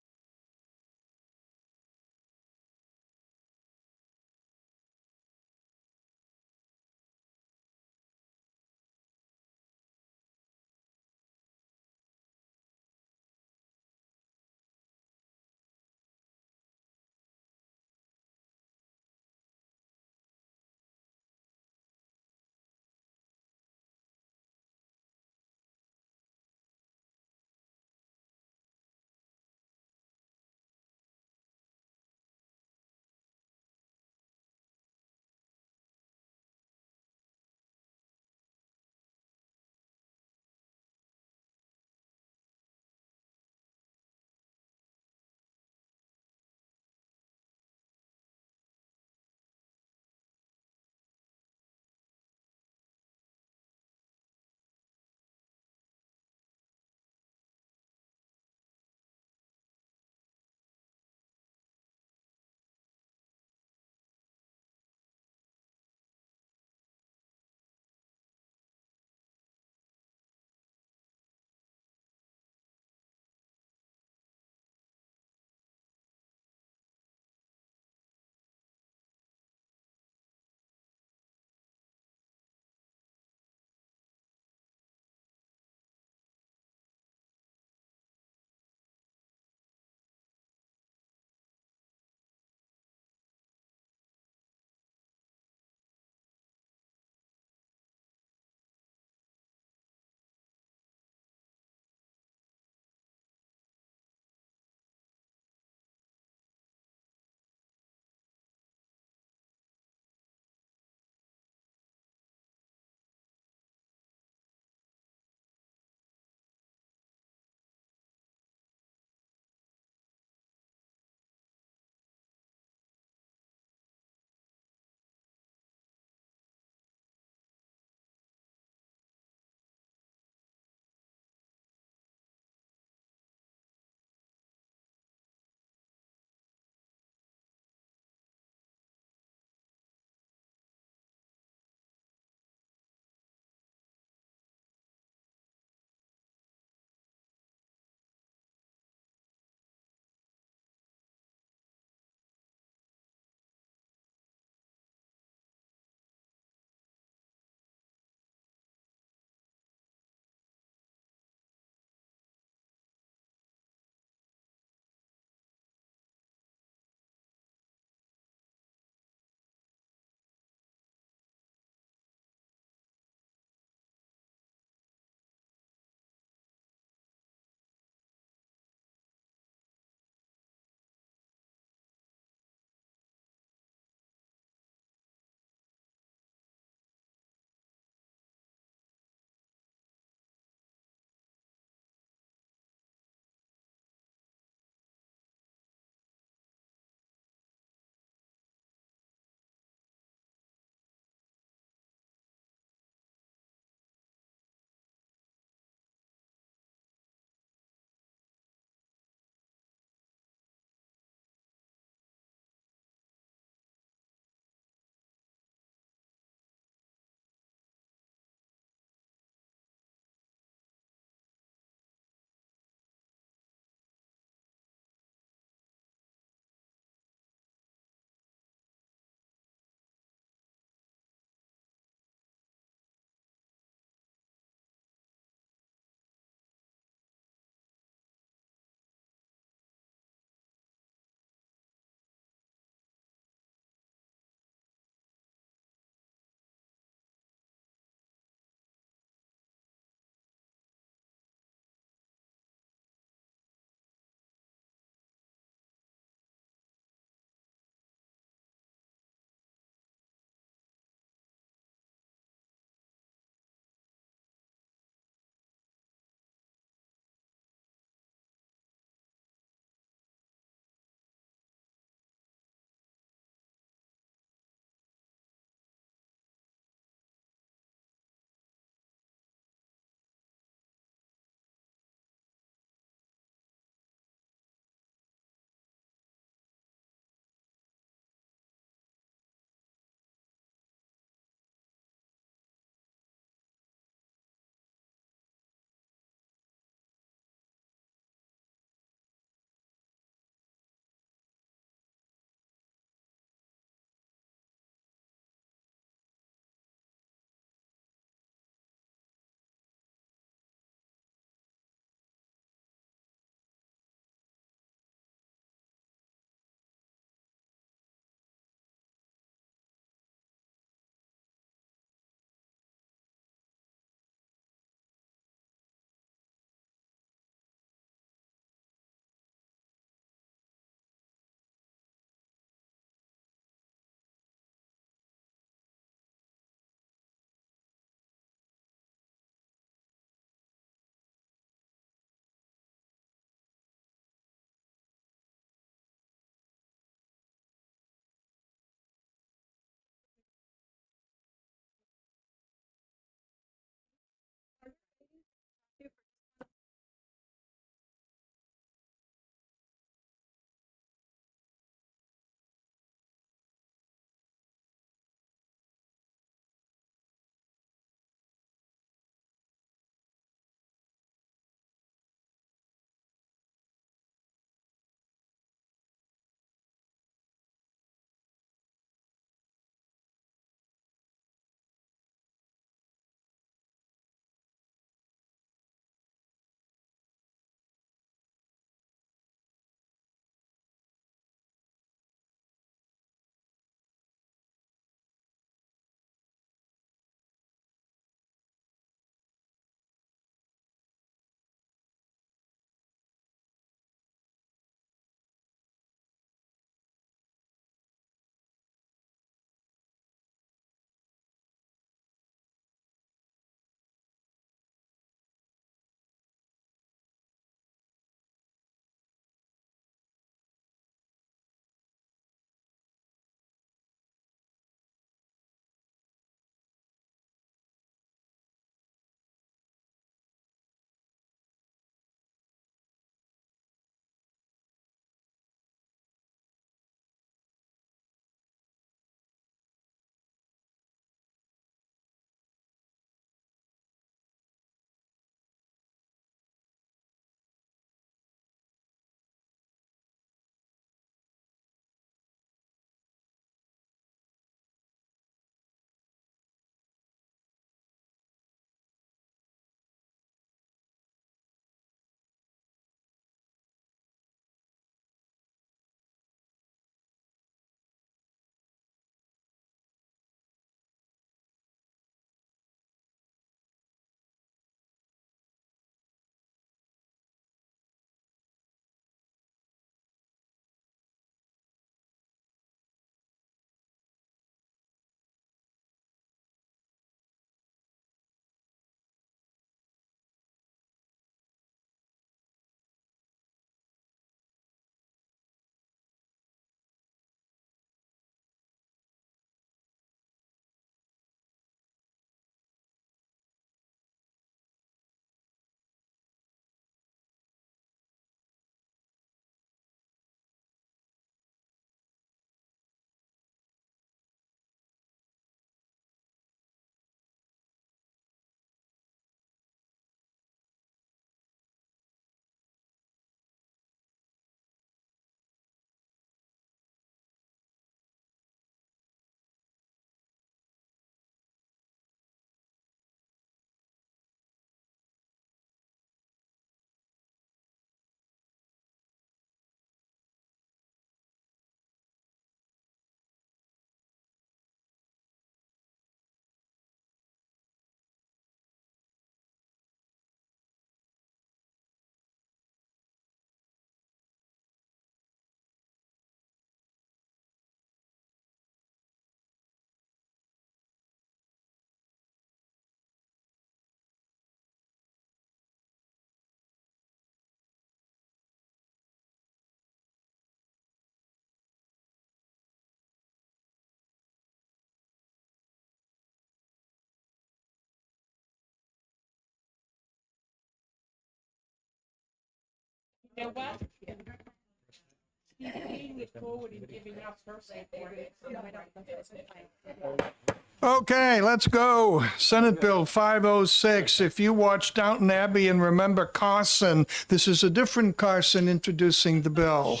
Okay, let's go. Senate Bill 506. If you watch Downton Abbey and remember Carson, this is a different Carson introducing the bill.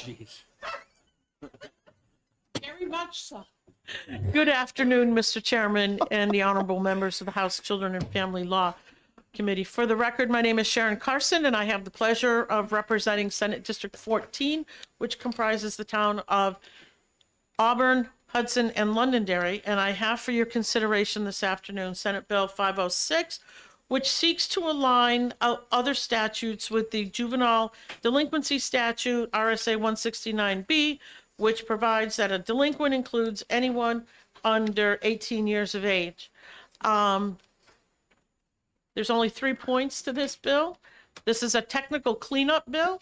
Very much so. Good afternoon, Mr. Chairman and the honorable members of the House Children and Family Law Committee. For the record, my name is Sharon Carson, and I have the pleasure of representing Senate District 14, which comprises the town of Auburn, Hudson, and Londonderry. And I have for your consideration this afternoon Senate Bill 506, which seeks to align other statutes with the Juvenile Delinquency Statute, RSA 169B, which provides that a delinquent includes anyone under 18 years of age. There's only 3 points to this bill. This is a technical cleanup bill.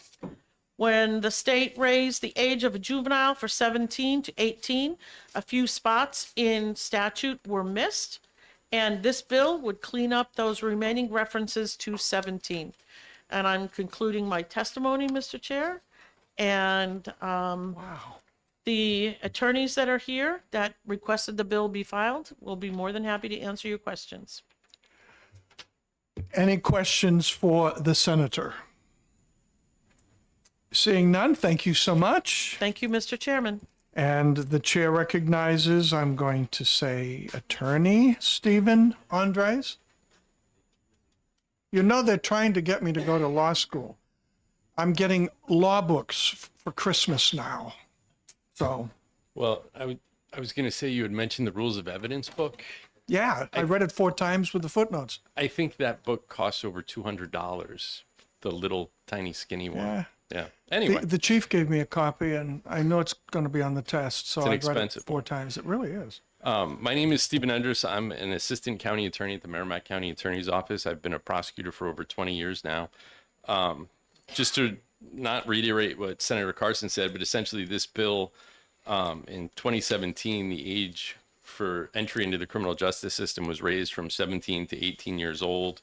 When the state raised the age of a juvenile from 17 to 18, a few spots in statute were missed, and this bill would clean up those remaining references to 17. And I'm concluding my testimony, Mr. Chair. And the attorneys that are here that requested the bill be filed will be more than happy to answer your questions. Any questions for the senator? Seeing none, thank you so much. Thank you, Mr. Chairman. And the chair recognizes, I'm going to say, Attorney Stephen Andres. You know they're trying to get me to go to law school. I'm getting law books for Christmas now. So, Well, I was going to say you had mentioned the Rules of Evidence book. yeah, I read it 4 times with the footnotes. I think that book costs over $200, the little tiny skinny one. Yeah. Yeah. Anyway, The chief gave me a copy, and I know it's going to be on the test, so It's an I read it expensive 4 times. It really is. my name is Stephen Enders. I'm an assistant county attorney at the Merrimack County Attorney's Office. I've been a prosecutor for over 20 years now. Just to not reiterate what Senator Carson said, but essentially this bill in 2017, the age for entry into the criminal justice system was raised from 17 to 18 years old.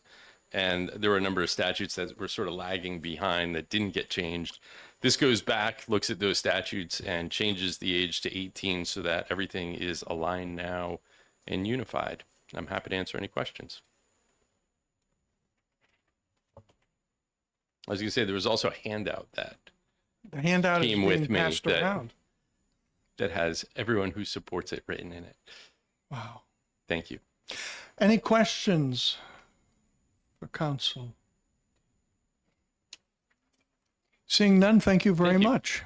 And there were a number of statutes that were sort of lagging behind that didn't get changed. This goes back, looks at those statutes, and changes the age to 18 so that everything is aligned now and unified. I'm happy to answer any questions. I was going to say, there was also a handout that The handout is came being with me passed around. that has everyone who supports it written in it. Wow. Thank you. Any questions for council? Seeing none, thank you very much.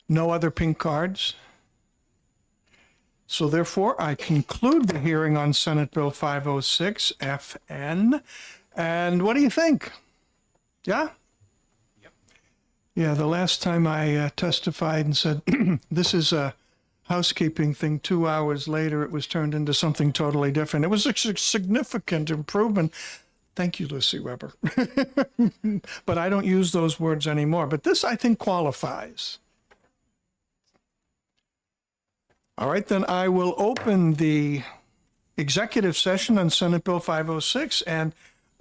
No other pink cards. So therefore, I conclude the hearing on Senate Bill 506 FN. And what do you think? Yeah? Yeah, the last time I testified and said, this is a housekeeping thing, 2 hours later, it was turned into something totally different. It was a significant improvement. Thank you, Lucy Weber. But I don't use those words anymore. But this, I think, qualifies. All right, then I will open the executive session on Senate Bill 506. And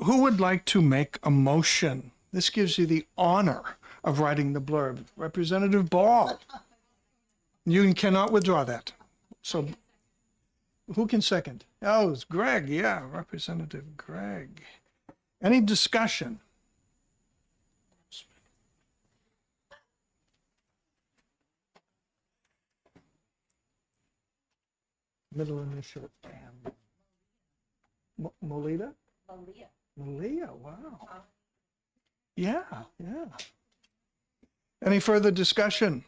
who would like to make a motion? This gives you the honor of writing the blurb. Representative Ball. You cannot withdraw that. So who can second? Oh, it's Greg. Yeah, Representative Greg. Any discussion? Middle initial M. Molita? Malia, wow. Yeah, yeah. Any further discussion?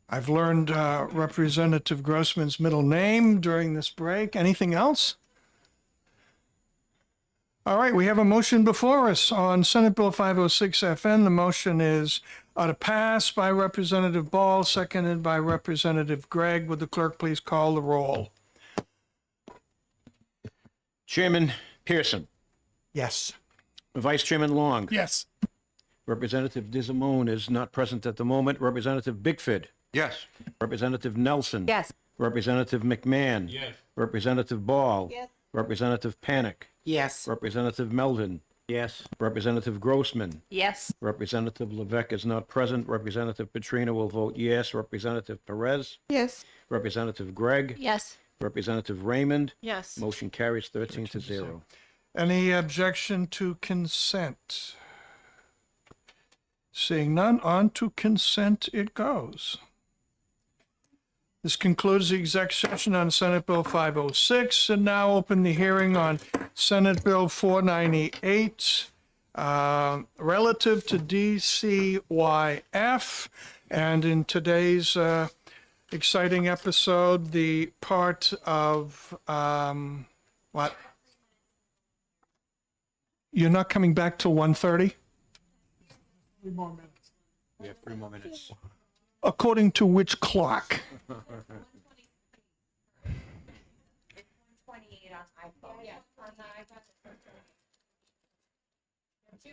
I've learned Representative Grossman's middle name during this break. Anything else? All right, we have a motion before us on Senate Bill 506 FN. The motion is to pass by Representative Ball, seconded by Representative Gregg. Would the clerk please call the roll? Chairman Pearson. Yes. Vice Chairman Long. Yes. Representative Disamone is not present at the moment. Representative Bigford. Yes. Representative Nelson. Yes. Representative McMahon. Yes. Representative Ball. Yes. Representative Panic, Yes. Representative Melvin, Yes. Representative Grossman, Yes. Representative Levesque is not present. Representative Petrina will vote yes. Representative Perez, Yes. Representative Gregg, Yes. Representative Raymond. Yes. Motion carries 13-0. Any objection to consent? Seeing none, on to consent it goes. This concludes the exec session on Senate Bill 506, and now open the hearing on Senate Bill 498, relative to DCYF. And in today's exciting episode, the part of, what? You're not coming back till 1:30? 3 more minutes. We have 3 more minutes. According to which clock?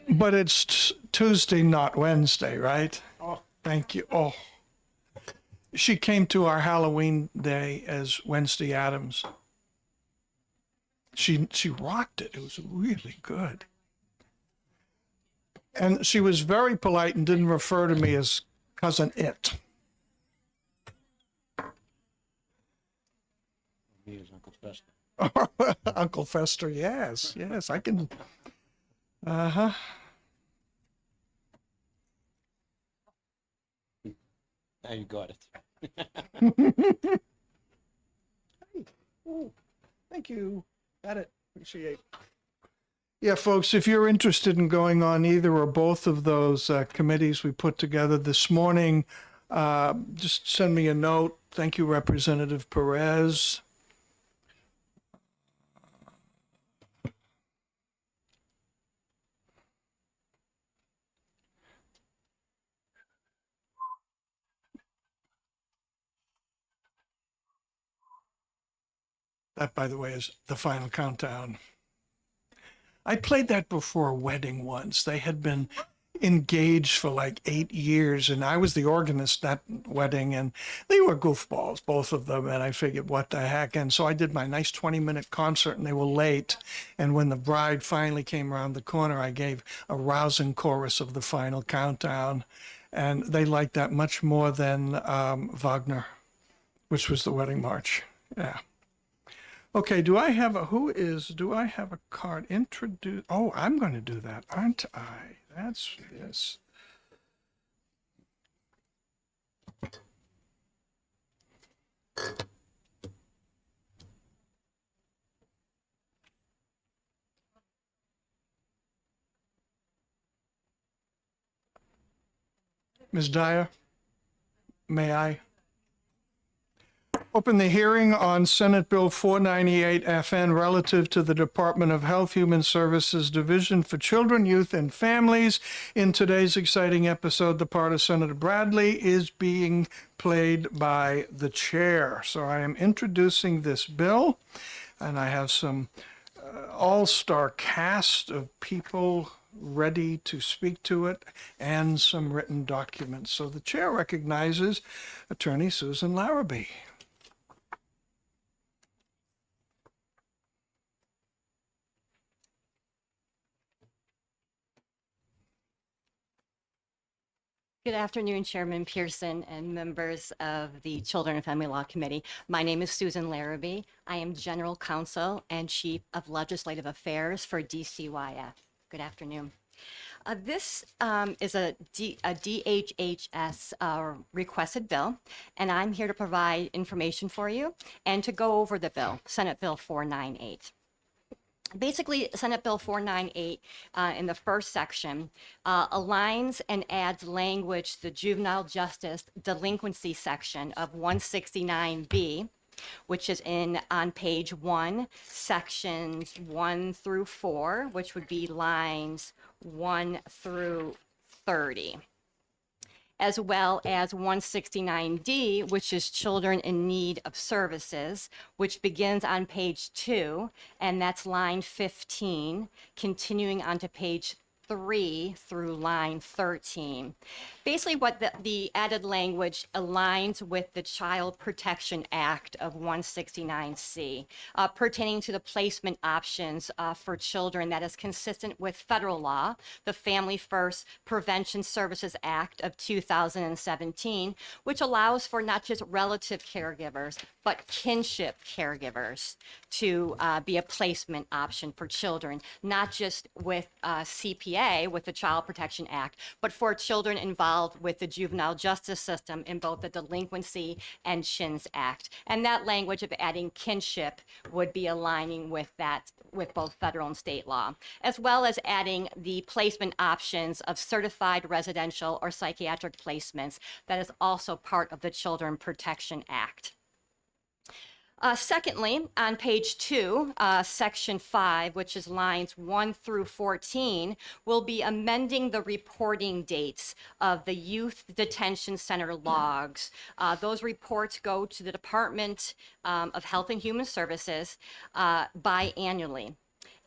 But it's Tuesday, not Wednesday, right? Oh, thank you. Oh. She came to our Halloween day as Wednesday Addams. She rocked it. It was really good. And she was very polite and didn't refer to me as Cousin It. Me is Uncle Fester. Uncle Fester, yes, I can. Uh-huh. Now you got it. Oh, thank you. Got it. Appreciate. Yeah, folks, if you're interested in going on either or both of those committees we put together this morning, just send me a note. Thank you, Representative Perez. That, by the way, is the final countdown. I played that before a wedding once. They had been engaged for like 8 years, and I was the organist that wedding, and they were goofballs, both of them, and I figured, what the heck? And so I did my nice 20-minute concert, and they were late, and when the bride finally came around the corner, I gave a rousing chorus of the final countdown, and they liked that much more than Wagner, which was the wedding march. Yeah. Okay, do I have a card? Introduce, oh, I'm going to do that, aren't I? That's this. Ms. Dyer, may I? Open the hearing on Senate Bill 498 FN relative to the Department of Health Human Services Division for Children, Youth, and Families. In today's exciting episode, the part of Senator Bradley is being played by the chair. So I am introducing this bill, and I have some all-star cast of people ready to speak to it and some written documents. So the chair recognizes Attorney Susan Larrabee. Good afternoon, Chairman Pearson and members of the Children and Family Law Committee. My name is Susan Larrabee. I am General Counsel and Chief of Legislative Affairs for DCYF. Good afternoon. This is a DHHS requested bill, and I'm here to provide information for you and to go over the bill, Senate Bill 498. Basically, Senate Bill 498 in the first section aligns and adds language to the juvenile justice delinquency section of 169B, which is on page 1, sections 1 through 4, which would be lines 1 through 30. As well as 169D, which is Children in Need of Services, which begins on page 2, and that's line 15, continuing onto page 3 through line 13. Basically, what the added language aligns with the Child Protection Act of 169C, pertaining to the placement options for children that is consistent with federal law, the Family First Prevention Services Act of 2017, which allows for not just relative caregivers, but kinship caregivers to be a placement option for children, not just with CPA, with the Child Protection Act, but for children involved with the juvenile justice system in both the Delinquency and CHINS Act. And that language of adding kinship would be aligning with that, with both federal and state law, as well as adding the placement options of certified residential or psychiatric placements that is also part of the Children Protection Act. Secondly, on page 2, section 5, which is lines 1 through 14, we'll be amending the reporting dates of the Youth Detention Center logs. Those reports go to the Department of Health and Human Services biannually.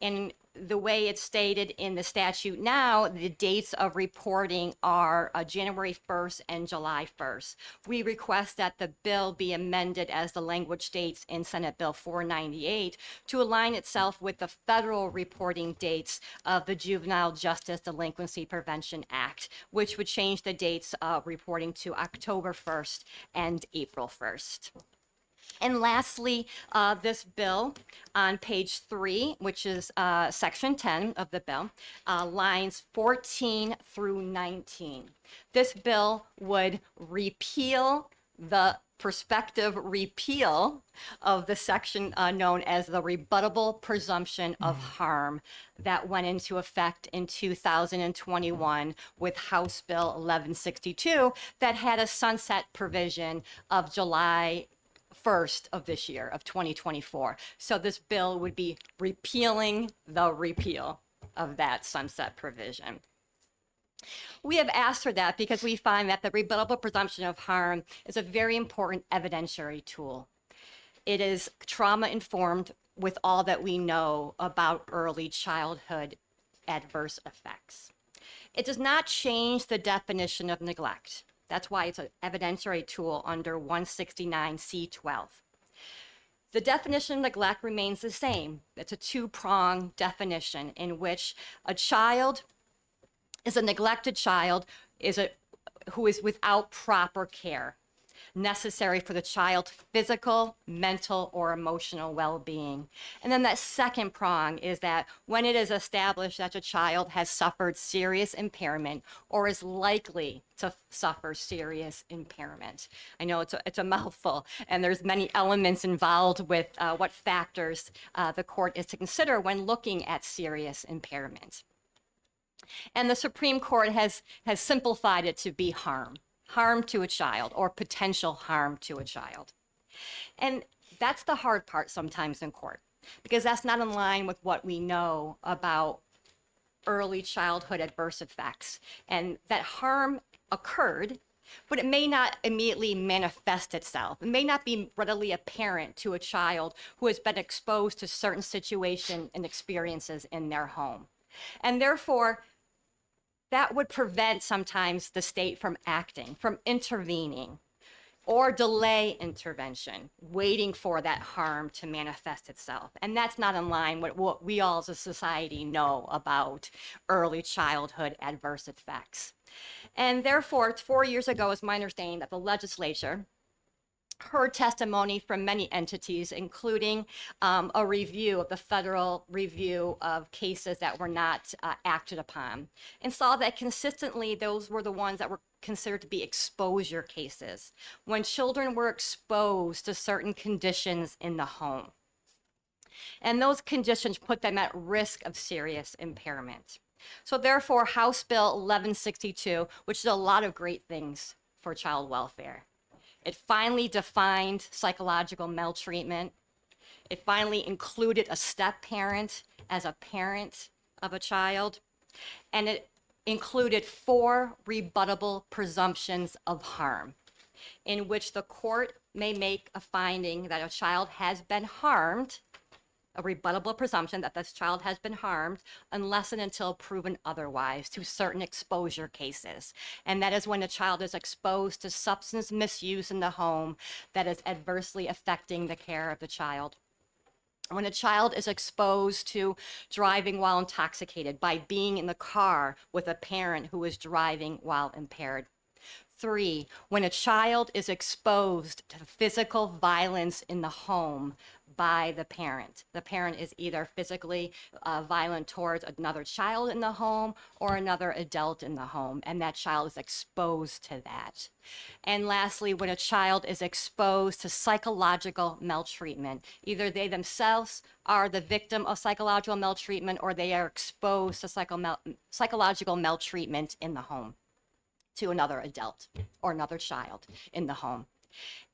And the way it's stated in the statute now, the dates of reporting are January 1st and July 1st. We request that the bill be amended as the language states in Senate Bill 498 to align itself with the federal reporting dates of the Juvenile Justice Delinquency Prevention Act, which would change the dates of reporting to October 1st and April 1st. And lastly, this bill on page 3, which is section 10 of the bill, lines 14 through 19. This bill would repeal the prospective repeal of the section known as the rebuttable presumption of harm that went into effect in 2021 with House Bill 1162 that had a sunset provision of July 1st of this year, of 2024. So this bill would be repealing the repeal of that sunset provision. We have asked for that because we find that the rebuttable presumption of harm is a very important evidentiary tool. It is trauma-informed with all that we know about early childhood adverse effects. It does not change the definition of neglect. That's why it's an evidentiary tool under 169C12. The definition of neglect remains the same. It's a two-pronged definition in which a child is a neglected child who is without proper care necessary for the child's physical, mental, or emotional well-being. And then that second prong is that when it is established that a child has suffered serious impairment or is likely to suffer serious impairment. I know it's a mouthful, and there's many elements involved with what factors the court is to consider when looking at serious impairment. And the Supreme Court has simplified it to be harm to a child or potential harm to a child. And that's the hard part sometimes in court, because that's not in line with what we know about early childhood adverse effects, and that harm occurred, but it may not immediately manifest itself. It may not be readily apparent to a child who has been exposed to certain situations and experiences in their home. And therefore, that would prevent sometimes the state from acting, from intervening, or delay intervention, waiting for that harm to manifest itself. And that's not in line with what we all as a society know about early childhood adverse effects. And therefore, 4 years ago, it's my understanding that the legislature heard testimony from many entities, including a review of the federal review of cases that were not acted upon, and saw that consistently those were the ones that were considered to be exposure cases, when children were exposed to certain conditions in the home. And those conditions put them at risk of serious impairment. So therefore, House Bill 1162, which did a lot of great things for child welfare, it finally defined psychological maltreatment. It finally included a step-parent as a parent of a child. And it included 4 rebuttable presumptions of harm, in which the court may make a finding that a child has been harmed a rebuttable presumption that this child has been harmed unless and until proven otherwise to certain exposure cases. And that is when a child is exposed to substance misuse in the home that is adversely affecting the care of the child. When a child is exposed to driving while intoxicated by being in the car with a parent who is driving while impaired. 3, when a child is exposed to physical violence in the home by the parent. The parent is either physically violent towards another child in the home or another adult in the home, and that child is exposed to that. And lastly, when a child is exposed to psychological maltreatment, either they themselves are the victim of psychological maltreatment or they are exposed to psychological maltreatment in the home to another adult or another child in the home.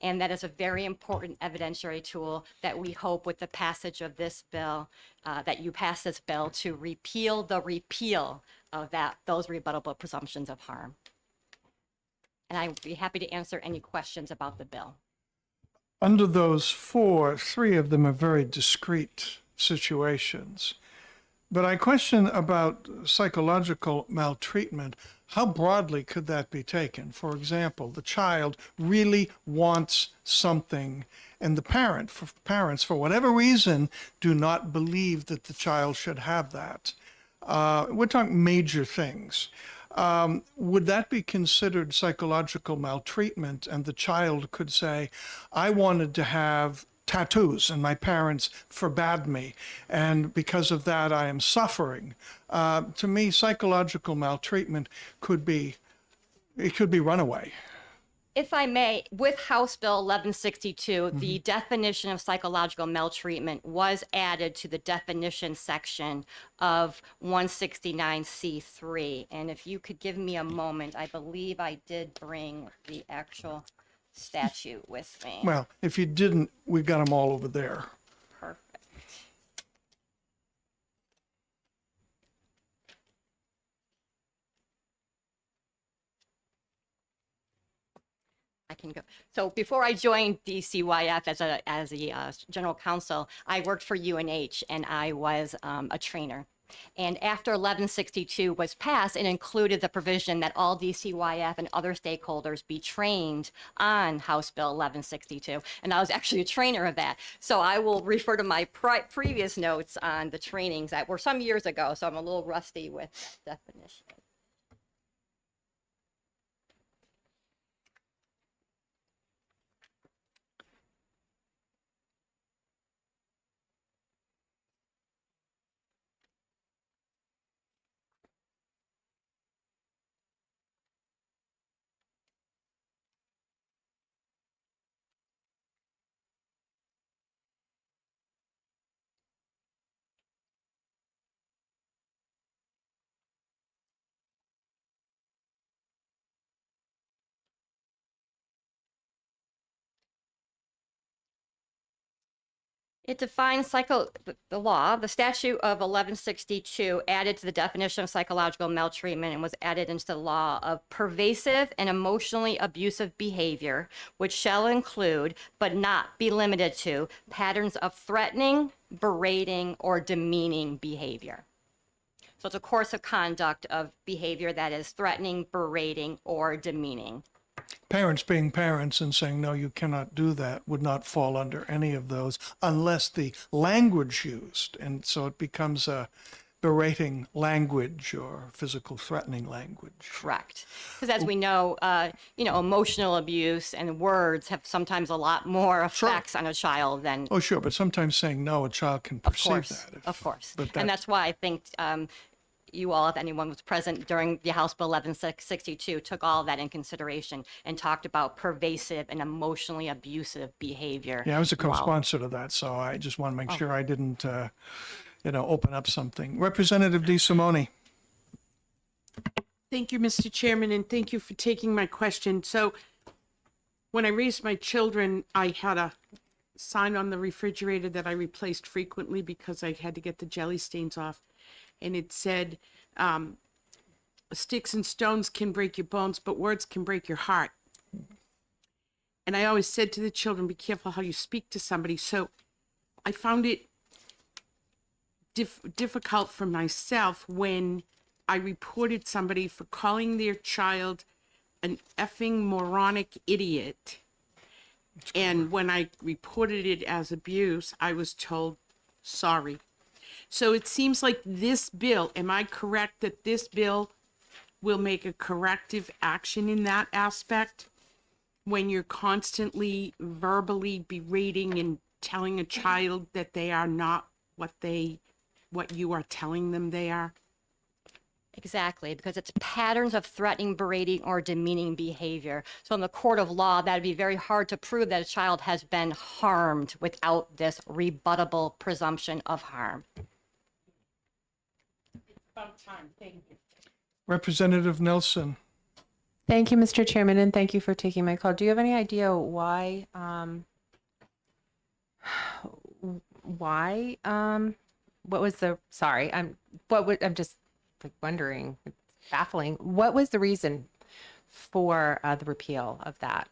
And that is a very important evidentiary tool that we hope with the passage of this bill, that you pass this bill to repeal the repeal of those rebuttable presumptions of harm. And I would be happy to answer any questions about the bill. Under those 4, 3 of them are very discrete situations. But I question about psychological maltreatment. How broadly could that be taken? For example, the child really wants something, and the parents, for whatever reason, do not believe that the child should have that. We're talking major things. Would that be considered psychological maltreatment? And the child could say, I wanted to have tattoos and my parents forbade me, and because of that I am suffering. To me, psychological maltreatment could be runaway. If I may, with House Bill 1162, the definition of psychological maltreatment was added to the definition section of 169C3. And if you could give me a moment, I believe I did bring the actual statute with me. Well, if you didn't, we've got them all over there. Perfect. I can go. So before I joined DCYF as a general counsel, I worked for UNH and I was a trainer. And after 1162 was passed, it included the provision that all DCYF and other stakeholders be trained on House Bill 1162. And I was actually a trainer of that. So I will refer to my previous notes on the trainings that were some years ago. So I'm a little rusty with that definition. It defines the law, the statute of 1162 added to the definition of psychological maltreatment and was added into the law of pervasive and emotionally abusive behavior, which shall include, but not be limited to, patterns of threatening, berating, or demeaning behavior. So it's a course of conduct of behavior that is threatening, berating, or demeaning. Parents being parents and saying, no, you cannot do that, would not fall under any of those unless the language used. And so it becomes a berating language or physical threatening language. Correct. Because as we know, emotional abuse and words have sometimes a lot more effects on a child than... Oh, sure. But sometimes saying no, a child can perceive that. Of course. But And that's why I think you all, if anyone was present during the House Bill 1162, took all of that in consideration and talked about pervasive and emotionally abusive behavior. Yeah, I was a co-sponsor to that, so I just want to make sure I didn't, open up something. Representative DeSimone. Thank you, Mr. Chairman, and thank you for taking my question. So when I raised my children, I had a sign on the refrigerator that I replaced frequently because I had to get the jelly stains off. And it said, sticks and stones can break your bones, but words can break your heart. And I always said to the children, be careful how you speak to somebody. So I found it difficult for myself when I reported somebody for calling their child an effing moronic idiot. And when I reported it as abuse, I was told, sorry. So it seems like this bill, am I correct that this bill will make a corrective action in that aspect? When you're constantly verbally berating and telling a child that they are not what you are telling them they are? Exactly, because it's patterns of threatening, berating, or demeaning behavior. So in the court of law, that'd be very hard to prove that a child has been harmed without this rebuttable presumption of harm. About time, thank you. Representative Nelson. Thank you, Mr. Chairman, and thank you for taking my call. Do you have any idea why, what was the, sorry, I'm just like wondering, it's baffling. What was the reason for the repeal of that?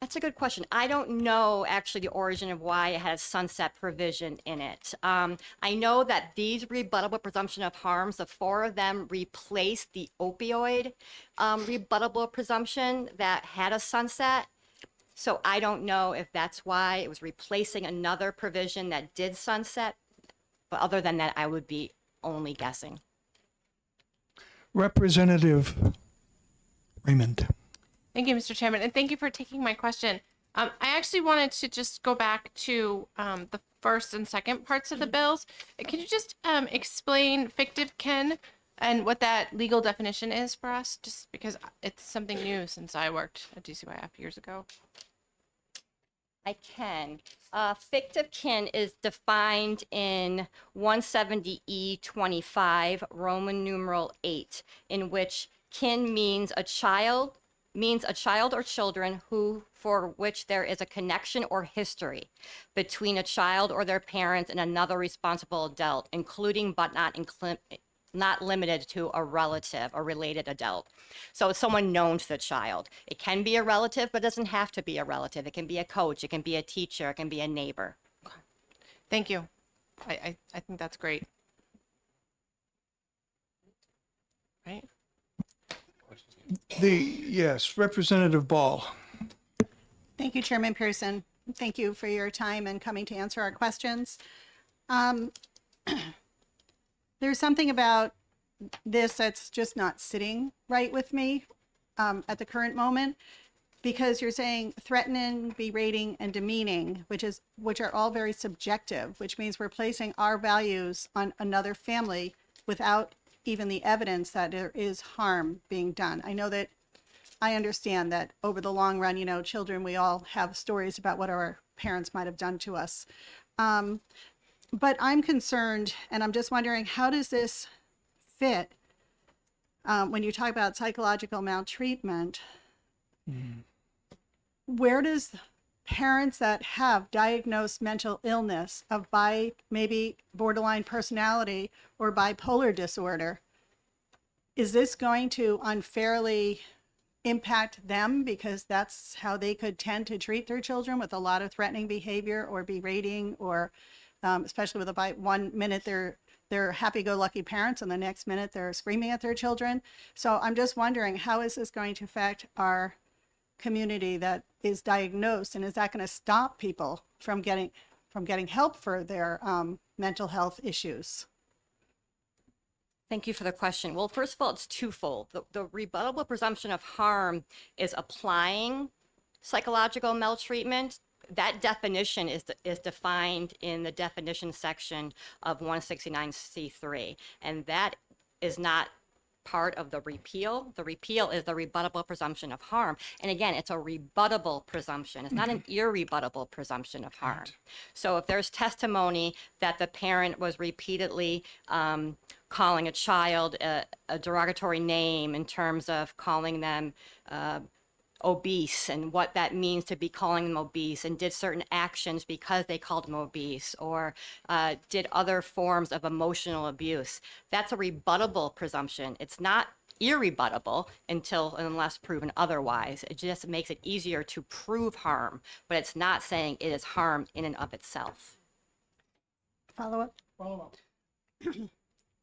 That's a good question. I don't know actually the origin of why it has sunset provision in it. I know that these rebuttable presumption of harms, the 4 of them replaced the opioid rebuttable presumption that had a sunset. So I don't know if that's why it was replacing another provision that did sunset. But other than that, I would be only guessing. Representative Raymond. Thank you, Mr. Chairman, and thank you for taking my question. I actually wanted to just go back to the first and second parts of the bills. Can you just explain fictive kin and what that legal definition is for us? Just because it's something new since I worked at DCYF years ago. I can. Fictive kin is defined in 170E25, Roman numeral 8, in which kin means a child or children who for which there is a connection or history between a child or their parents and another responsible adult, including but not limited to a relative or related adult. So it's someone known to the child. It can be a relative, but it doesn't have to be a relative. It can be a coach, it can be a teacher, it can be a neighbor. Thank you. I think that's great. Right? Yes, Representative Ball. Thank you, Chairman Pearson. Thank you for your time and coming to answer our questions. There's something about this that's just not sitting right with me at the current moment, because you're saying threatening, berating, and demeaning, which are all very subjective, which means we're placing our values on another family without even the evidence that there is harm being done. I understand that over the long run, children, we all have stories about what our parents might have done to us. But I'm concerned, and I'm just wondering, how does this fit when you talk about psychological maltreatment? Where does parents that have diagnosed mental illness of maybe borderline personality or bipolar disorder, is this going to unfairly impact them because that's how they could tend to treat their children, with a lot of threatening behavior or berating, or especially with 1 minute they're happy-go-lucky parents and the next minute they're screaming at their children? So I'm just wondering, how is this going to affect our community that is diagnosed, and is that going to stop people from getting help for their mental health issues? Thank you for the question. Well, first of all, it's twofold. The rebuttable presumption of harm is applying psychological maltreatment. That definition is defined in the definition section of 169C3, and that is not part of the repeal. The repeal is the rebuttable presumption of harm. And again, it's a rebuttable presumption. It's not an irrebuttable presumption of harm. So if there's testimony that the parent was repeatedly calling a child a derogatory name in terms of calling them obese and what that means to be calling them obese, and did certain actions because they called them obese, or did other forms of emotional abuse, that's a rebuttable presumption. It's not irrebuttable unless proven otherwise. It just makes it easier to prove harm, but it's not saying it is harm in and of itself. Follow up?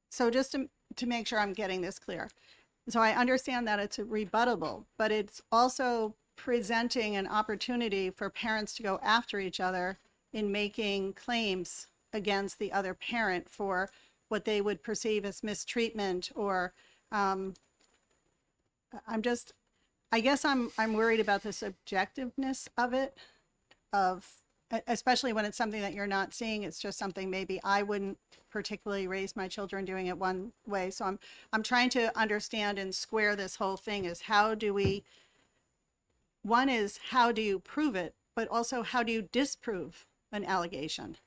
So just to make sure I'm getting this clear. So I understand that it's rebuttable, but it's also presenting an opportunity for parents to go after each other in making claims against the other parent for what they would perceive as mistreatment or I guess I'm worried about the subjectiveness of it, especially when it's something that you're not seeing. It's just something maybe I wouldn't particularly raise my children doing it one way. So I'm trying to understand and square this whole thing is how do you prove it, but also how do you disprove an allegation?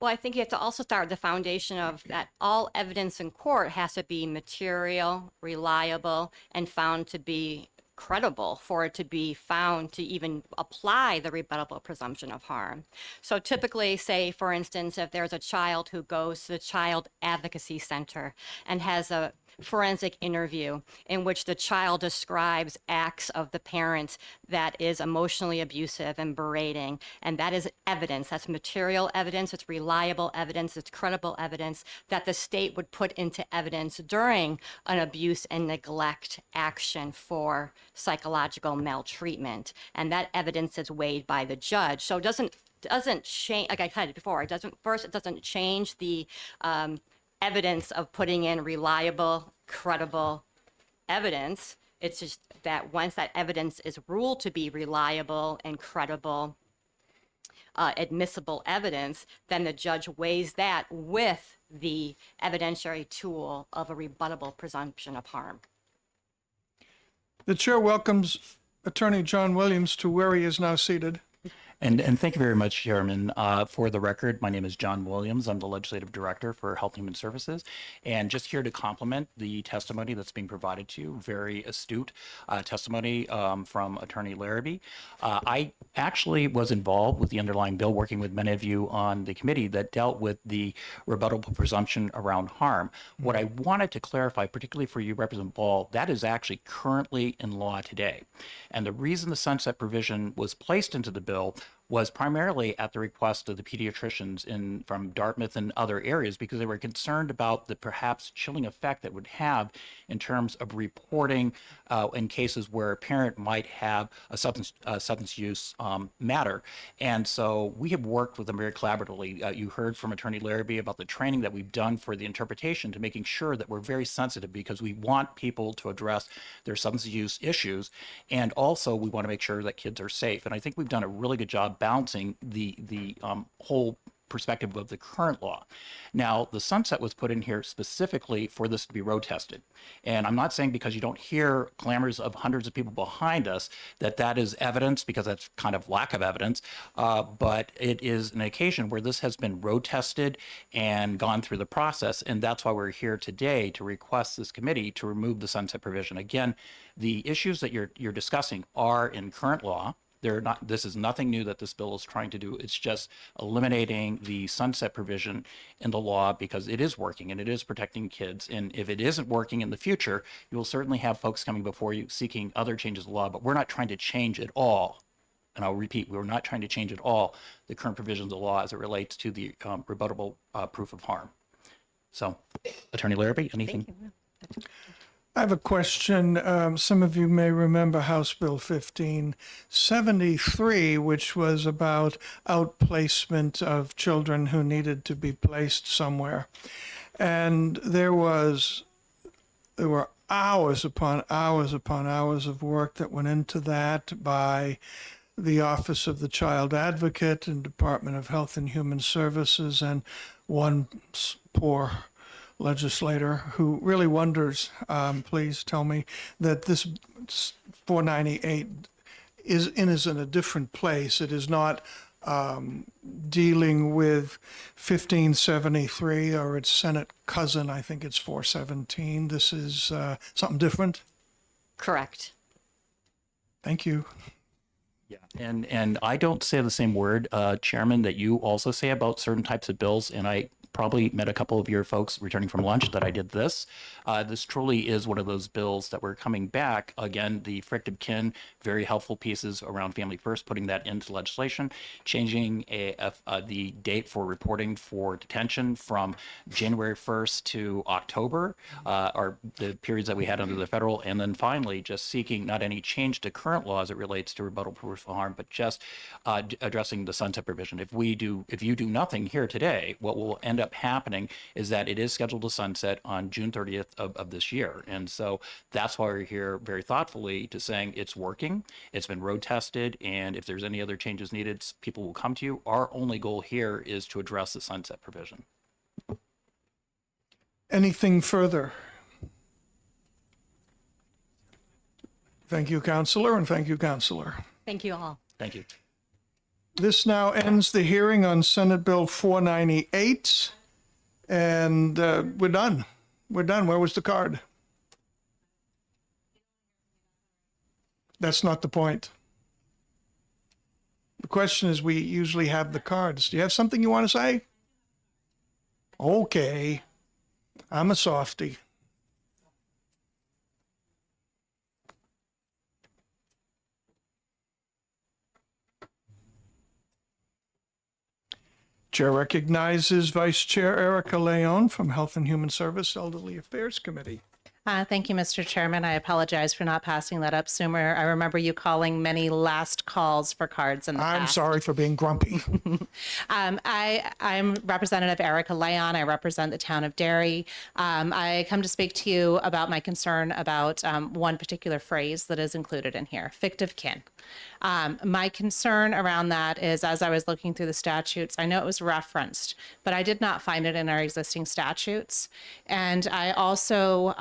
Well, I think you have to also start with the foundation of that all evidence in court has to be material, reliable, and found to be credible for it to be found to even apply the rebuttable presumption of harm. So typically, say, for instance, if there's a child who goes to the Child Advocacy Center and has a forensic interview in which the child describes acts of the parent that is emotionally abusive and berating, and that is evidence, that's material evidence, it's reliable evidence, it's credible evidence that the state would put into evidence during an abuse and neglect action for psychological maltreatment, and that evidence is weighed by the judge. So it doesn't change, like I said before, it doesn't change the evidence of putting in reliable, credible evidence. It's just that once that evidence is ruled to be reliable and credible, admissible evidence, then the judge weighs that with the evidentiary tool of a rebuttable presumption of harm. The chair welcomes Attorney John Williams to where he is now seated. And thank you very much, Chairman. For the record, my name is John Williams. I'm the Legislative Director for Health and Human Services, and just here to complement the testimony that's being provided to you. Very astute testimony from Attorney Larrabee. I actually was involved with the underlying bill, working with many of you on the committee that dealt with the rebuttable presumption around harm. What I wanted to clarify, particularly for you, Representative Ball, that is actually currently in law today. And the reason the sunset provision was placed into the bill was primarily at the request of the pediatricians from Dartmouth and other areas, because they were concerned about the perhaps chilling effect that would have in terms of reporting in cases where a parent might have a substance use matter. And so we have worked with them very collaboratively. You heard from Attorney Larrabee about the training that we've done for the interpretation to making sure that we're very sensitive, because we want people to address their substance use issues. And also we want to make sure that kids are safe. And I think we've done a really good job balancing the whole perspective of the current law. Now, the sunset was put in here specifically for this to be road tested. And I'm not saying because you don't hear clamors of hundreds of people behind us that that is evidence, because that's kind of lack of evidence, but it is an occasion where this has been road tested and gone through the process. And that's why we're here today to request this committee to remove the sunset provision. Again, the issues that you're discussing are in current law. This is nothing new that this bill is trying to do. It's just eliminating the sunset provision in the law because it is working and it is protecting kids. And if it isn't working in the future, you will certainly have folks coming before you seeking other changes of law, but we're not trying to change it all. And I'll repeat, we're not trying to change at all the current provisions of the law as it relates to the rebuttable proof of harm. So, Attorney Larrabee, anything? I have a question. Some of you may remember House Bill 1573, which was about outplacement of children who needed to be placed somewhere. And there were hours upon hours upon hours of work that went into that by the Office of the Child Advocate and Department of Health and Human Services, and one poor legislator who really wonders, please tell me, that this 498 is in a different place. It is not dealing with 1573 or its Senate cousin. I think it's 417. This is something different. Correct. Thank you. Yeah, and I don't say the same word, Chairman, that you also say about certain types of bills, and I probably met a couple of your folks returning from lunch that I did this. This truly is one of those bills that we're coming back. Again, the frict of kin, very helpful pieces around Family First, putting that into legislation, changing the date for reporting for detention from January 1st to October, are the periods that we had under the federal. And then finally, just seeking not any change to current law as it relates to rebuttal proof of harm, but just addressing the sunset provision. If you do nothing here today, what will end up happening is that it is scheduled to sunset on June 30th of this year. And so that's why we're here very thoughtfully to saying it's working, it's been road tested, and if there's any other changes needed, people will come to you. Our only goal here is to address the sunset provision. Anything further? Thank you, Counselor, and thank you, Counselor. Thank you all. Thank you. This now ends the hearing on Senate Bill 498, and we're done. We're done. Where was the card? That's not the point. The question is, we usually have the cards. Do you have something you want to say? Okay. I'm a softie. Chair recognizes Vice Chair Erica Leon from Health and Human Service Elderly Affairs Committee. Thank you, Mr. Chairman. I apologize for not passing that up sooner. I remember you calling many last calls for cards in the I'm past. sorry for being grumpy. I'm Representative Erica Leon. I represent the town of Derry. I come to speak to you about my concern about one particular phrase that is included in here, fictive kin. My concern around that is, as I was looking through the statutes, I know it was referenced, but I did not find it in our existing statutes. And I also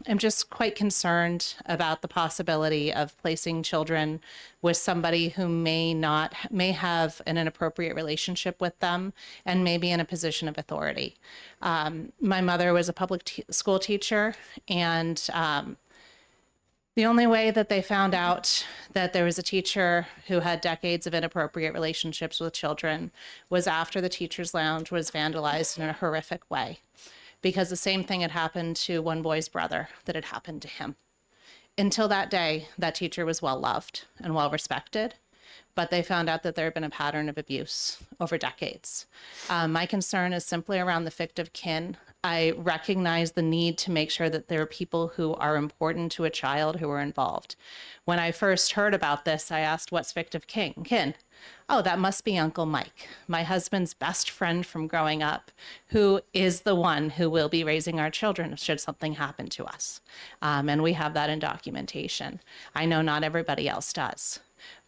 am just quite concerned about the possibility of placing children with somebody who may have an inappropriate relationship with them and may be in a position of authority. My mother was a public school teacher, and the only way that they found out that there was a teacher who had decades of inappropriate relationships with children was after the teacher's lounge was vandalized in a horrific way, because the same thing had happened to one boy's brother that had happened to him. Until that day, that teacher was well loved and well respected, but they found out that there had been a pattern of abuse over decades. My concern is simply around the fictive kin. I recognize the need to make sure that there are people who are important to a child who are involved. When I first heard about this, I asked, what's fictive kin? Oh, that must be Uncle Mike, my husband's best friend from growing up, who is the one who will be raising our children should something happen to us. And we have that in documentation. I know not everybody else does.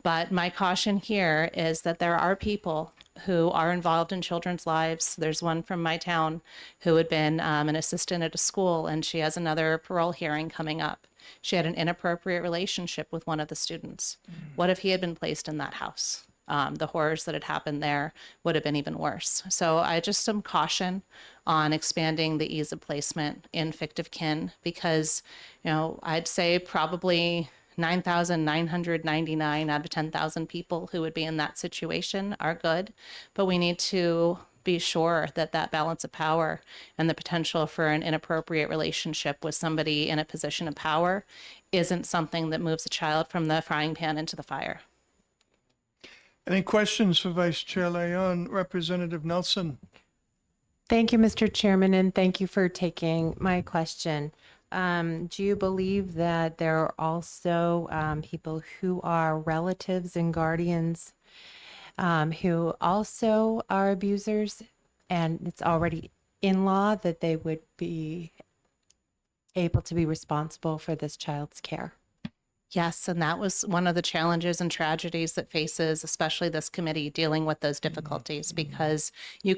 But my caution here is that there are people who are involved in children's lives. There's one from my town who had been an assistant at a school, and she has another parole hearing coming up. She had an inappropriate relationship with one of the students. What if he had been placed in that house? The horrors that had happened there would have been even worse. So I just some caution on expanding the ease of placement in fictive kin, because, I'd say probably 9,999 out of 10,000 people who would be in that situation are good, but we need to be sure that that balance of power and the potential for an inappropriate relationship with somebody in a position of power isn't something that moves a child from the frying pan into the fire. Any questions for Vice Chair Leon? Representative Nelson. Thank you, Mr. Chairman, and thank you for taking my question. Do you believe that there are also people who are relatives and guardians who also are abusers, and it's already in law that they would be able to be responsible for this child's care? Yes, and that was one of the challenges and tragedies that faces, especially this committee, dealing with those difficulties, because you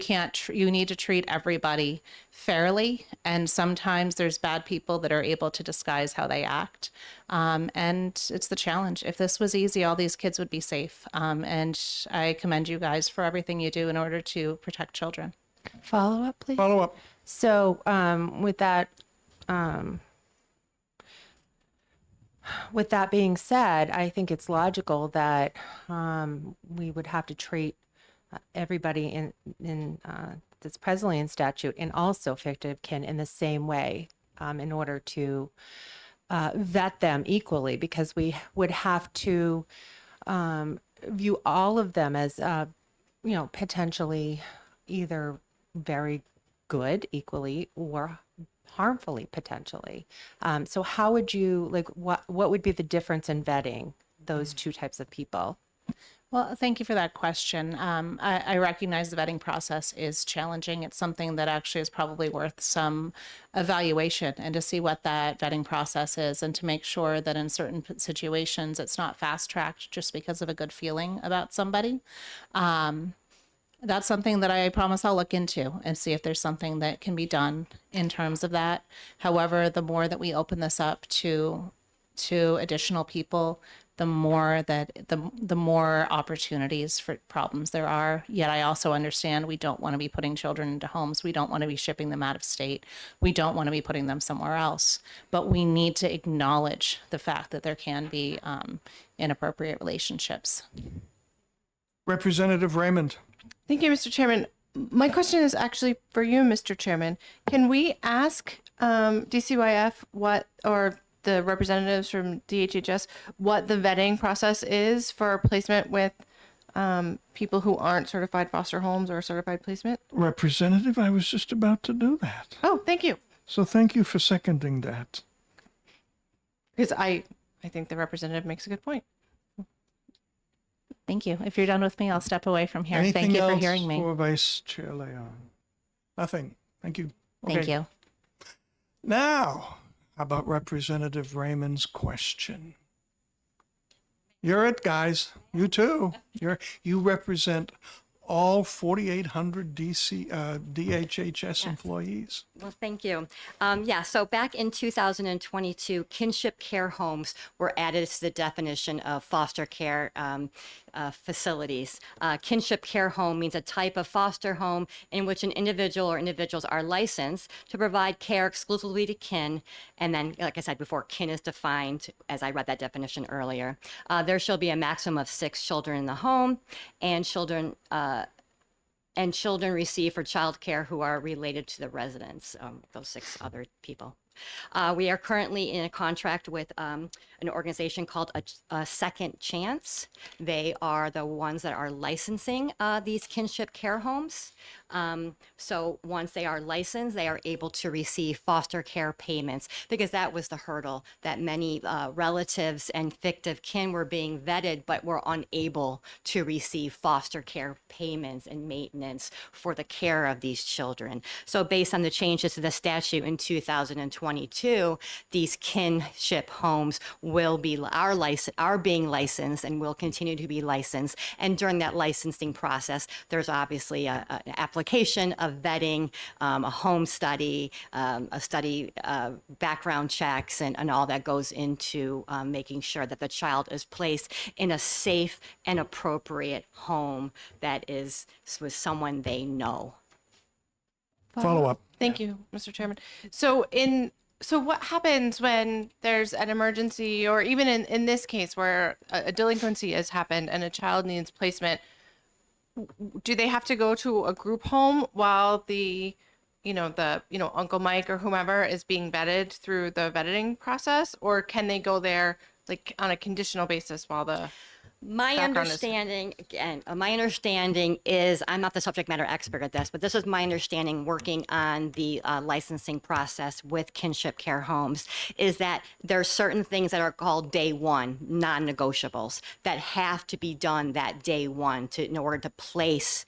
need to treat everybody fairly, and sometimes there's bad people that are able to disguise how they act, and it's the challenge. If this was easy, all these kids would be safe, and I commend you guys for everything you do in order to protect children. Follow up, please. Follow up. So with that being said, I think it's logical that we would have to treat everybody in that's presently in statute, and also fictive kin in the same way, in order to vet them equally, because we would have to view all of them as, potentially either very good equally or harmfully potentially. So how would you, what would be the difference in vetting those two types of people? Well, thank you for that question. I recognize the vetting process is challenging. It's something that actually is probably worth some evaluation and to see what that vetting process is and to make sure that in certain situations it's not fast-tracked just because of a good feeling about somebody. That's something that I promise I'll look into and see if there's something that can be done in terms of that. However, the more that we open this up to additional people, the more opportunities for problems there are. Yet I also understand we don't want to be putting children into homes. We don't want to be shipping them out of state. We don't want to be putting them somewhere else. But we need to acknowledge the fact that there can be inappropriate relationships. Representative Raymond. Thank you, Mr. Chairman. My question is actually for you, Mr. Chairman. Can we ask DCYF or the representatives from DHHS what the vetting process is for placement with people who aren't certified foster homes or certified placement? Representative, I was just about to do that. Oh, thank you. So thank you for seconding that. Because I think the representative makes a good point. Thank you. If you're done with me, I'll step away from here. Anything Thank you for else hearing me. for Vice Chair Leon? Nothing. Thank you. Thank Okay. you. Now, how about Representative Raymond's question? You're it, guys. You too. You represent all 4,800 DHHS employees. Well, thank you. So back in 2022, kinship care homes were added to the definition of foster care facilities. Kinship care home means a type of foster home in which an individual or individuals are licensed to provide care exclusively to kin. And then, like I said before, kin is defined, as I read that definition earlier. There shall be a maximum of 6 children in the home, and children receive for child care who are related to the residents, those 6 other people. We are currently in a contract with an organization called a Second Chance. They are the ones that are licensing these kinship care homes. So once they are licensed, they are able to receive foster care payments, because that was the hurdle, that many relatives and fictive kin were being vetted but were unable to receive foster care payments and maintenance for the care of these children. So based on the changes to the statute in 2022, these kinship homes are being licensed and will continue to be licensed. And during that licensing process, there's obviously an application of vetting, a home study, background checks, and all that goes into making sure that the child is placed in a safe and appropriate home that is with someone they know. Follow up. Thank you, Mr. Chairman. So what happens when there's an emergency, or even in this case where a delinquency has happened and a child needs placement? Do they have to go to a group home while the Uncle Mike or whomever is being vetted through the vetting process, or can they go there like on a conditional basis while the My understanding is, I'm not the subject matter expert at this, but this is my understanding working on the licensing process with kinship care homes, is that there are certain things that are called day one, non-negotiables, that have to be done that day one in order to place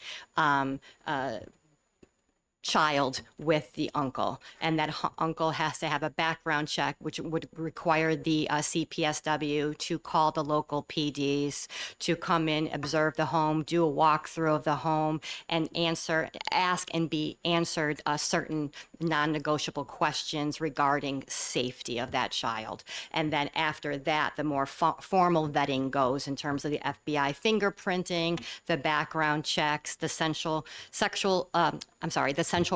child with the uncle, and that uncle has to have a background check, which would require the CPSW to call the local PDs to come in, observe the home, do a walkthrough of the home, and ask and be answered certain non-negotiable questions regarding safety of that child. And then after that, the more formal vetting goes in terms of the FBI fingerprinting, the background checks, the Central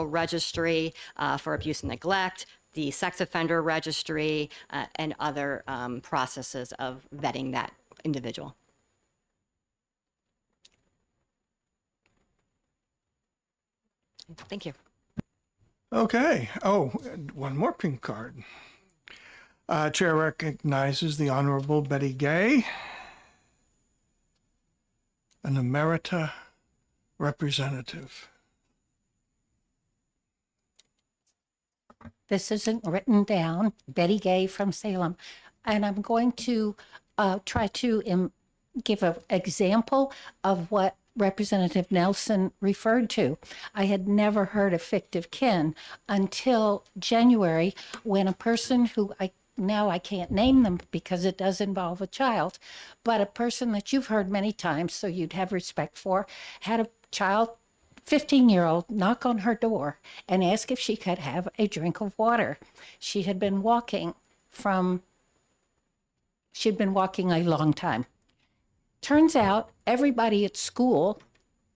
Registry for Abuse and Neglect, the Sex Offender Registry, and other processes of vetting that individual. Thank you. Okay. Oh, and one more pink card. Chair recognizes the Honorable Betty Gay, an emerita representative. This isn't written down. Betty Gay from Salem. And I'm going to try to give an example of what Representative Nelson referred to. I had never heard of fictive kin until January, when a person who now I can't name them because it does involve a child, but a person that you've heard many times, so you'd have respect for, had a child, 15-year-old, knock on her door and ask if she could have a drink of water. She'd been walking a long time. Turns out everybody at school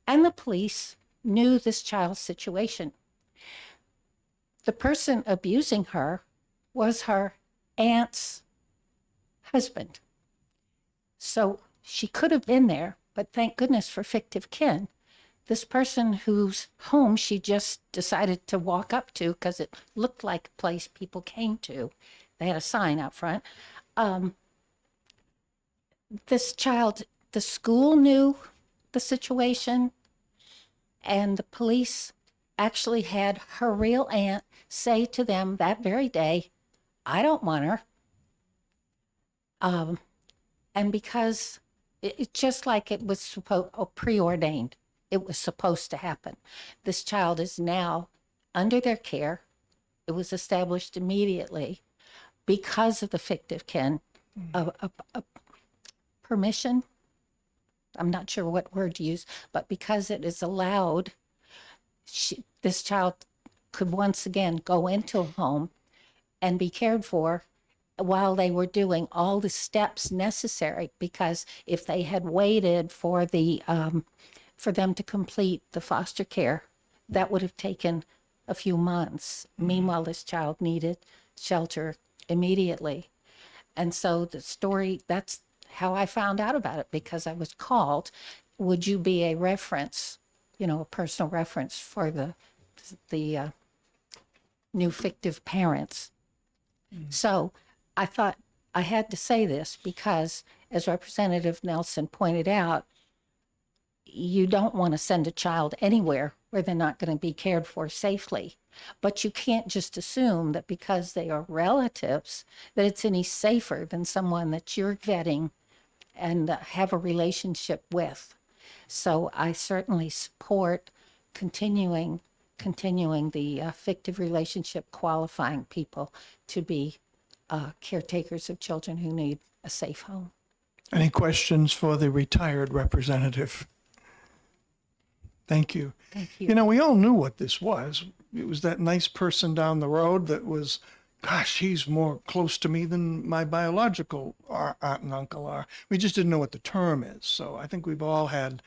and the police knew this child's situation. The person abusing her was her aunt's husband. So she could have been there, but thank goodness for fictive kin. This person whose home she just decided to walk up to because it looked like a place people came to. They had a sign out front. This child, the school knew the situation, and the police actually had her real aunt say to them that very day, I don't want her. And because it's just like it was preordained, it was supposed to happen. This child is now under their care. It was established immediately because of the fictive kin, permission. I'm not sure what word to use, but because it is allowed, this child could once again go into a home and be cared for while they were doing all the steps necessary. Because if they had waited for them to complete the foster care, that would have taken a few months. Meanwhile, this child needed shelter immediately. And so the story, that's how I found out about it, because I was called, would you be a reference, a personal reference for the new fictive parents? So I thought I had to say this because, as Representative Nelson pointed out, you don't want to send a child anywhere where they're not going to be cared for safely. But you can't just assume that because they are relatives that it's any safer than someone that you're vetting and have a relationship with. So I certainly support continuing the fictive relationship, qualifying people to be caretakers of children who need a safe home. Any questions for the retired representative? Thank you. Thank you. We all knew what this was. It was that nice person down the road that was, gosh, he's more close to me than my biological aunt and uncle are. We just didn't know what the term is. So I think we've all had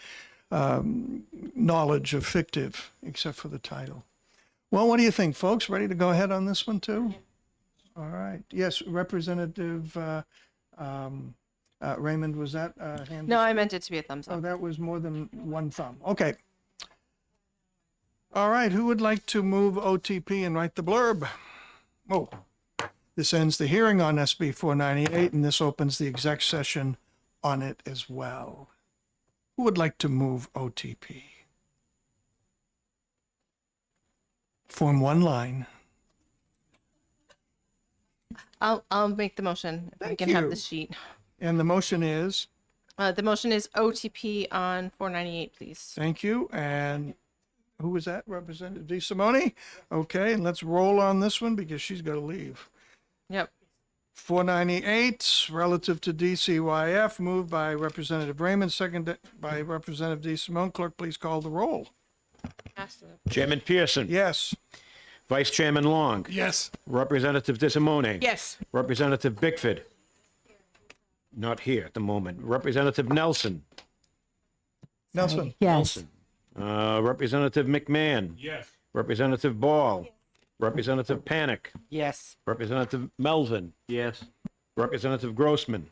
knowledge of fictive, except for the title. Well, what do you think, folks? Ready to go ahead on this one, too? All right. Yes, Representative Raymond, was that hand? No, I meant it to be a thumbs Oh, up. that was more than one thumb. Okay. All right. Who would like to move OTP and write the blurb? Oh, this ends the hearing on SB 498, and this opens the exec session on it as well. Who would like to move OTP? Form one line. I'll make the motion if I Thank can have you. the sheet. And the motion is? The motion is OTP on 498, please. Thank you. And who was that? Representative DeSimone? Okay, and let's roll on this one because she's got to leave. Yep. 498, relative to DCYF, moved by Representative Raymond, seconded by Representative DeSimone. Clerk, please call the roll. Chairman Pearson. Yes. Vice Chairman Long. Yes. Representative DeSimone. Yes. Representative Bickford. Not here at the moment. Representative Nelson. Nelson. Yes. Representative McMahon. Yes. Representative Ball. Representative Panic. Yes. Representative Melvin. Yes. Representative Grossman.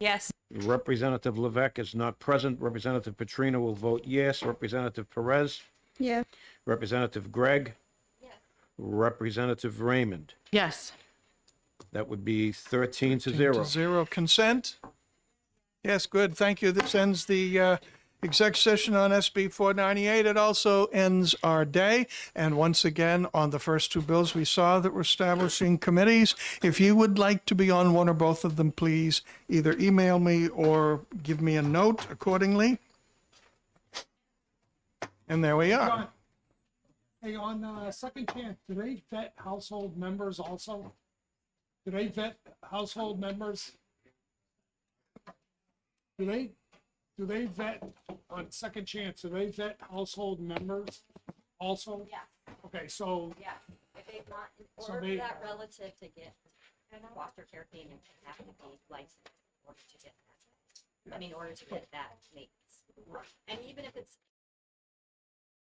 Yes. Representative Levesque is not present. Representative Petrino will vote yes. Representative Perez. Yeah. Representative Gregg? Representative Raymond? Yes. That would be 13 to 10 0. to 0. Consent? Yes, good. Thank you. This ends the exec session on SB 498. It also ends our day. And once again, on the first two bills, we saw that we're establishing committees. If you would like to be on one or both of them, please either email me or give me a note accordingly. And there we are. Hey, on second chance, do they vet household members also? Do they vet household members? Do they vet on second chance? Do they vet household members also? Yes. Okay, so Yes. If they want, in So order they- for that relative to get foster care payment, they have to be licensed in order to get that. I mean, in order to get that maintenance. And even if it's